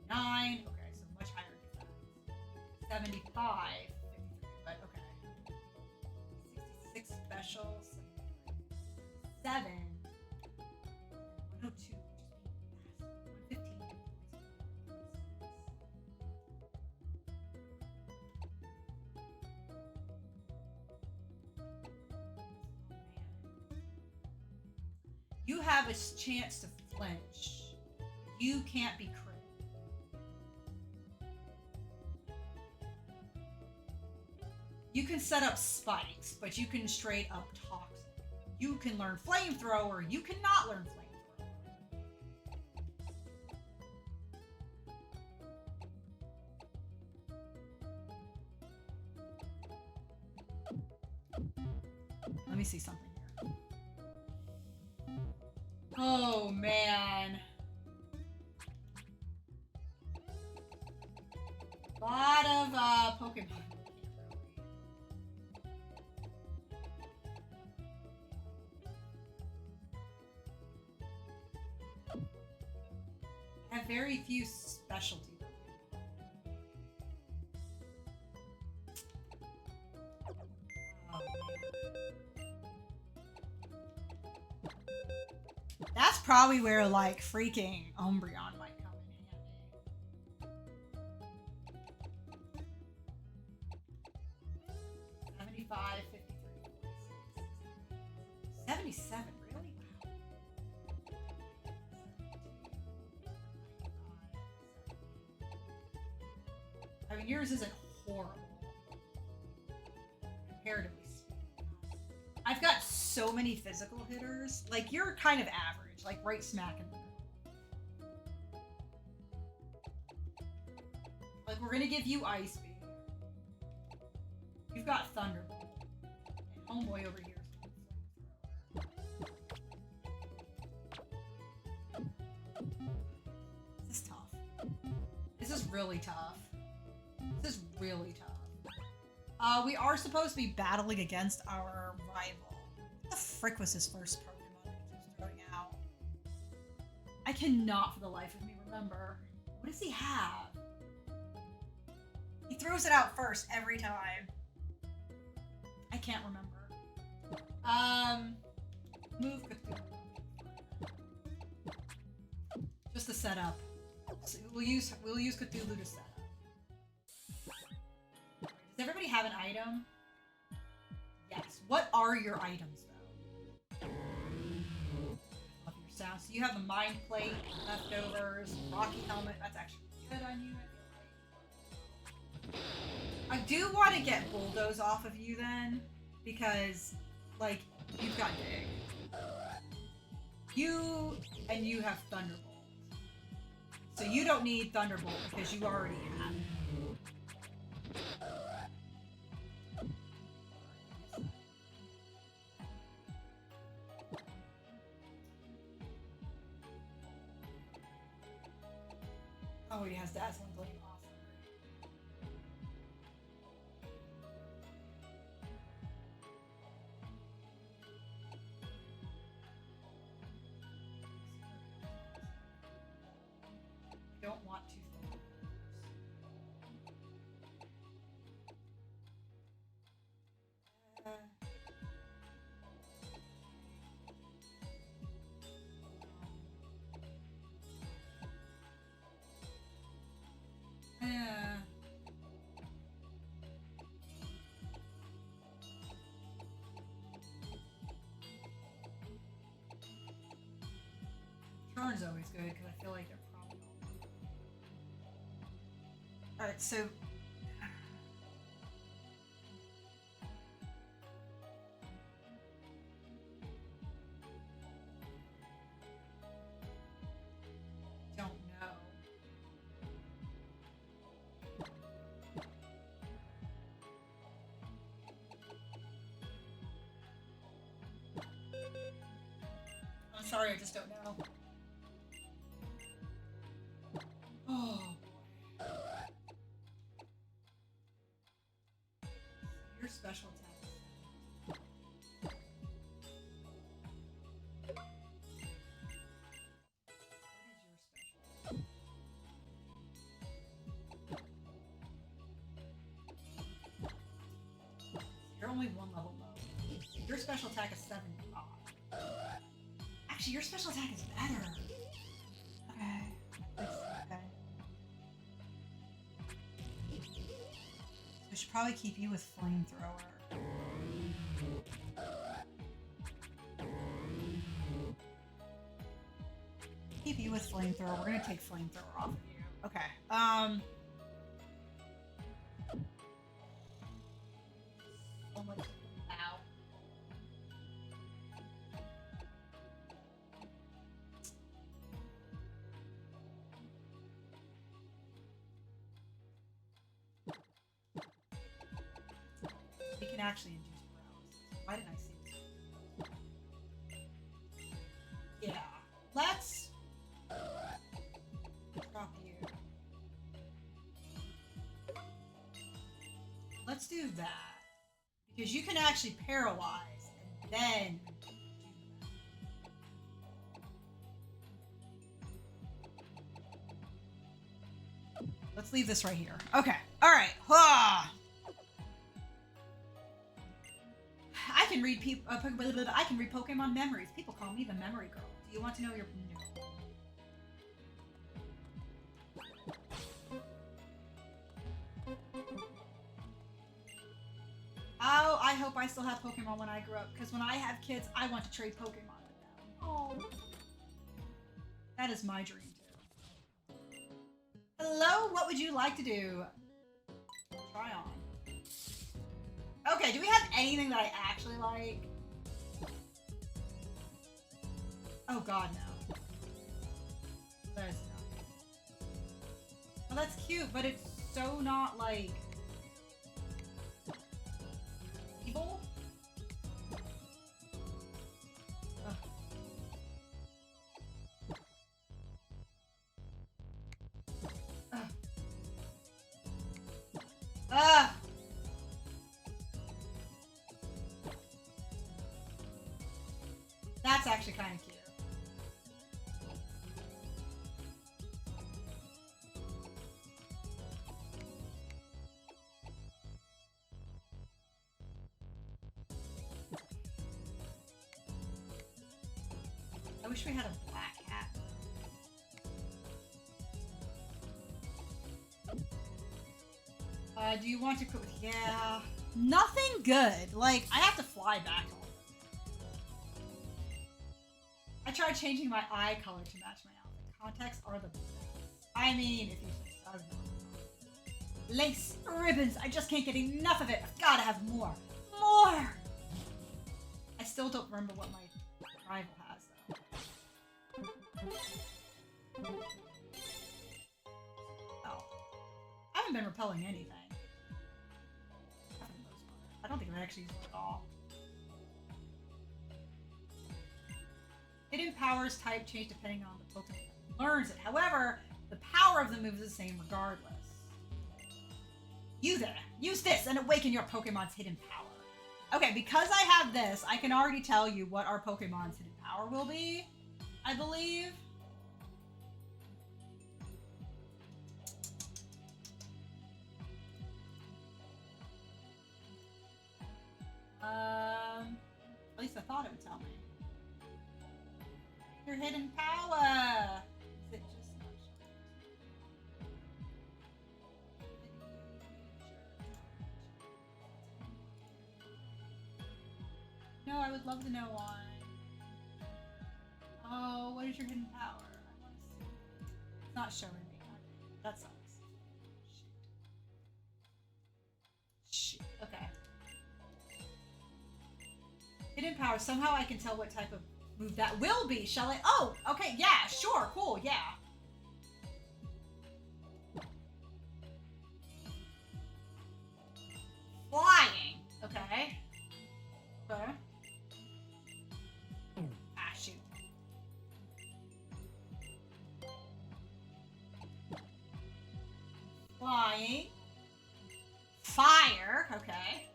9. Okay, so much higher defense. 75, 53, but okay. 66 special, 7, 102, 115. You have a chance to flinch. You can't be crit. You can set up spikes, but you can straight up toxic. You can learn flamethrower. You cannot learn flamethrower. Let me see something here. Oh man. A lot of Pokemon. I have very few specialty. That's probably where like freaking Umbreon might come in handy. 75, 53, 77, really? Wow. I mean, yours isn't horrible comparatively speaking. I've got so many physical hitters. Like, you're kind of average, like right smack in the middle. Like, we're gonna give you Ice Beam. You've got Thunderbolt. And Homeboy over here is This is tough. This is really tough. This is really tough. We are supposed to be battling against our rival. What the frick was his first Pokemon that he keeps throwing out? I cannot for the life of me remember. What does he have? He throws it out first every time. I can't remember. Move Cthulhu. Just the setup. So we'll use Cthulhu to set up. Does everybody have an item? Yes. What are your items though? Love your sound. So you have the Mind Plate, leftovers, Rocky Helmet. That's actually good on you. I do want to get Bulldoze off of you then, because, like, you've got Dig. You have Thunderbolt. So you don't need Thunderbolt because you already have it. Oh, he has Dazzling Gleam. Awesome. I don't want to. Turn's always good because I feel like they're probably all. Alright, so. Don't know. I'm sorry, I just don't know. Oh. Your special attack. What is your special? You're only one level low. Your special attack is 75. Actually, your special attack is better. Okay. Okay. We should probably keep you with flamethrower. Keep you with flamethrower. We're gonna take flamethrower off of you. Okay. So much. Ow. We can actually induce paralysis. Why didn't I see this? Yeah. Let's drop you. Let's do that. Because you can actually paralyze and then do that. Let's leave this right here. Okay. Alright. I can read I can read Pokemon memories. People call me the memory girl. Do you want to know your Oh, I hope I still have Pokemon when I grow up, because when I have kids, I want to trade Pokemon with them. Oh. That is my dream too. Hello, what would you like to do? Try on. Okay, do we have anything that I actually like? Oh god, no. That is not. Well, that's cute, but it's so not, like, evil? Ugh. Ugh. Ugh. That's actually kind of cute. I wish we had a black hat. Do you want to quit with... Yeah. Nothing good. Like, I have to fly back all the time. I tried changing my eye color to match my outfit. Contacts are the best. I mean, if you think so, I don't know. Lace, ribbons, I just can't get enough of it. I've gotta have more. More! I still don't remember what my rival has, though. Oh. I haven't been repelling anything. I don't think I've actually used it at all. Hidden powers type change depending on the Pokemon that learns it. However, The power of the move is the same regardless. You there. Use this and awaken your Pokemon's hidden power. Okay, because I have this, I can already tell you what our Pokemon's hidden power will be, I believe. At least I thought it would tell me. Your hidden power! Is it just not showing? No, I would love to know why. Oh, what is your hidden power? I want to see. It's not showing me. That sucks. Shoot. Okay. Hidden power. Somehow I can tell what type of move that will be. Shall I? Oh, okay. Yeah, sure. Cool. Yeah. Flying. Okay. Okay. Ah, shoot. Flying. Fire. Okay.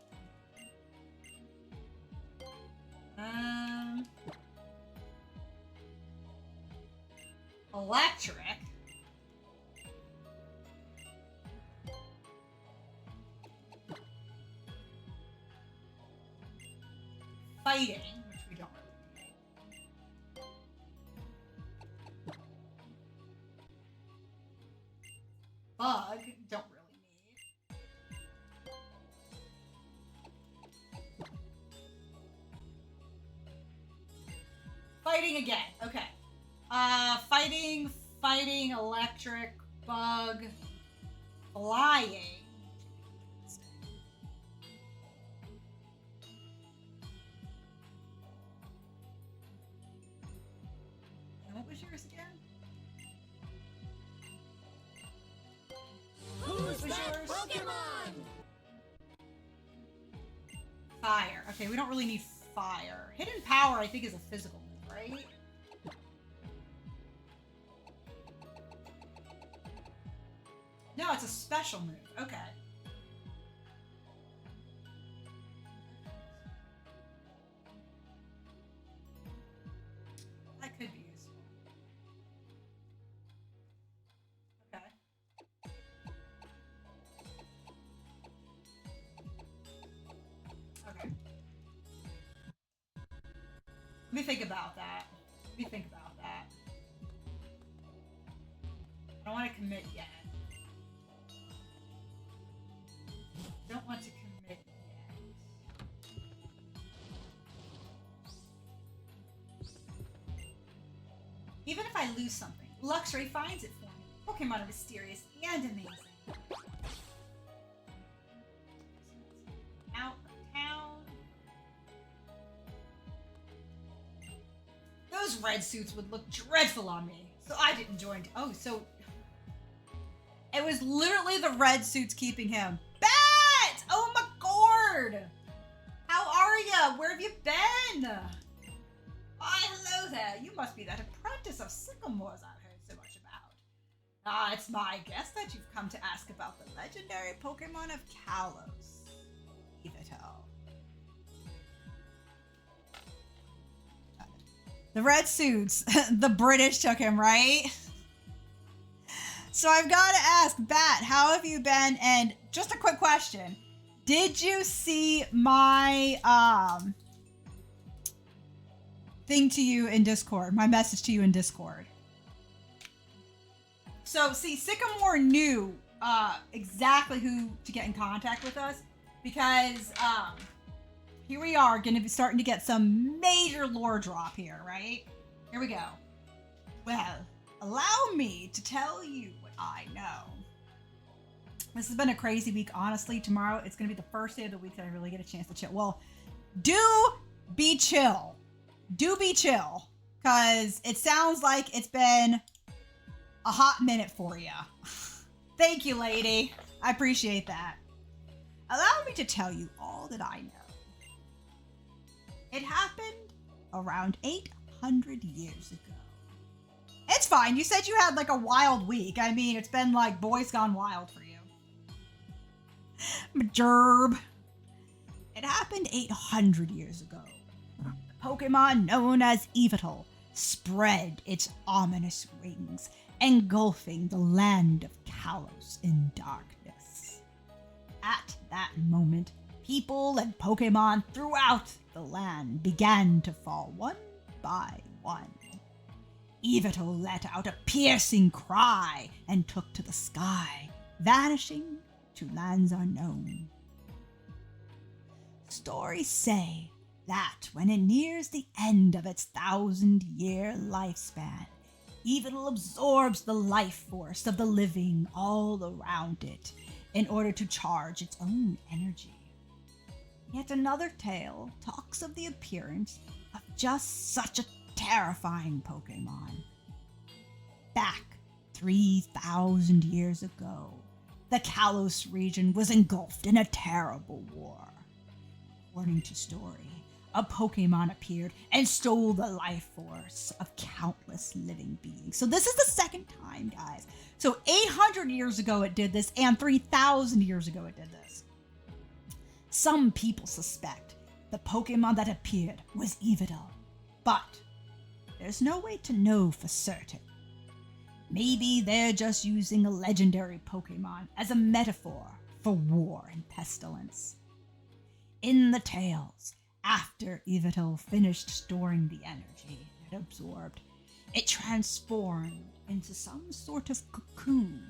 Electric. Fighting, which we don't really need. Bug, don't really need. Fighting again, okay. Fighting, electric, bug, flying. And what was yours again? Who's that Pokemon? Fire. Okay, we don't really need fire. Hidden power, I think, is a physical move, right? No, it's a special move. Okay. That could be useful. Okay. Okay. Let me think about that. I don't want to commit yet. Don't want to commit yet. Even if I lose something, Luxray finds it for me. Pokemon are mysterious and amazing. Out of town. Those red suits would look dreadful on me, so I didn't join. Oh, so it was literally the red suits keeping him. Oh my god! How are ya? Where have you been? Why, hello there. You must be that apprentice of Sycamore's I've heard so much about. Ah, it's my guess that you've come to ask about the legendary Pokemon of Kalos. Evito. The red suits. The British took him, right? So I've got to ask, Bat, how have you been? And just a quick question. Did you see my thing to you in Discord? My message to you in Discord. So, see, Sycamore knew exactly who to get in contact with us because here we are going to be starting to get some major lore drop here, right? Here we go. Well, allow me to tell you what I know. This has been a crazy week, honestly. Tomorrow, it's going to be the first day of the week that I really get a chance to chill. Well, do be chill. Do be chill. Because it sounds like it's been a hot minute for you. Thank you, lady. I appreciate that. Allow me to tell you all that I know. It happened around 800 years ago. It's It's fine. You said you had like a wild week. I mean, it's been like boys gone wild for you. Gerb. It happened 800 years ago. The Pokemon known as Yveltal spread its ominous wings, engulfing the land of Kalos in darkness. At that moment, people and Pokemon throughout the land began to fall one by one. Yveltal let out a piercing cry and took to the sky, vanishing to lands unknown. Stories say that when it nears the end of its 1,000-year lifespan, Yveltal absorbs the life force of the living all around it in order to charge its own energy. Yet another tale talks of the appearance of just such a terrifying Pokemon. Back 3,000 years ago, the Kalos region was engulfed in a terrible war. According to story, a Pokemon appeared and stole the life force of countless living beings. So this is the second time, guys. So 800 years ago it did this, and 3,000 years ago it did this. Some people suspect the Pokemon that appeared was Yveltal, but there's no way to know for certain. Maybe they're just using a legendary Pokemon as a metaphor for war and pestilence. In the tales, after Yveltal finished storing the energy it absorbed, it transformed into some sort of cocoon,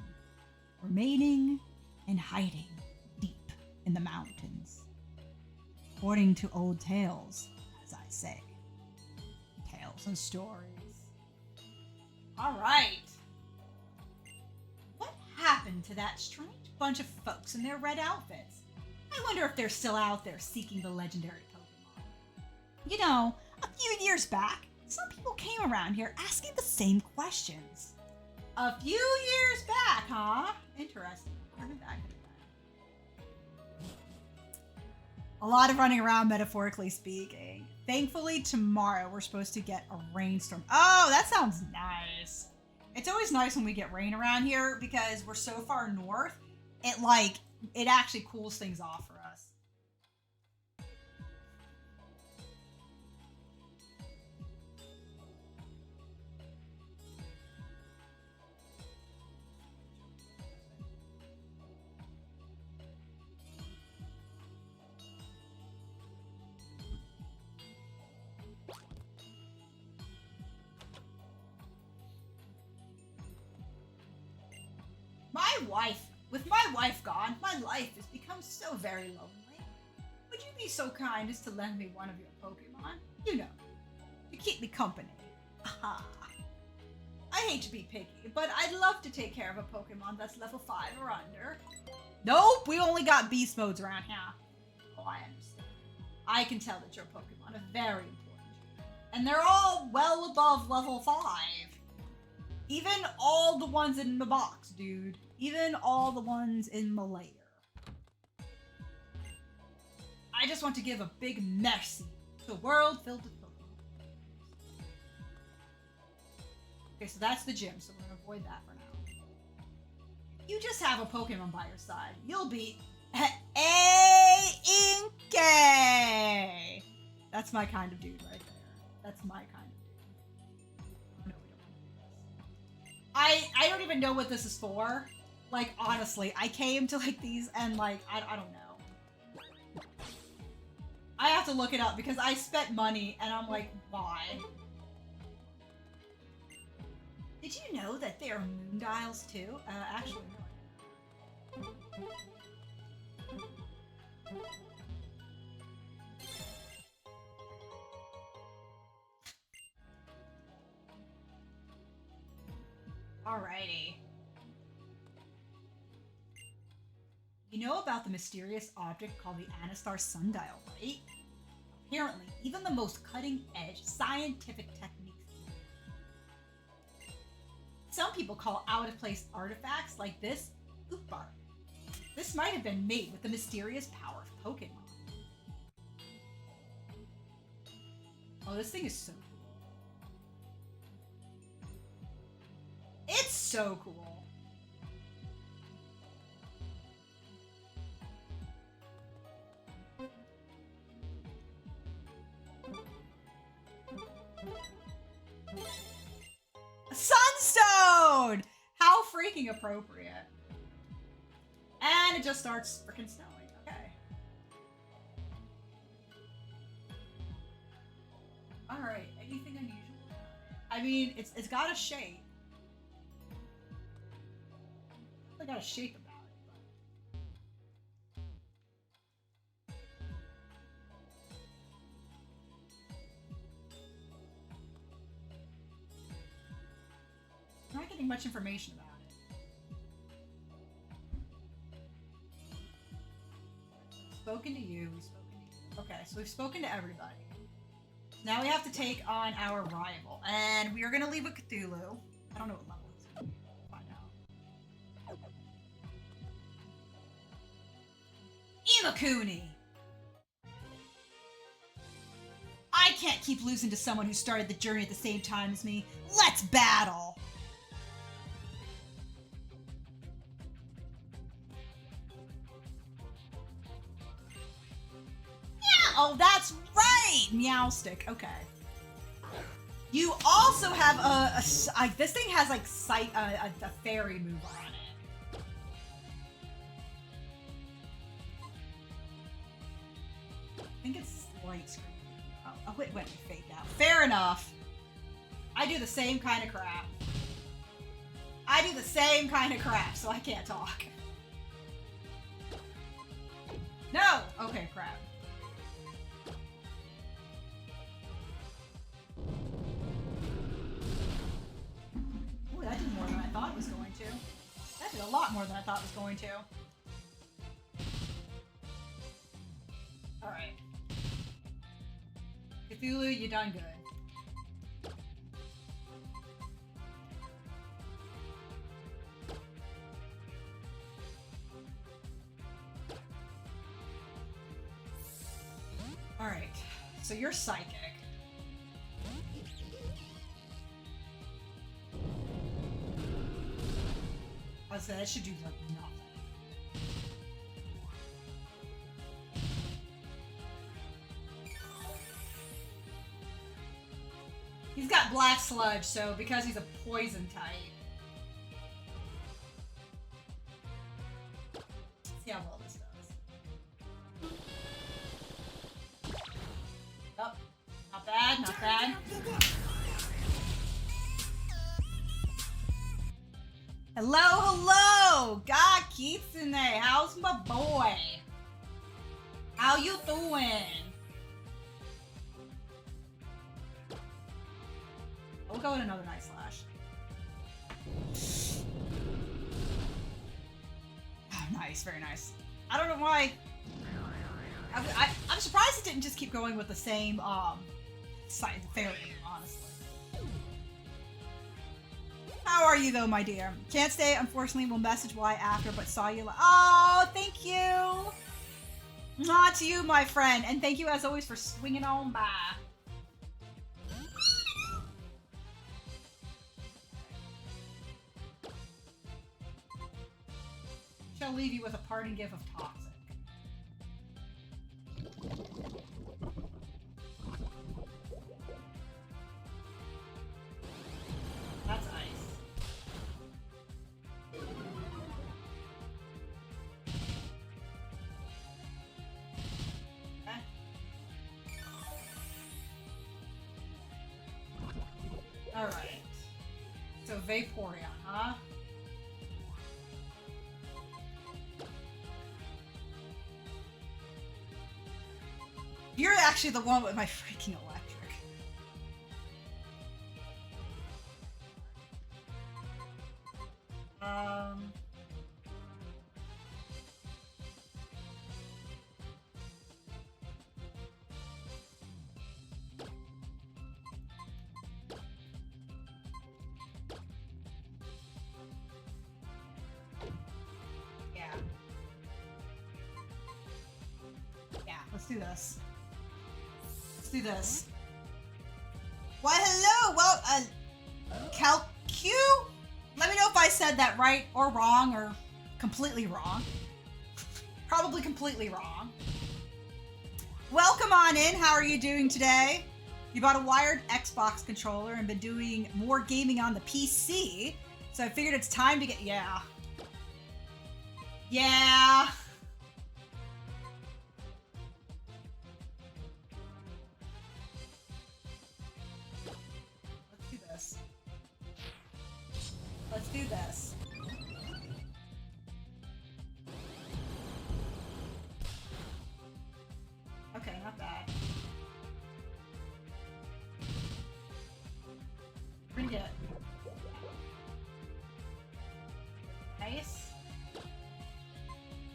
remaining and hiding deep in the mountains. According to old tales, as I say, tales and stories. All right. What happened to that strange bunch of folks in their red outfits? I wonder if they're still out there seeking the legendary Pokemon. You know, a few years back, some people came around here asking the same questions. A few years back, huh? Interesting. Turn it back. A lot of running around, metaphorically speaking. Thankfully, tomorrow we're supposed to get a rainstorm. Oh, that sounds nice. It's always nice when we get rain around here because we're so far north. It actually cools things off for us. With my wife gone, my life has become so very lonely. Would you be so kind as to lend me one of your Pokemon? You know, to keep me company. Aha. I hate to be picky, but I'd love to take care of a Pokemon that's level 5 or under. Nope, we only got beast modes around here. Oh, I understand. I can tell that your Pokemon are very important. And they're all well above level 5. Even all the ones in the box, dude. Even all the ones in Malaya. I just want to give a big merci to a world filled with Pokemon. Okay, so that's the gym, so we're gonna avoid that for now. You just have a Pokemon by your side. You'll be A-Inkay! That's my kind of dude right there. That's my kind of dude. Oh, no, we don't want to do this. I don't even know what this is for. Like, honestly, I came to, like, these and, like, I don't know. I have to look it up because I spent money and I'm like, why? Did you know that there are moon dials, too? Actually, no. Alrighty. You know about the mysterious object called the Anastar sundial, right? Apparently, even the most cutting-edge scientific techniques. Some people call out-of-place artifacts like this Oopbar. This might have been made with the mysterious power of Pokemon. Oh, this thing is so cool. so cool. A sunstone! How freaking appropriate. And it just starts freaking snowing. Okay. Alright, anything unusual? I mean, it's got a shape. It's got a shape about it. I'm not getting much information about it. Spoken to you, we've spoken to you. Okay, so we've spoken to everybody. Now we have to take on our rival, and we are going to leave with Cthulhu. I don't know what level it's going to be. We'll find out. Imakuni! I can't keep losing to someone who started the journey at the same time as me. Let's battle! Yeah, oh, that's right! Meowstick, okay. You also have this thing has like a fairy move on it. I think it's light screen. Oh wait, fake out. Fair enough. I do the same kind of crap. So I can't talk. No! Okay, crap. Ooh, that did more than I thought it was going to. That did a lot more than I thought it was going to. Alright. Cthulhu, you done good. Alright, so you're psychic. I was saying, that should do like nothing. He's got black sludge, so because he's a poison type. Let's see how well this does. Oh, not bad, not bad. Hello, hello! God Kitsune, how's my boy? How you doing? We'll go with another Night Slash. Oh, nice, very nice. I don't know why. I'm surprised it didn't just keep going with the same fairy, honestly. How are you though, my dear? Can't stay, unfortunately. We'll message why after, but saw you. Oh, thank you. Not to you, my friend, and thank you as always for swinging on by. Shall leave you with a parting gift of toxic. That's ice. Okay. All right. So Vaporeon, huh? You're actually the one with my freaking electric. Yeah. Yeah, let's do this. Let's do this. Why, hello! Well, Calcu? Let me know if I I said that right or wrong or completely wrong. Probably completely wrong. Welcome on in. How are you doing today? You bought a wired Xbox controller and been doing more gaming on the PC. So I figured it's time to get... Yeah. Yeah. Let's do this. Let's do this. Okay, not bad. Bring it. Nice.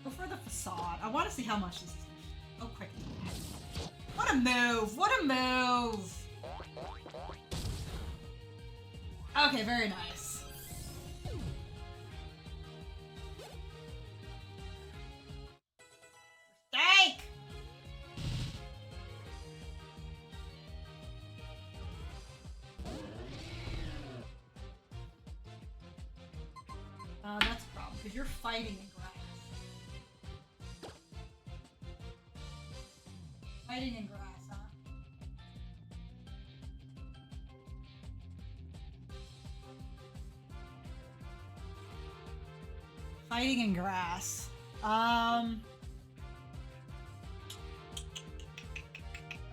Go for the facade. I want to see how much this is. Oh, quick. What a move! What a move! Okay, very nice. Thank! That's a problem, because you're fighting in grass. Fighting in grass, huh? Fighting in grass. I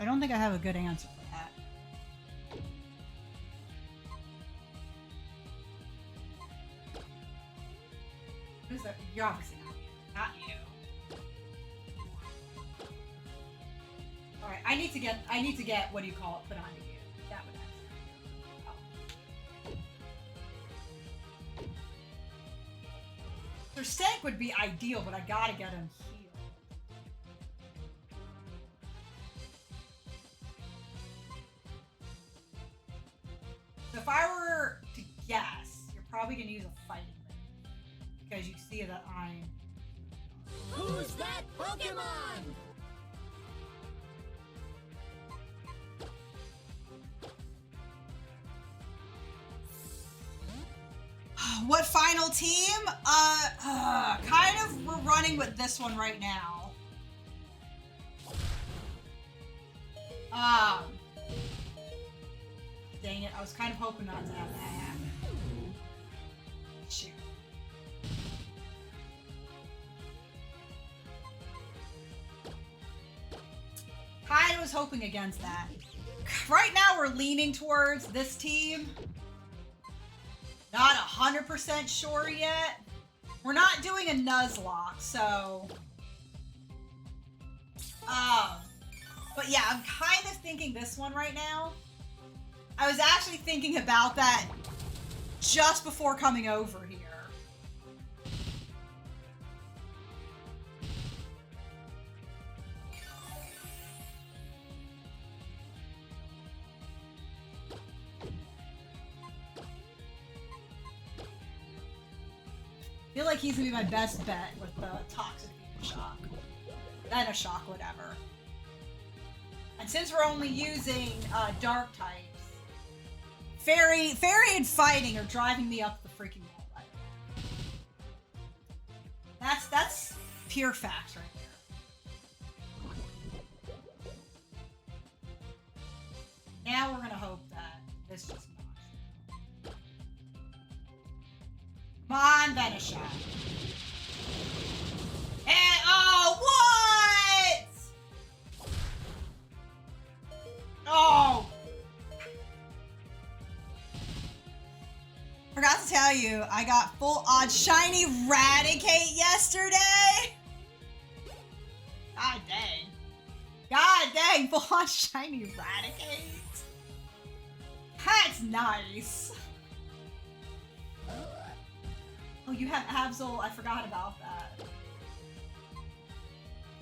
don't think I have a good answer for that. Who's that? You're obviously not you. Alright, I need to get what do you call it put onto you. That would actually. Oh. Their stank would be ideal, but I gotta get him healed. So if I were to guess, you're probably gonna use a fighting move. Because you see that I'm... Who's that Pokemon? What final team? Kind of we're running with this one right now. Dang it, I was kind of hoping not to have that happen. Shoot. Kind of was hoping against that. Right now we're leaning towards this team. Not 100% sure yet. We're not doing a Nuzlocke, so... But yeah, I'm kind of thinking this one right now. I was actually thinking about that just before coming over here. I feel like he's gonna be my best bet with the Toxic Shock. Then a Shock, whatever. And since we're only using Dark types, Fairy and Fighting are driving me up the freaking wall. By the way. That's pure facts right there. Now we're gonna hope that this just knocks. Come on, Venushot. And oh, what? Oh. Forgot to tell you, I got full on shiny Raticate yesterday. God dang. God dang, full on shiny Raticate. That's nice. Oh, you have Absol. I forgot about that.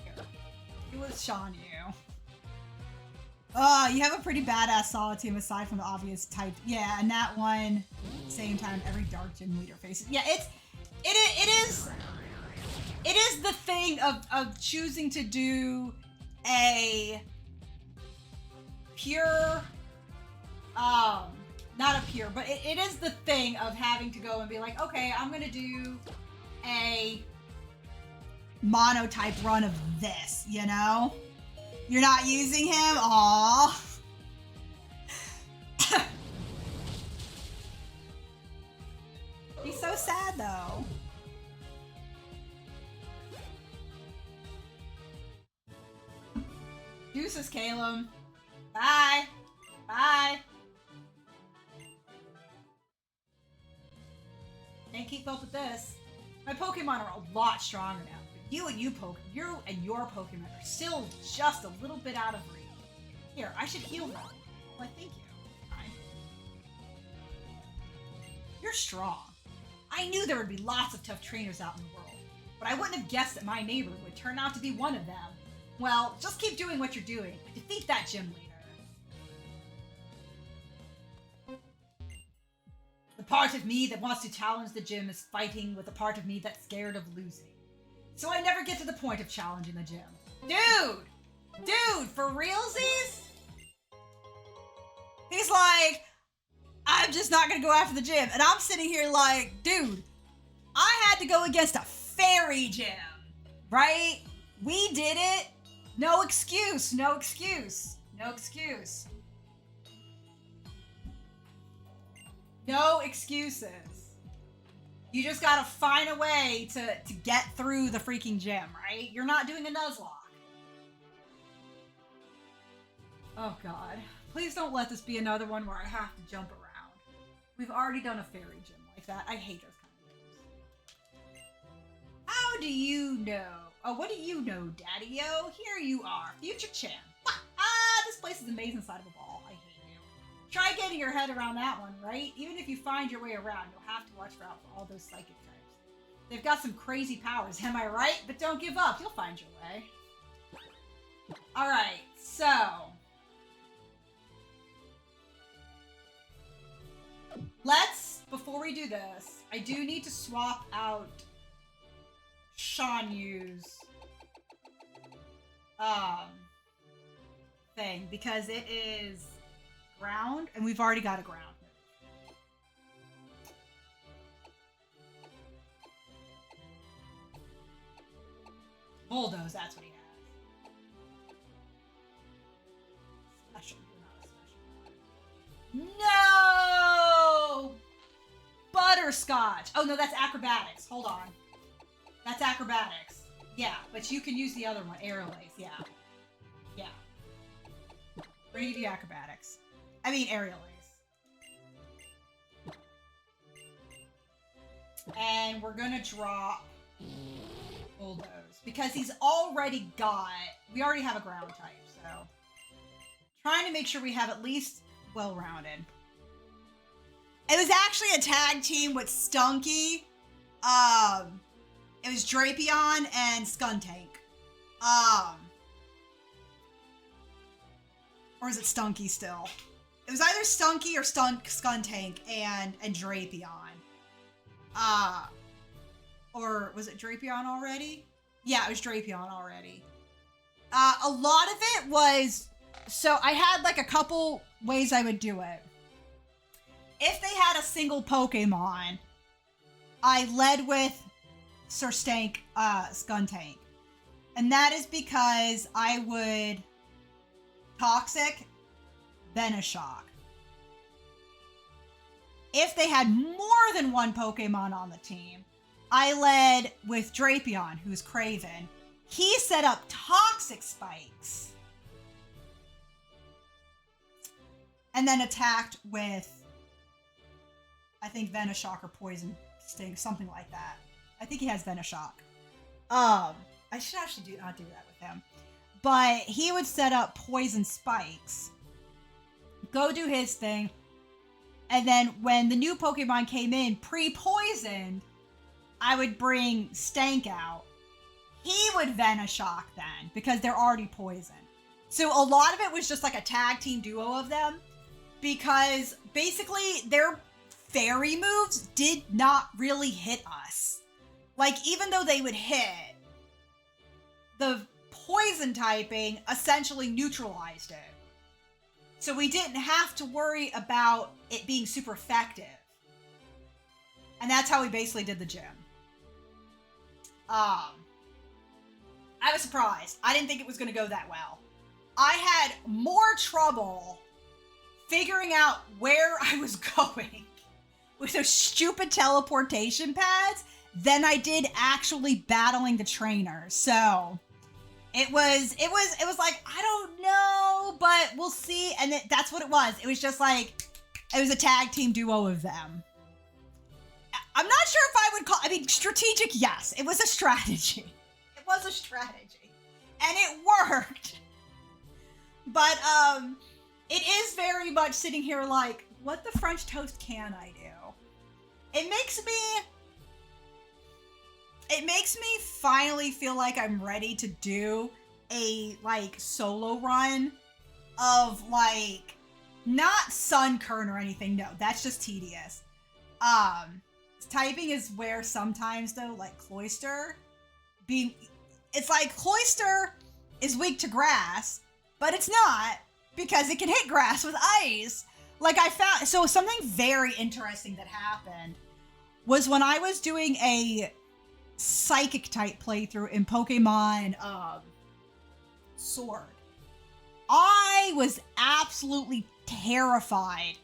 Here. It was Sean you. Oh, you have a pretty badass solid team aside from the obvious type. Yeah, and that one, same time, every dark gym leader faces. Yeah, it is the thing of choosing to do a pure not up here, but it is the thing of having to go and be like, okay, I'm gonna do a monotype run of this, you know? You're not using him? Aww. He's so sad though. Deuces, Caleb. Bye. Bye. Can't keep up with this. My Pokemon are a lot stronger now. But you and your Pokemon are still just a little bit out of reach. Here, I should heal them. Well, thank you. Fine. You're strong. I knew there would be lots of tough trainers out in the world, but I wouldn't have guessed that my neighbor would turn out to be one of them. Well, just keep doing what you're doing. Defeat that gym leader. The part of me that wants to challenge the gym is fighting with the part of me that's scared of losing. So I never get to the point of challenging the gym. Dude, for realsies? He's like, I'm just not gonna go after the gym. And I'm sitting here like, dude, I had to go against a fairy gym, right? We did it. No excuse, no excuse, no excuse. No excuses. You just gotta find a way to get through the freaking gym, right? You're not doing a Nuzlocke. Oh god. Please don't let this be another one where I have to jump around. We've already done a fairy gym like that. I hate those kind of games. How do you know? Oh, what do you know, Daddy-O? Here you are, future champ. This place is amazing inside of a ball. I hate you. Try getting your head around that one, right? Even if you find your way around, you'll have to watch out for all those psychic types. They've got some crazy powers, am I right? But don't give up, you'll find your way. Alright, so... before we do this, I do need to swap out Shan Yu's thing, because it is ground, and we've already got a ground. Bulldoze, that's what he has. Special, not a special. No! Butterscotch! Oh no, that's acrobatics. Hold on. That's acrobatics. Yeah, but you can use the other one, Aerial Ace, yeah. Yeah. We're gonna give you acrobatics. I mean Aerial Ace. And we're gonna drop Bulldoze. Because he's already got... We already have a ground type, so... Trying to make sure we have at least well-rounded. It was actually a tag team with Stunky. It was Drapion and Skuntank. Or is it Stunky still? It was either Stunky or Skuntank and Drapion. Or was it Drapion already? Yeah, it was Drapion already. A lot of it was... So I had like a couple ways I would do it. If they had a single Pokemon, I led with Skuntank. And that is because I would Toxic, Venoshock. If they had more than one Pokemon on the team, I led with Drapion, who's Craven. He set up Toxic Spikes. And then attacked with, I think, Venoshock or Poison Sting, something like that. I think he has Venoshock. I should actually not do that with him. But he would set up Poison Spikes, go do his thing, and then when the new Pokemon came in, pre-poisoned, I would bring Stank out. He would Venoshock then, because they're already poisoned. So a lot of it was just like a tag team duo of them, because basically their fairy moves did not really hit us. Like, even though they would hit, the poison typing essentially neutralized it. So we didn't have to worry about it being super effective. And that's how we basically did the gym. I was surprised. I didn't think it was going to go that well. I had more trouble figuring out where I was going with those stupid teleportation pads than I did actually battling the trainer. So it was like, I don't know, but we'll see. And that's what it was. It was just like, it was a tag team duo of them. I'm not sure if I would call, I mean, strategic, yes. It was a strategy. It was a strategy. And it worked. But, it is very much sitting here like, what the French toast can I do? It makes me finally feel like I'm ready to do a, like, solo run of, like, not Sunkern or anything. No, that's just tedious. Typing is where sometimes, though, like, Cloyster it's like Cloyster is weak to grass, but it's not, because it can hit grass with ice. Like, I found, so something very interesting that happened was when I was doing a psychic type playthrough in Pokemon Sword. I was absolutely terrified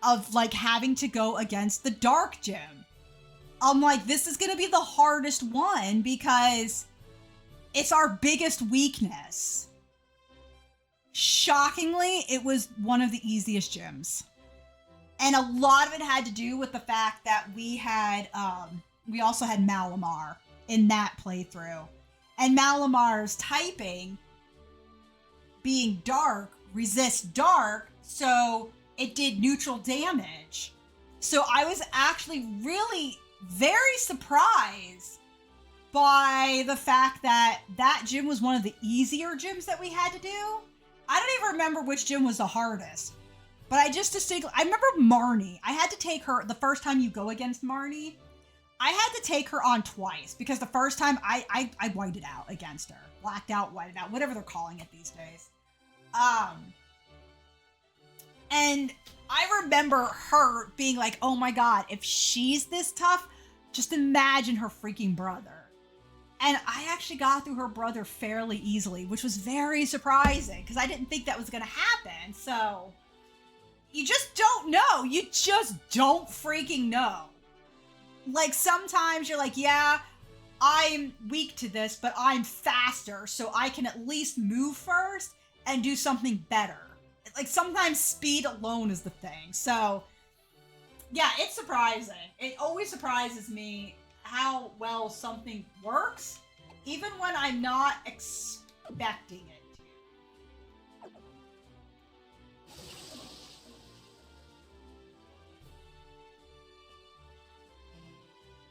of, like, having to go against the Dark Gym. I'm like, this is gonna be the hardest one because it's our biggest weakness. Shockingly, it was one of the easiest gyms. And a lot of it had to do with the fact that we also had Malamar in that playthrough. And Malamar's typing, being dark, resists dark, so it did neutral damage. So I was actually really very surprised by the fact that that gym was one of the easier gyms that we had to do. I don't even remember which gym was the hardest, but I remember Marnie. I had to take her the first time you go against Marnie. I had to take her on twice because the first time I whited out against her. Blacked out, whited out, whatever they're calling it these days. And I remember her being like, oh my god, if she's this tough, just imagine her freaking brother. And I actually got through her brother fairly easily, which was very surprising because I didn't think that was going to happen. So you just don't know. You just don't freaking know. Like, sometimes you're like, yeah, I'm weak to this, but I'm faster, so I can at least move first and do something better. Like, sometimes speed alone is the thing. So, yeah, it's surprising. It always surprises me how well something works, even when I'm not expecting it to.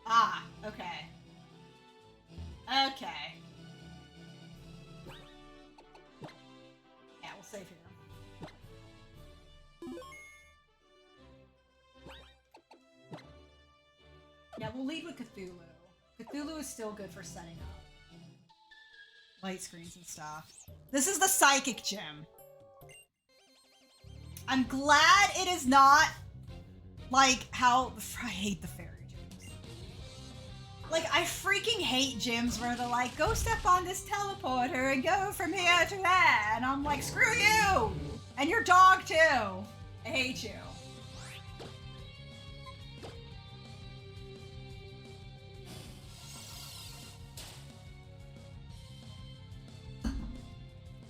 Ah, okay. Okay. Yeah, we'll save here. Yeah, we'll lead with Cthulhu. Cthulhu is still good for setting up light screens and stuff. This is the Psychic Gym. I'm glad it is not like how... I hate the fairy gyms. Like, I freaking hate gyms where they're like, go step on this teleporter and go from here to there. And I'm like, screw you! And your dog, too. I hate you.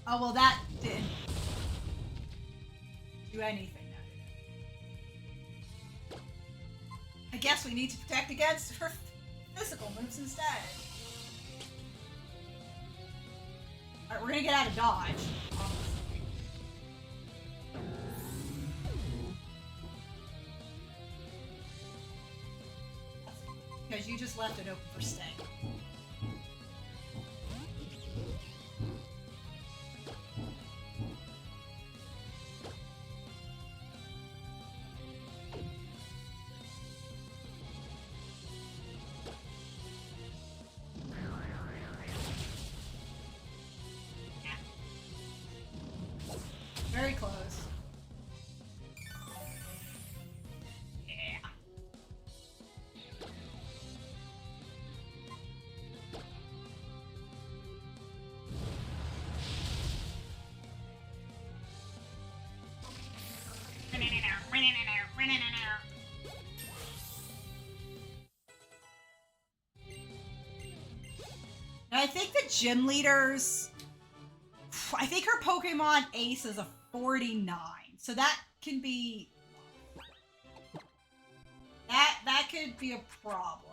Oh, well, that didn't do anything now, did it? I guess we need to protect against her physical moves instead. Alright, we're gonna get out of dodge. Because you just left it open for staying. Very close. And I think the gym leaders, I think her Pokemon Ace is a 49. So that can be, that could be a problem.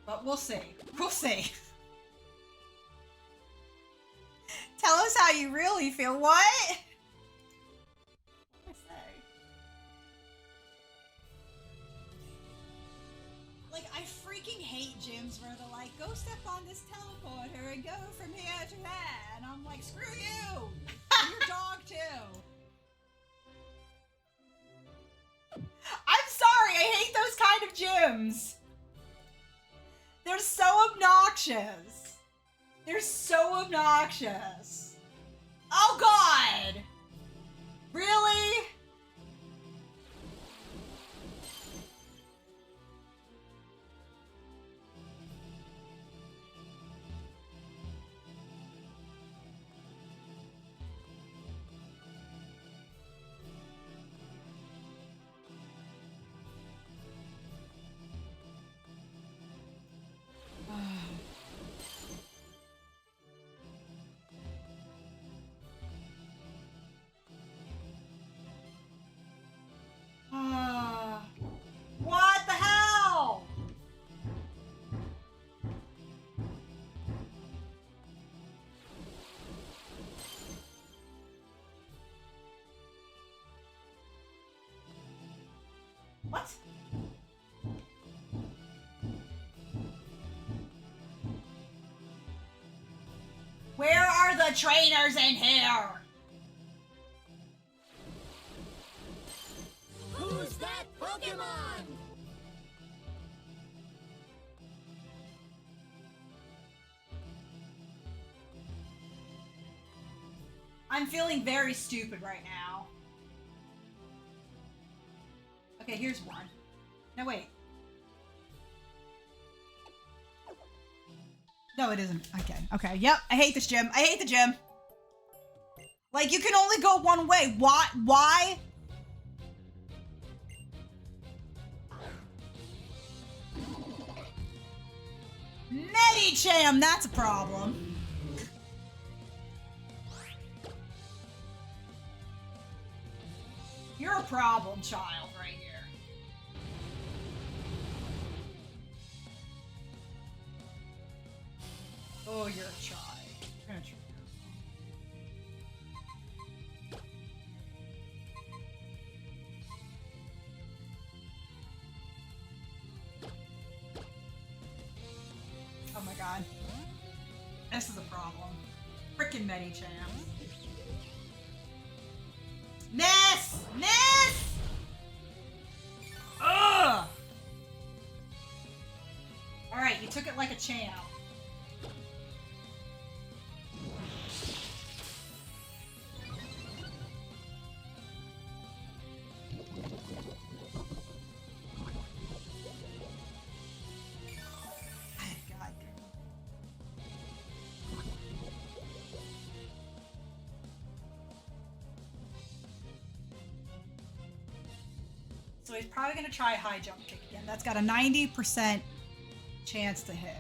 But we'll see. We'll see. Tell us how you really feel. What? What did I say? Like, I freaking hate gyms where they're like, go step on this teleporter and go from here to there. And I'm like, screw you! And your dog, too. I'm sorry, I hate those kind of gyms. They're so obnoxious. They're so obnoxious. Oh, God! Really? What the hell? What? Where are the trainers in here? Who's that Pokemon? I'm feeling very stupid right now. Okay, here's one. No, wait. No, it isn't. Okay, okay. Yep, I hate this gym. I hate the gym. Like, you can only go one way. Why? Why? Medicham, that's a problem. You're a problem child right here. Oh, you're a child. You're a child. Oh my god. This is a problem. Frickin' Medicham. Miss! Miss! Ugh! Alright, you took it like a champ. God. So he's probably going to try high jump kick again. That's got a 90% chance to hit.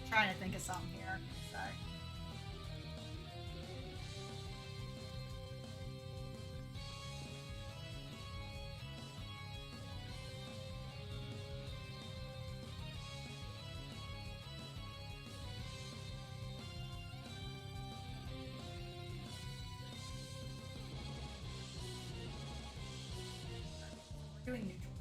Trying to think of something here. Sorry. We're doing neutral.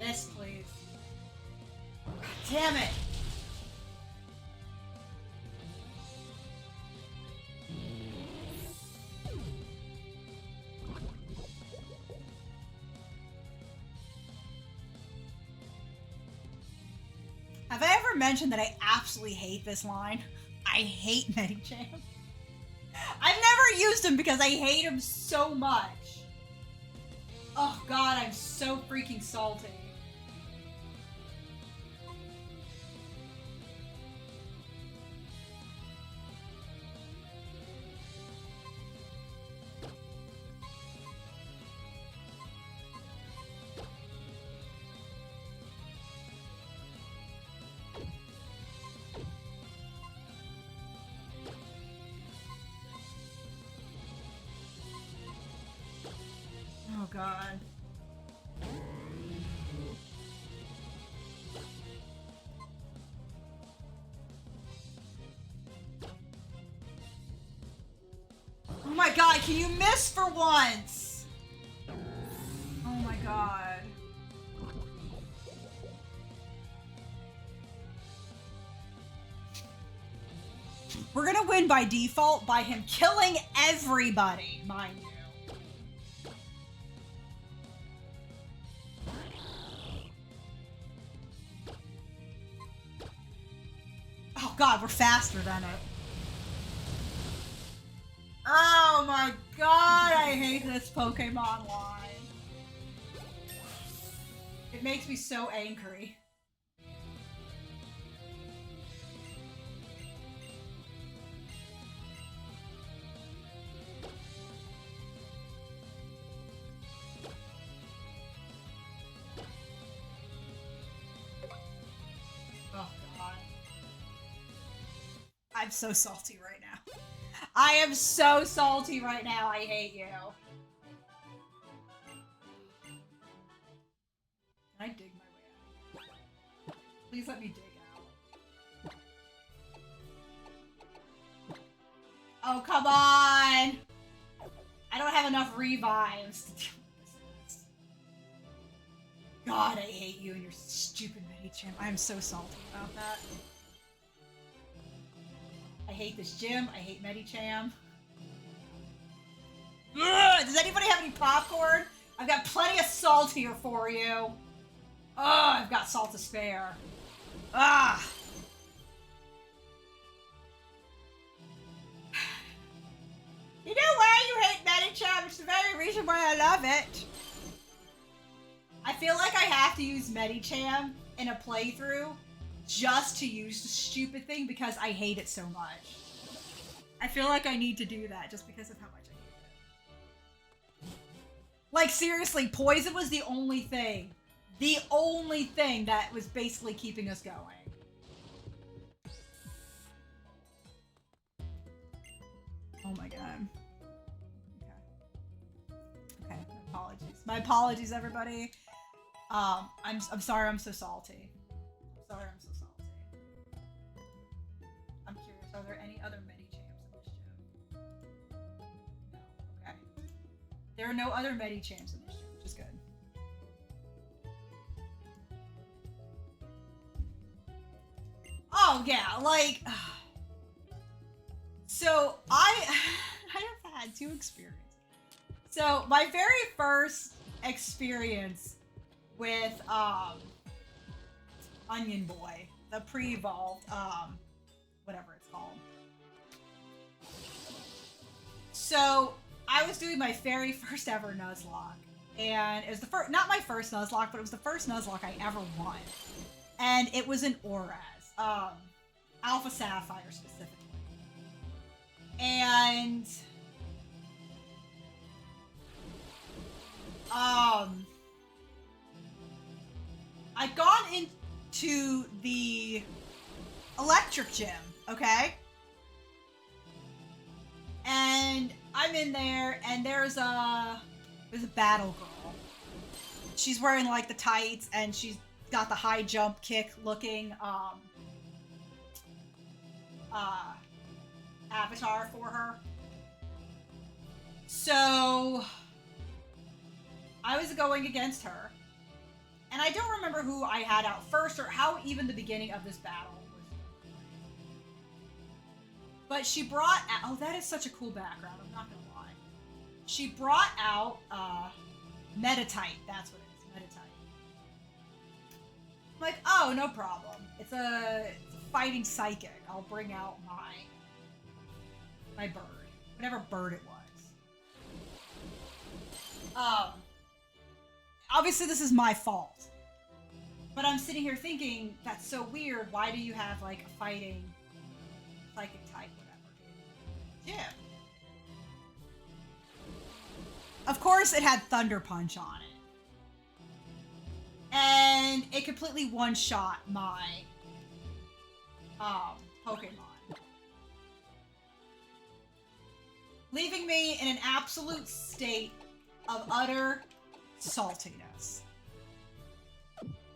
Miss, please. God damn it! Have I ever mentioned that I absolutely hate this line? I hate Medicham. I've never used him because I hate him so much. Oh god, I'm so freaking salty. Oh god. Oh my god, can you miss for once? Oh my god. We're gonna win by default by him killing everybody, mind you. Oh god, we're faster than it. Oh my god, I hate this Pokemon line. It makes me so angry. Oh god. I'm so salty right now. I am so salty right now. I hate you. Can I dig my way out? Please let me dig out. Oh, come on! I don't have enough revives to deal with this. God, I hate you and your stupid Medicham. I am so salty about that. I hate this gym. I hate Medicham. Ugh, does anybody have any popcorn? I've got plenty of salt here for you. Oh, I've got salt to spare. Ah. You know why you hate Medicham? It's the very reason why I love it. I feel like I have to use Medicham in a playthrough just to use the stupid thing because I hate it so much. I feel like I need to do that just because of how much I hate it. Like, seriously, poison was the only thing that was basically keeping us going. Oh my god. Okay. Okay, my apologies, everybody. I'm sorry I'm so salty. I'm sorry I'm so salty. I'm curious, are there any other Medichams in this gym? No. Okay. There are no other Medichams in this gym, which is good. Oh yeah, like so I have had two experiences. So my very first experience with Onion Boy, the pre-evolved, whatever it's called. So I was doing my very first ever Nuzlocke, and it was the first, not my first Nuzlocke, but it was the first Nuzlocke I ever won, and it was an Oraz, Alpha Sapphire specifically, and I'd gone into the electric gym, okay? And I'm in there, and there's a battle girl. She's wearing like the tights, and she's got the high jump kick looking avatar for her. So I was going against her, And I don't remember who I had out first or how even the beginning of this battle was. But she brought out, oh, that is such a cool background, I'm not gonna lie. She brought out Monotype, that's what it is, Monotype. I'm like, oh, no problem. It's a fighting psychic. I'll bring out my bird. Whatever bird it was. Obviously this is my fault. But I'm sitting here thinking, that's so weird. Why do you have like a fighting psychic type, whatever? Yeah. Of course it had Thunder Punch on it. And it completely one-shot my Pokemon. Leaving me in an absolute state of utter saltiness.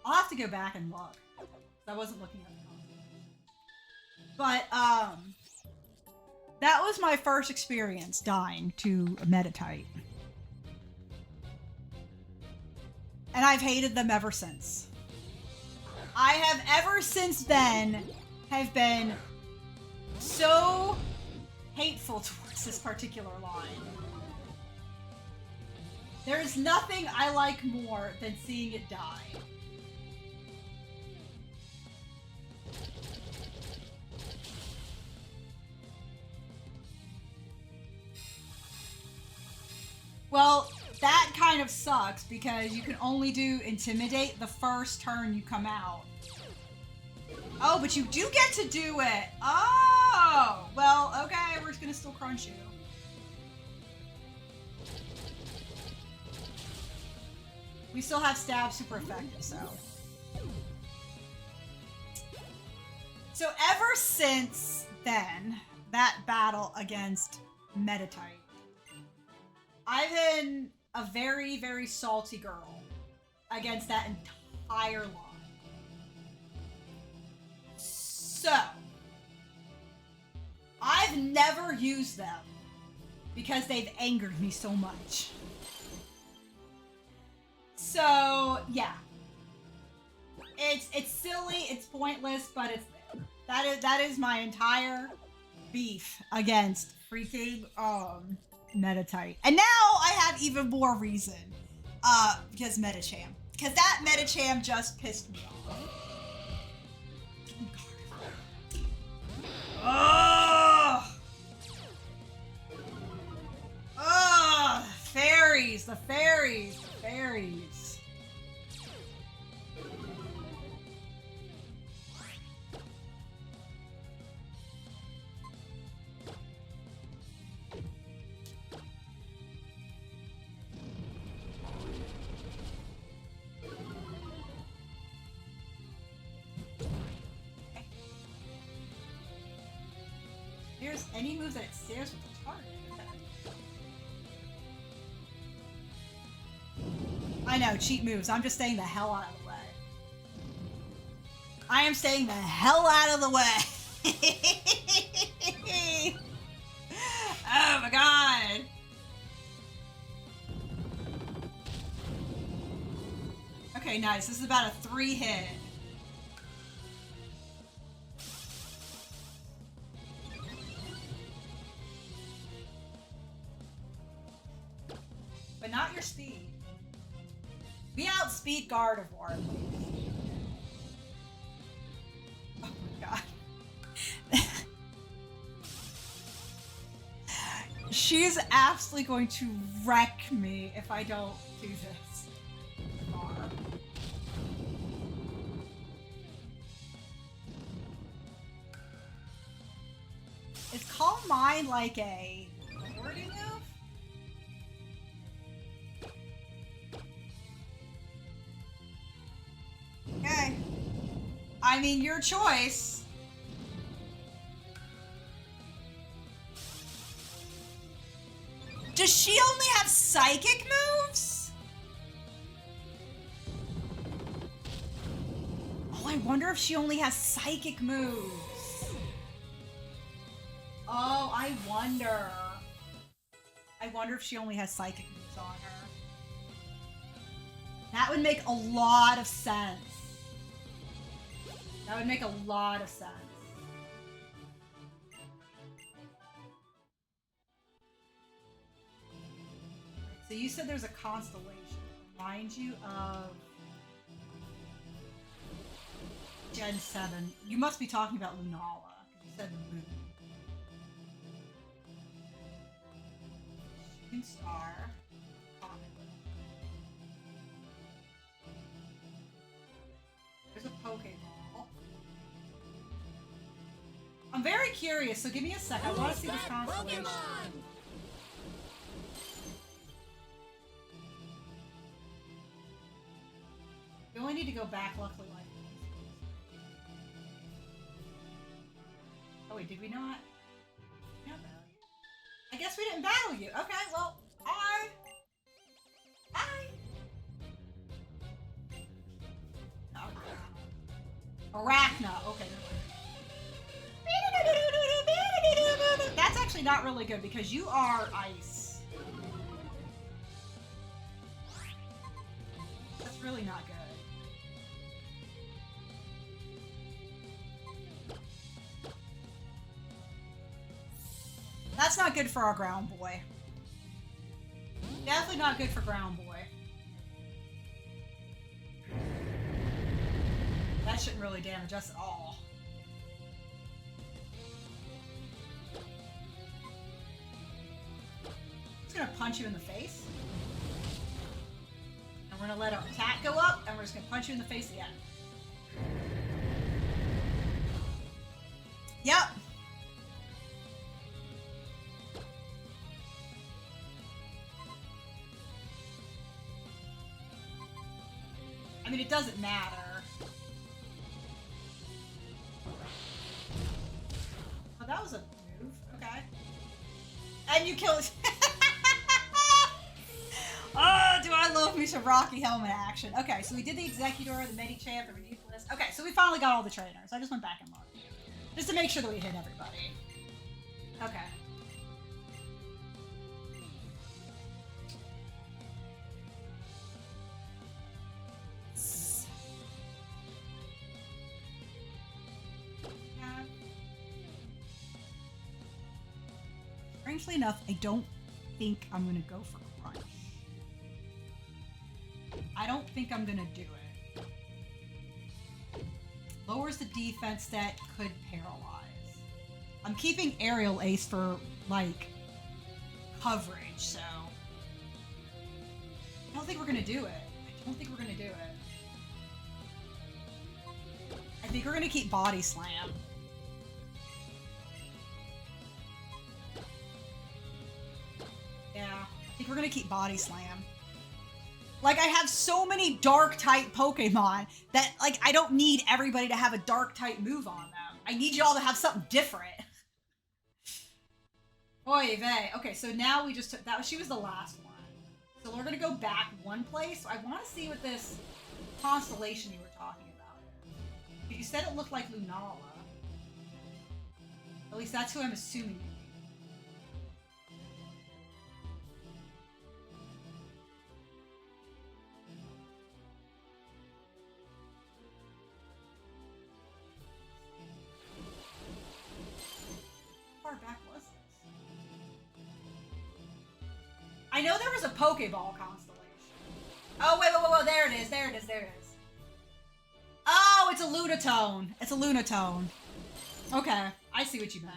I'll have to go back and look. I wasn't looking at the comments. But, that was my first experience dying to a Monotype. And I've hated them ever since. I have ever since then have been so hateful towards this particular line. There is nothing I like more than seeing it die. Well, that kind of sucks because you can only do Intimidate the first turn you come out. Oh, but you do get to do it. Oh, well, okay, we're just gonna still crunch you. We still have Stab super effective, so. So ever since then, that battle against Monotype, I've been a very, very salty girl against that entire line. So, I've never used them because they've angered me so much. So, yeah. It's silly, it's pointless, but it's there. That is my entire beef against freaking Monotype. And now I have even more reason. Because Medicham. Because that Medicham just pissed me off. Ugh! Ugh! Fairies! The fairies! The fairies! Here's any move that it stares with the target. I know, cheat moves. I'm just staying the hell out of the way. I am staying the hell out of the way. Oh my god. Okay, nice. This is about a 3-hit. But not your speed. We outspeed Gardevoir. Oh my god. She's absolutely going to wreck me if I don't do this. Is Calm Mind like a priority move? Okay. I mean, your choice. Does she only have psychic moves? Oh, I wonder if she only has psychic moves. Oh, I wonder. I wonder if she only has psychic moves on her. That would make a lot of sense. That would make a lot of sense. So you said there's a constellation that reminds you of Gen 7. You must be talking about Lunala, because you said moon. Shooting star. Comet. There's a Pokeball. I'm very curious, so give me a sec. I want to see this constellation. Pokemon? We only need to go back, luckily, like oh wait, did we not? Did we not battle you? I guess we didn't battle you. Okay, well, bye. Arachna. Okay. That's actually not really good because you are ice. That's really not good. That's not good for our ground boy. Definitely not good for ground boy. That shouldn't really damage us at all. Just gonna punch you in the face. And we're gonna let our attack go up, and we're just gonna punch you in the face again. Yep. I mean, it doesn't matter. Oh, that was a move. Okay. And you killed. Oh, do I love me some Rocky Helmet action. Okay, so we did the Executor, the Medicham, the Ridiculous. Okay, so we finally got all the trainers. I just went back and looked. Just to make sure that we hit everybody. Okay. Strangely enough, I don't think I'm gonna go for Crunch. I don't think I'm gonna do it. Lowers the defense stat, could paralyze. I'm keeping Aerial Ace for, like, coverage, so... I don't think we're gonna do it. I don't think we're gonna do it. I think we're gonna keep Body Slam. Yeah, I think we're gonna keep Body Slam. Like, I have so many Dark-type Pokemon that, like, I don't need everybody to have a Dark-type move on them. I need y'all to have something different. Oy vey. Okay, so now we just took... She was the last one. So we're gonna go back one place. I want to see what this constellation you were talking about is. You said it looked like Lunala. At least that's who I'm assuming you mean. How far back was this? I know there was a Pokeball constellation. Oh, wait, there it is, there it is, there it is. Oh, it's a Lunatone. It's a Lunatone. Okay, I see what you meant.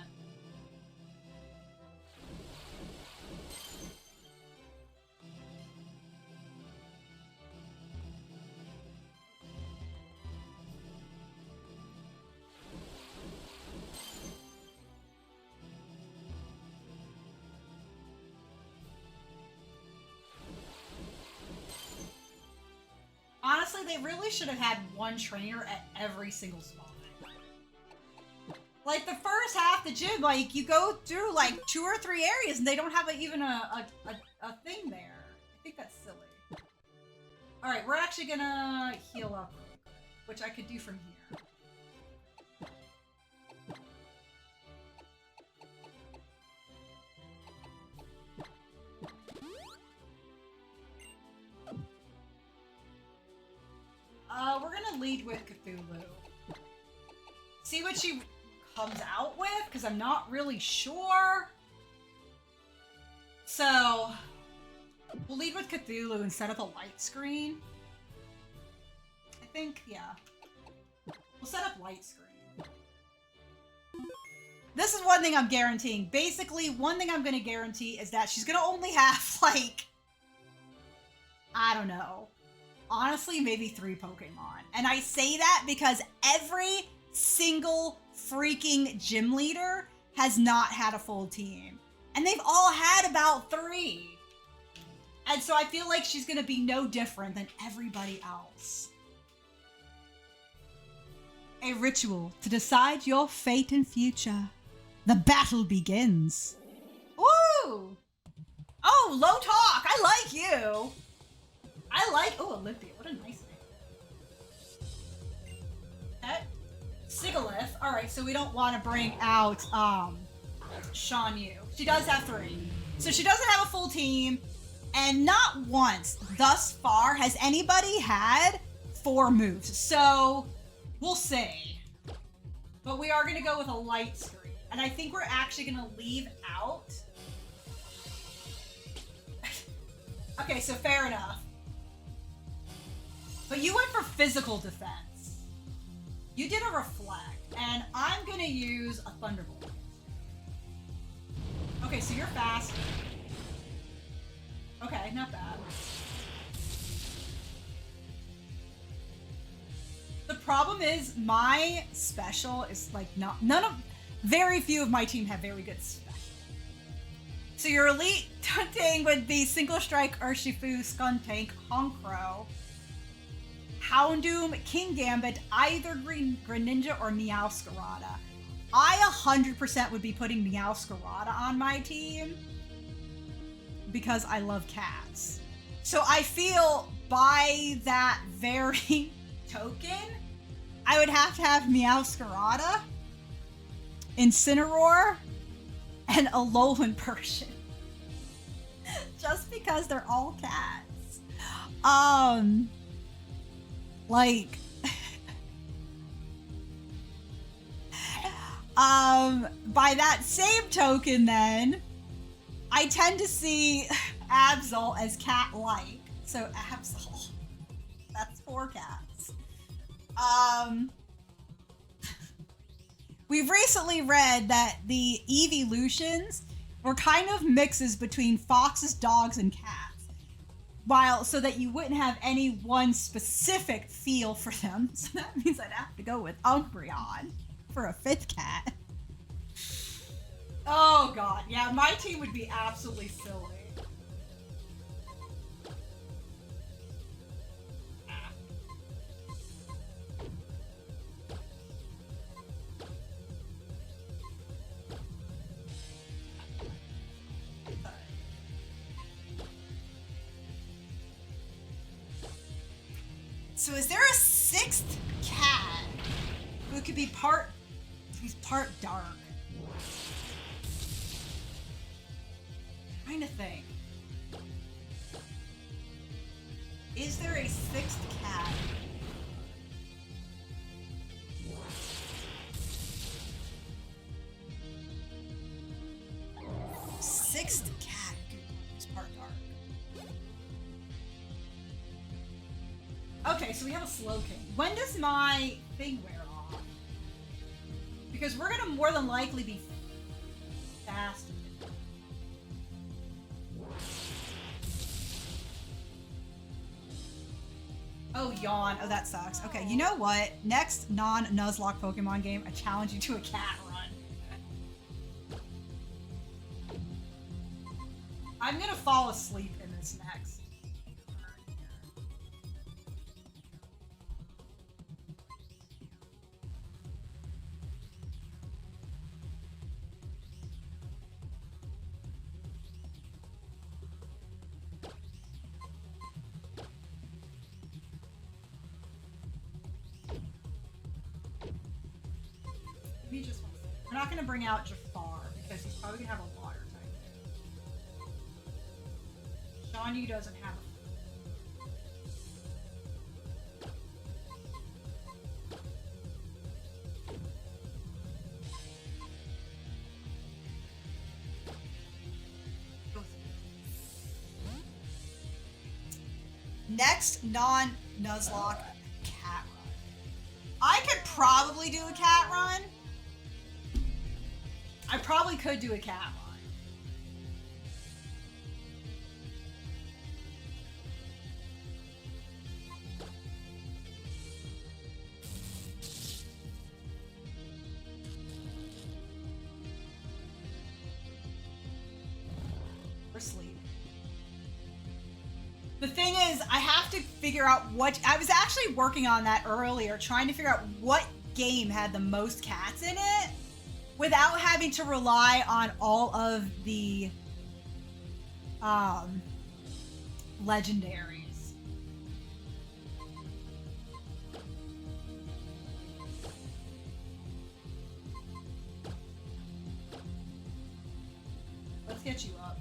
Honestly, they really should have had one trainer at every single spot. Like, the first half the gym, like, you go through, like, 2 or 3 areas and they don't have even a thing there. I think that's silly. Alright, we're actually gonna heal up really quick, which I could do from here. We're gonna lead with Cthulhu. See what she comes out with, because I'm not really sure. So, we'll lead with Cthulhu and set up a light screen. I think, yeah. We'll set up light screen. This is one thing I'm guaranteeing. Basically, one thing I'm going to guarantee is that she's going to only have, like, I don't know. Honestly, maybe 3 Pokemon. And I say that because every single freaking gym leader has not had a full team. And they've all had about 3. And so I feel like she's going to be no different than everybody else. A ritual to decide your fate and future. The battle begins. Ooh! Oh, low talk! I like you! I like... Oh, Olympia. What a nice name. Okay. Sigalith. Alright, so we don't want to bring out, Shan Yu. She does have 3. So she doesn't have a full team. And not once, thus far, has anybody had 4 moves. So, we'll see. But we are going to go with a light screen. And I think we're actually going to leave out... Okay, so fair enough. But you went for physical defense. You did a reflect. And I'm going to use a Thunderbolt. Okay, so you're faster. Okay, not bad. The problem is my special is like very few of my team have very good special. So your elite Tunting would be Single Strike, Urshifu, Skuntank, Honchkrow, Houndoom, King Gambit, either Greninja or Meowscarada. I 100% would be putting Meowscarada on my team because I love cats. So I feel by that very token, I would have to have Meowscarada, Incineroar, and a Alolan Persian. Just because they're all cats. Like... by that same token then, I tend to see Absol as cat-like. So Absol. That's 4 cats. We've recently read that the evolutions were kind of mixes between foxes, dogs, and cats. So that you wouldn't have any one specific feel for them. So that means I'd have to go with Umbreon for a 5th cat. Oh god, yeah, my team would be absolutely silly. So is there a 6th cat who could be who's part dark? I'm trying to think. Is there a 6th cat? Sixth cat who's part dark. Okay, so we have a Slowking. When does my thing wear off? Because we're gonna more than likely be fast. Oh, yawn. Oh, that sucks. Okay, you know what? Next non-Nuzlocke Pokemon game, I challenge you to a cat run. I'm gonna fall asleep in this next. We're not going to bring out Jafar because he's probably going to have a water type. Shan Yu doesn't have next non-Nuzlocke cat run. I could probably do a cat run. I probably could do a cat run. Sleep. The thing is, I have to figure out what. I was actually working on that earlier, trying to figure out what game had the most cats in it without having to rely on all of the legendaries. Let's get you up.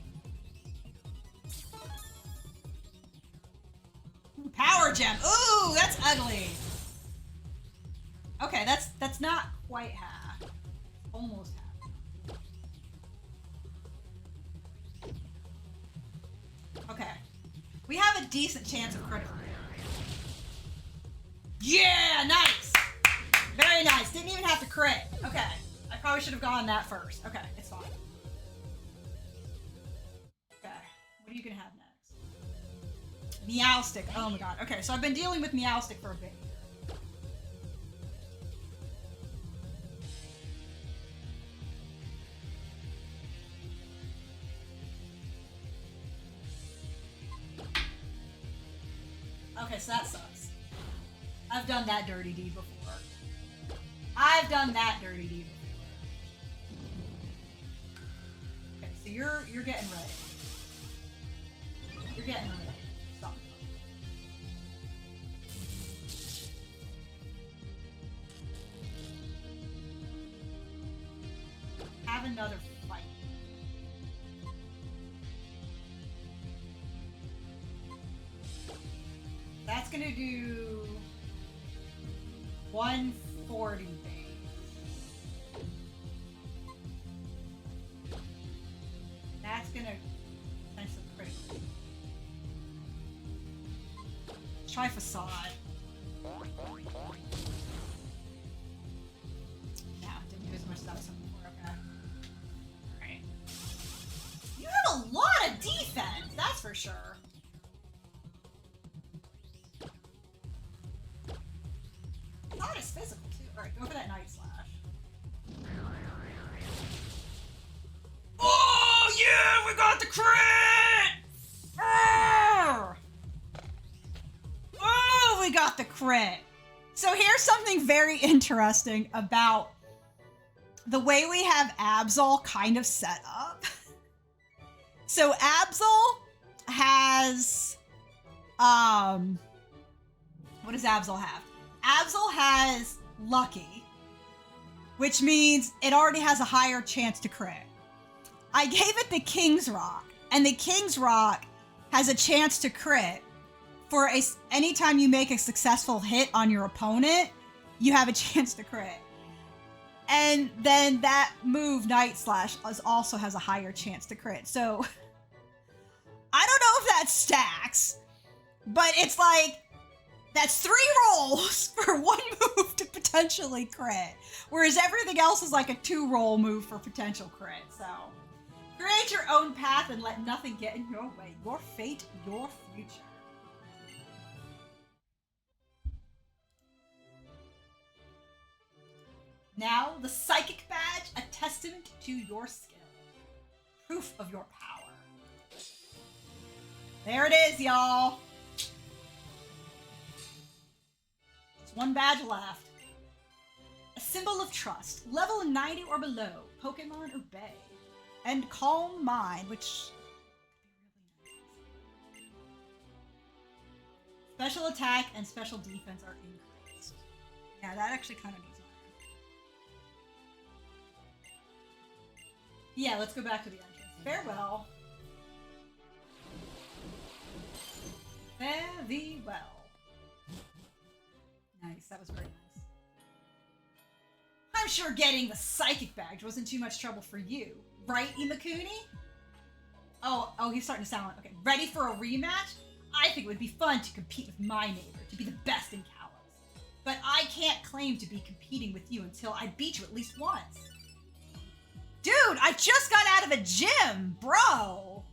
Power gem. Ooh, that's ugly. Okay, that's not quite half. Almost half. Okay. We have a decent chance of critical. Yeah, nice. Very nice. Didn't even have to crit. Okay. I probably should have gone that first. Okay, it's fine. Okay. What are you gonna have next? Meowstic. Oh my god. Okay, so I've been dealing with Meowstic for a bit. Okay, so that sucks. I've done that dirty deed before. I've done that dirty deed before. Okay, so you're getting ready. You're getting ready. Stop. Have another fight. That's gonna do 140 base. That's gonna potentially critical. Let's try facade. No, didn't do as much stuff as before. Okay. Alright. You have a lot of defense, that's for sure. Not as physical too. Alright, go for that Night Slash. Oh yeah, we got the crit! Oh, we got the crit. So here's something very interesting about the way we have Absol kind of set up. So Absol has, what does Absol have? Absol has Lucky, which means it already has a higher chance to crit. I gave it the King's Rock, and the King's Rock has a chance to crit for anytime you make a successful hit on your opponent, you have a chance to crit. And then that move, Night Slash, also has a higher chance to crit. So I don't know if that stacks, but it's like, that's 3 rolls for 1 move to potentially crit. Whereas everything else is like a 2-roll move for potential crit. So create your own path and let nothing get in your way. Your fate, your future. Now, the Psychic Badge, a testament to your skill. Proof of your power. There it is, y'all. There's 1 badge left. A symbol of trust. Level 90 or below. Pokemon obey. And Calm Mind, which could be really nice. Special attack and special defense are increased. Yeah, that actually kind of needs iron. Yeah, let's go back to the entrance. Farewell. Fare thee well. Nice, that was very nice. I'm sure getting the Psychic Badge wasn't too much trouble for you. Right, Imakuni? Oh, he's starting to sound like, okay. Ready for a rematch? I think it would be fun to compete with my neighbor, to be the best in Kalos. But I can't claim to be competing with you until I beat you at least once. Dude, I just got out of a gym, bro!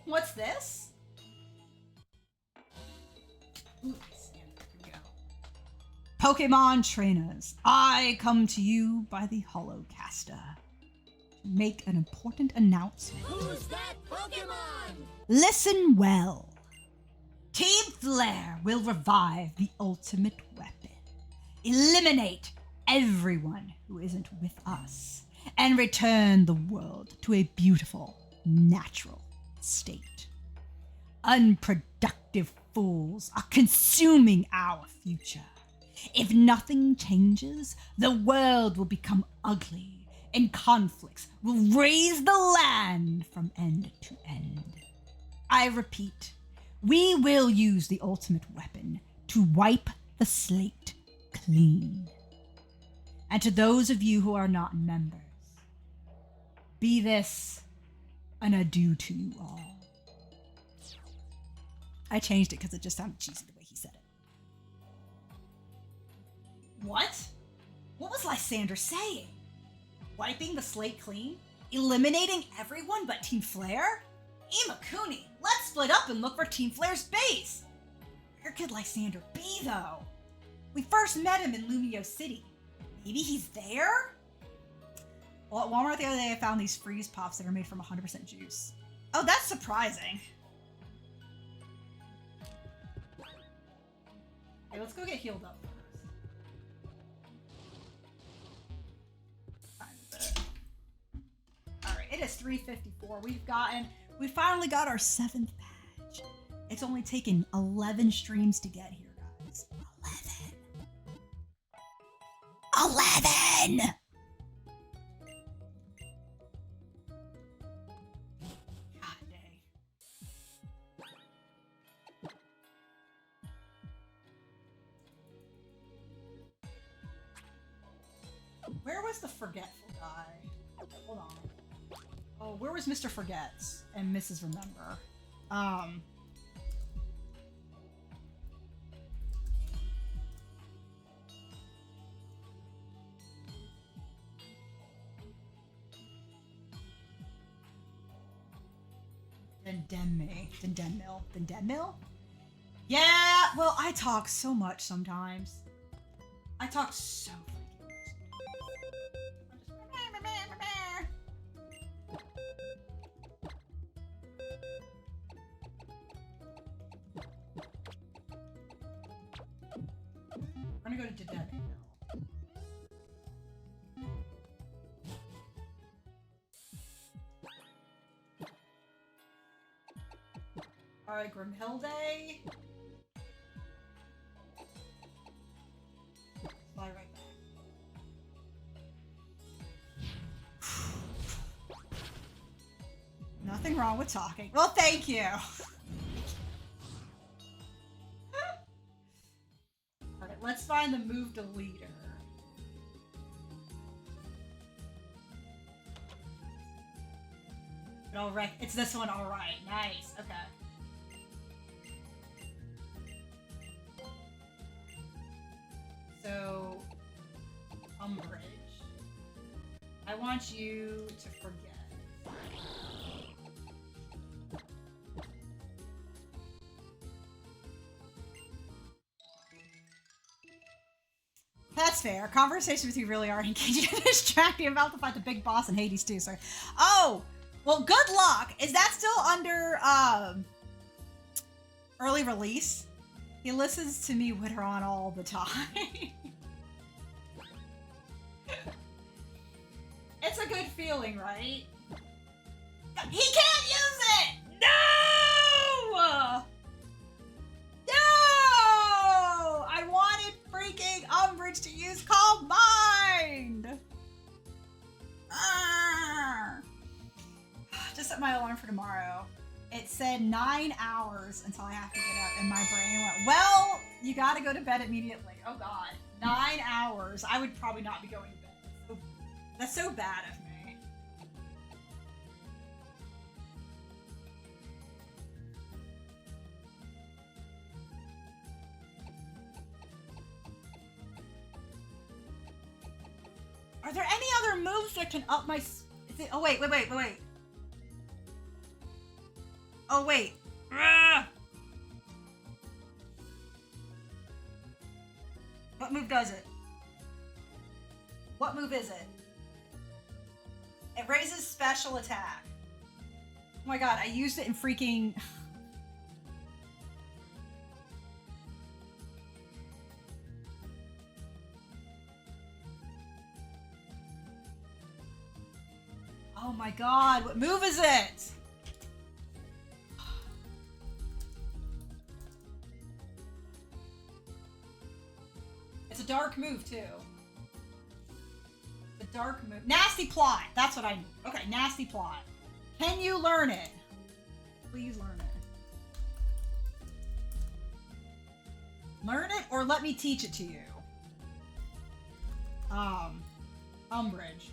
What's this? Ooh, here we go. Pokemon trainers, I come to you by the Holocaster to make an important announcement. Who's that Pokemon? Listen well. Team Flare will revive the ultimate weapon, eliminate everyone who isn't with us, and return the world to a beautiful, natural state. Unproductive fools are consuming our future. If nothing changes, the world will become ugly, and conflicts will raise the land from end to end. I repeat, we will use the ultimate weapon to wipe the slate clean. And to those of you who are not members, be this an adieu to you all. I changed it because it just sounded cheesy the way he said it. What? What was Lysander saying? Wiping the slate clean? Eliminating everyone but Team Flare? Imakuni, let's split up and look for Team Flare's base! Where could Lysander be, though? We first met him in Lumio City. Maybe he's there? Well, at Walmart the other day, I found these freeze pops that are made from 100% juice. Oh, that's surprising. Okay, let's go get healed up first. Alright, it is 3:54. We finally got our 7th badge. It's only taken 11 streams to get here, guys. 11! 11! God dang. Where was the forgetful guy? Hold on. Oh, where was Mr. Forgets and Mrs. Remember? Dendemil? Yeah, well, I talk so much sometimes. I talk so freaking much. We're gonna go to Dendemil. Alright, Grimhilde. Fly right back. Nothing wrong with talking. Well, thank you. Alright, let's find the move to leader. It's this one, alright. Nice. Okay. So, Umbridge. I want you to forget. That's fair. Conversations with you really are engaging and distracting. I'm about to fight the big boss in Hades too, so. Oh! Well, good luck! Is that still under, early release? He listens to me witter on all the time. It's a good feeling, right? He can't use it! No! No! I wanted freaking Umbridge to use Calm Mind! Just set my alarm for tomorrow. It said 9 hours until I have to get up, and my brain went, well, you gotta go to bed immediately. Oh god. 9 hours. I would probably not be going to bed. That's so bad of me. Are there any other moves that can up my... Oh, wait. Oh, wait. Ah! What move does it? What move is it? It raises special attack. Oh my god, I used it in freaking... Oh my god, what move is it? It's a dark move too. The dark move. Nasty plot. That's what I need. Okay, nasty plot. Can you learn it? Please learn it. Learn it or let me teach it to you. Umbridge.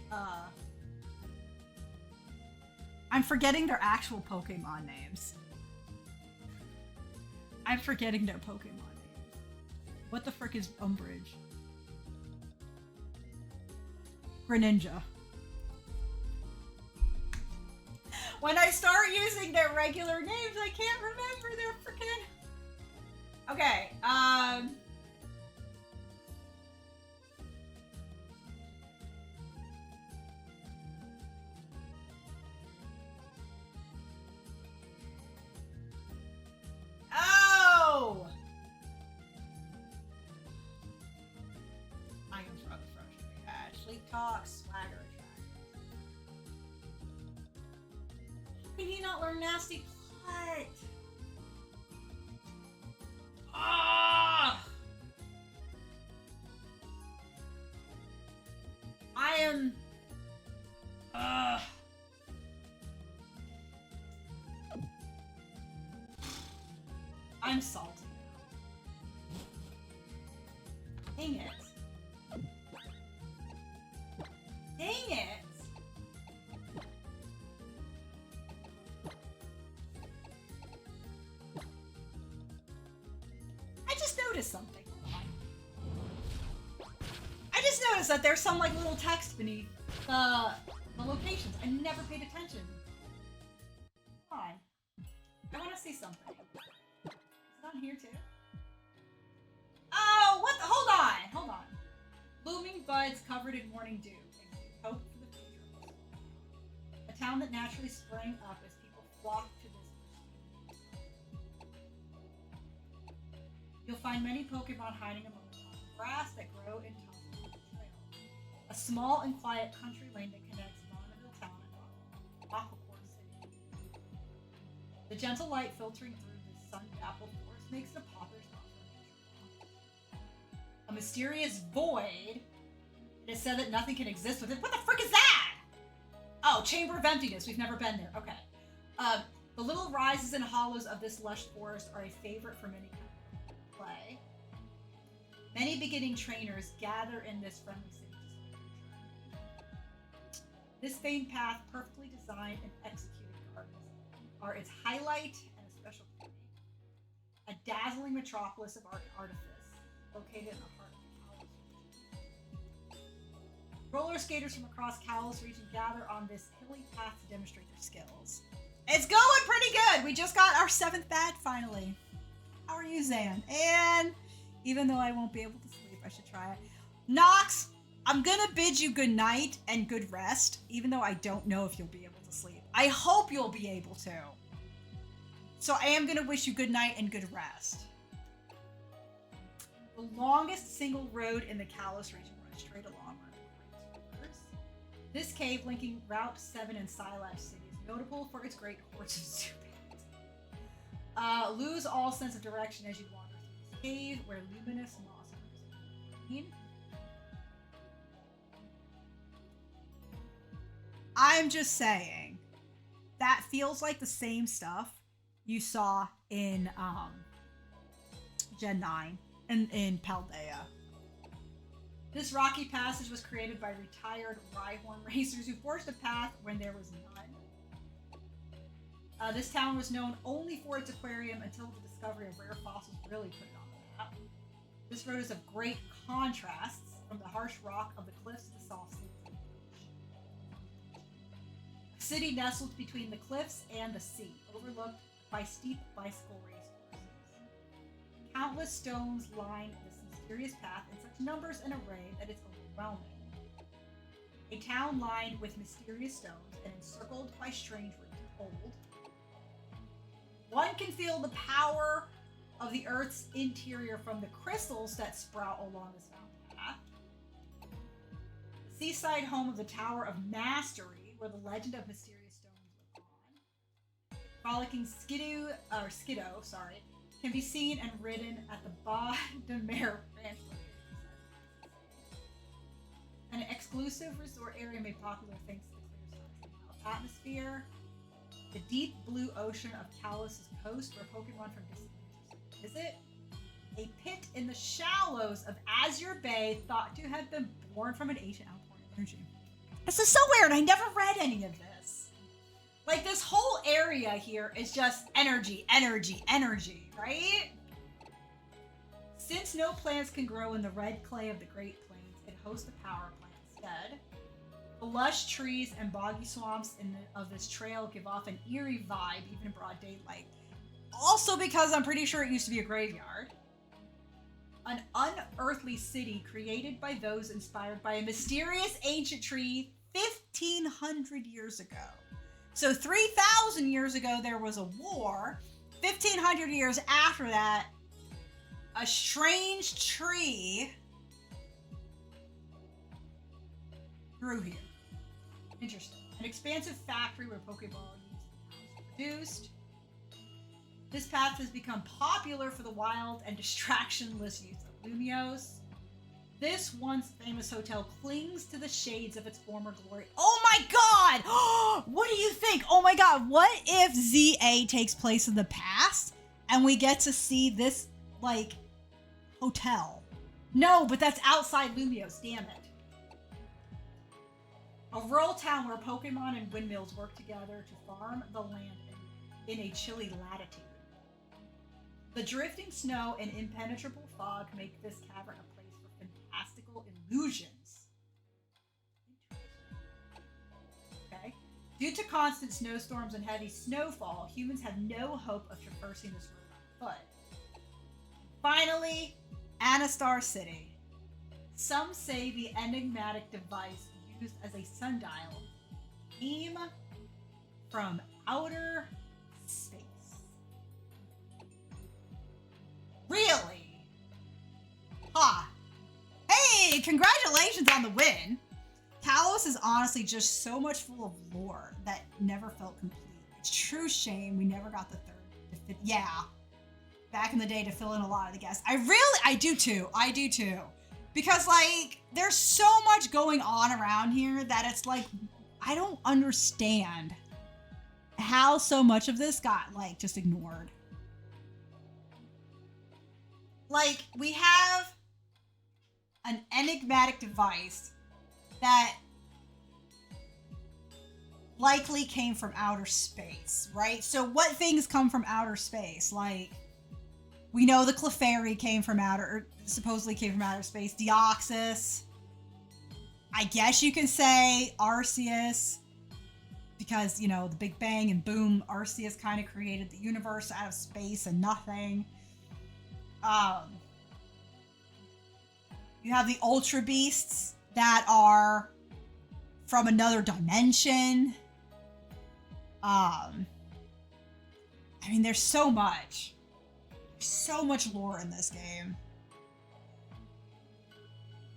I'm forgetting their actual Pokemon names. I'm forgetting their Pokemon names. What the frick is Umbridge? Greninja. When I start using their regular names, I can't remember their frickin'... Okay, Oh! I am rather frustrated. Sleep talk, swagger attack. How can he not learn nasty plot? Ah! I am... I'm salty now. Dang it. Dang it! I just noticed something. Hold on. I just noticed that there's some like little text beneath the locations. I never paid attention. Why? I want to see something. Is it on here too? Oh, what? Hold on. Blooming buds covered in morning dew. Hope for the future. A town that naturally sprang up as people flocked to this. You'll find many Pokemon hiding among the grass that grow in tufts along the trail. A small and quiet country lane that connects Bonneville Town and Aquaport City. The gentle light filtering through the sun-dappled forest makes the poppers not from nature. A mysterious void. It is said that nothing can exist with it. What the frick is that? Oh, Chamber of Emptiness. We've never been there. Okay. The little rises and hollows of this lush forest are a favorite for many play. Many beginning trainers gather in this friendly city to start their journey. This famed path, perfectly designed and executed gardens, are its highlight and a special beauty. A dazzling metropolis of art and artifice, located in the heart of the Kalos region. Roller skaters from across Kalos region gather on this hilly path to demonstrate their skills. It's going pretty good! We just got our 7th badge finally. How are you, Zan? And even though I won't be able to sleep, I should try it. Nox, I'm gonna bid you good night and good rest, even though I don't know if you'll be able to sleep. I hope you'll be able to. So I am gonna wish you good night and good rest. The longest single road in the Kalos region runs straight along rivers. This cave linking Route 7 and Silash City is notable for its great horse and Zubat. Lose all sense of direction as you wander through this cave where luminous moss grows green. I'm just saying, that feels like the same stuff you saw in Gen 9 and in Paldea. This rocky passage was created by retired Rhyhorn racers who forged a path when there was none. This town was known only for its aquarium until the discovery of rare fossils really put it on the map. This road is of great contrasts, from the harsh rock of the cliffs to the soft sleep of city nestled between the cliffs and the sea, overlooked by steep bicycle racecourses. Countless stones line this mysterious path in such numbers and array that it's overwhelming. A town lined with mysterious stones and encircled by strange roots of old. One can feel the power of the Earth's interior from the crystals that sprout along this mountain path. The seaside home of the Tower of Mastery, where the legend of mysterious stones live on. Frolicking Skidoo, can be seen and ridden at the Bas de Mer ranch. An exclusive resort area made popular thanks to the clear skies atmosphere. The deep blue ocean of Kalos' coast, where Pokemon from distant regions visit. A pit in the shallows of Azure Bay, thought to have been born from an ancient outpouring of energy. This is so weird. I never read any of this. Like, this whole area here is just energy, energy, energy, right? Since no plants can grow in the red clay of the Great Plains, it hosts a power plant instead. The lush trees and boggy swamps of this trail give off an eerie vibe, even in broad daylight. Also because I'm pretty sure it used to be a graveyard. An unearthly city created by those inspired by a mysterious ancient tree 1,500 years ago. So 3,000 years ago there was a war. 1,500 years after that, a strange tree grew here. Interesting. An expansive factory where Pokeball is produced. This path has become popular for the wild and distractionless use of Lumiose. This once famous hotel clings to the shades of its former glory. Oh my god! What do you think? Oh my god, what if ZA takes place in the past and we get to see this, like, hotel? No, but that's outside Lumiose, damn it. A rural town where Pokemon and windmills work together to farm the land in a chilly latitude. The drifting snow and impenetrable fog make this cavern a place for fantastical illusions. Okay. Due to constant snowstorms and heavy snowfall, humans have no hope of traversing this road on foot. Finally, Anastar City. Some say the enigmatic device used as a sundial came from outer space. Really? Ha! Hey, congratulations on the win! Kalos is honestly just so much full of lore that never felt complete. It's true shame we never got the third. Yeah. Back in the day to fill in a lot of the guests. I do too. Because, like, there's so much going on around here that it's like, I don't understand how so much of this got, like, just ignored. Like, we have an enigmatic device that likely came from outer space, right? So what things come from outer space? Like, we know the Clefairy supposedly came from outer space. Deoxys. I guess you can say Arceus. Because, you know, the Big Bang and boom, Arceus kind of created the universe out of space and nothing. You have the Ultra Beasts that are from another dimension. I mean, there's so much. So much lore in this game.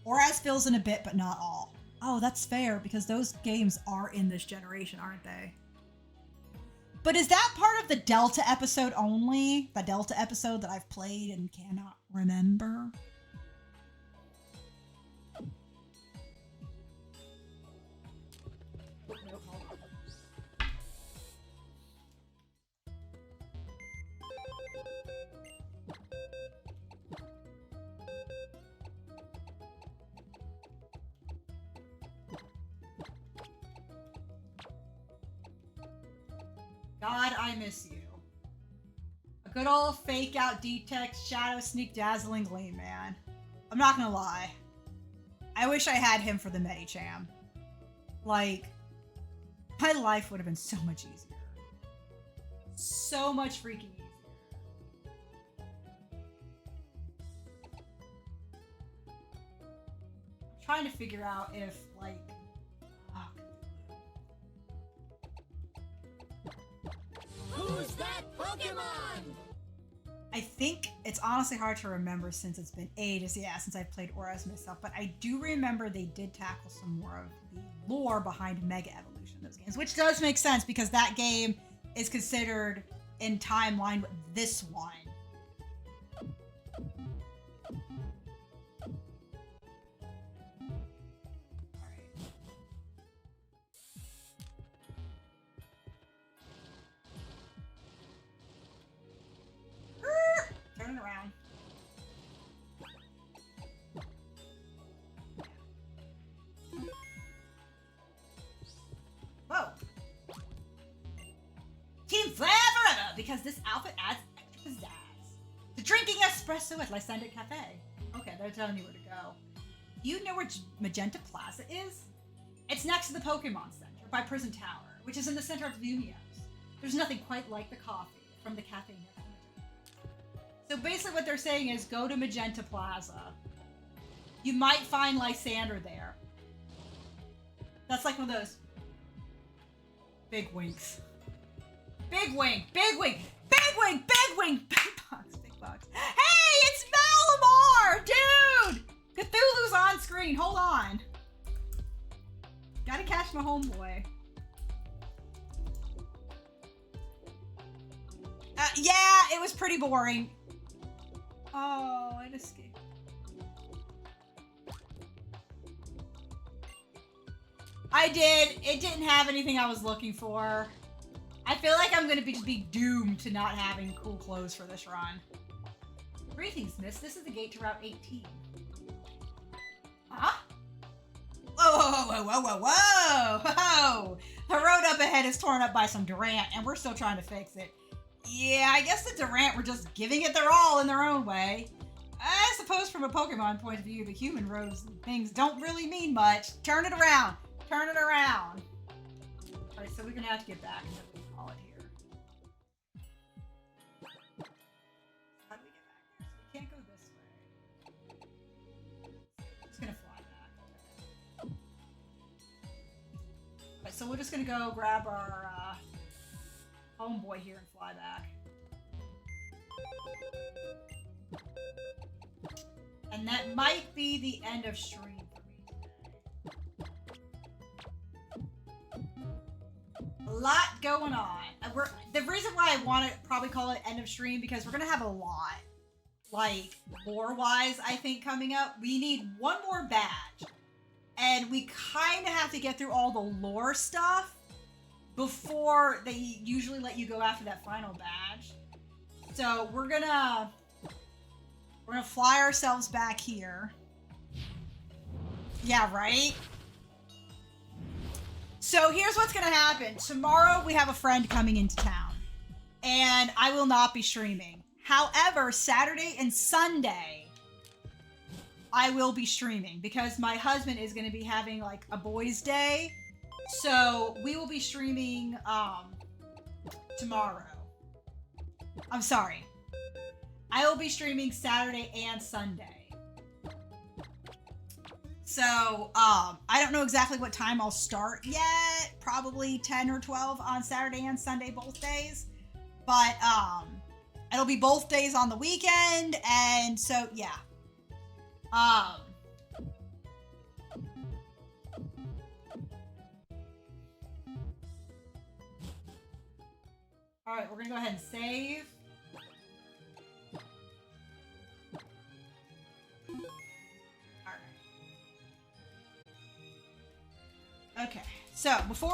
Oraz fills in a bit, but not all. Oh, that's fair, because those games are in this generation, aren't they? But is that part of the Delta episode only? The Delta episode that I've played and cannot remember? God, I miss you. A good old fake out detect, shadow, sneak, dazzling gleam, man. I'm not gonna lie. I wish I had him for the Medicham. Like, My life would have been so much easier. So much freaking easier. I'm trying to figure out if, like... Oh. Who's that Pokemon? I think it's honestly hard to remember since it's been ages, since I've played Auras myself, but I do remember they did tackle some more of the lore behind Mega Evolution in those games, which does make sense because that game is considered in timeline with this one. Turn it around. Whoa. Team Flair forever, because this outfit adds extra pizzazz. To drinking espresso at Lysander Cafe. Okay, they're telling you where to go. You know where Magenta Plaza is? It's next to the Pokemon Center by Prison Tower, which is in the center of Lumios. There's nothing quite like the coffee from the cafe next to it. So basically what they're saying is go to Magenta Plaza. You might find Lysander there. That's like one of those big winks. Big wink, big wink, big wink, big wink, big box, big box. Hey, it's Malamar, dude! Cthulhu's on screen, hold on. Gotta catch my homeboy. Yeah, it was pretty boring. Oh, it escaped. I did. It didn't have anything I was looking for. I feel like I'm gonna just be doomed to not having cool clothes for this run. Greetings, miss. This is the gate to Route 18. Huh? Whoa, whoa, whoa, whoa, whoa, whoa! The road up ahead is torn up by some Durant, and we're still trying to fix it. Yeah, I guess the Durant were just giving it their all in their own way. I suppose from a Pokemon point of view, the human roads and things don't really mean much. Turn it around. Turn it around. Alright, so we're gonna have to get back and call it here. How do we get back there? So we can't go this way. Just gonna fly back. Alright, so we're just gonna go grab our homeboy here and fly back. And that might be the end of stream for me today. A lot going on. The reason why I want to probably call it end of stream because we're going to have a lot, like, lore-wise, I think, coming up. We need one more badge. And we kind of have to get through all the lore stuff before they usually let you go after that final badge. So we're gonna fly ourselves back here. Yeah, right? So here's what's gonna happen. Tomorrow we have a friend coming into town. And I will not be streaming. However, Saturday and Sunday, I will be streaming because my husband is gonna be having like a boys' day. So we will be streaming tomorrow. I'm sorry. I will be streaming Saturday and Sunday. So I don't know exactly what time I'll start yet. Probably 10 or 12 on Saturday and Sunday, both days. But it'll be both days on the weekend, and so yeah. All right, we're gonna go ahead and save. All right. Okay, so before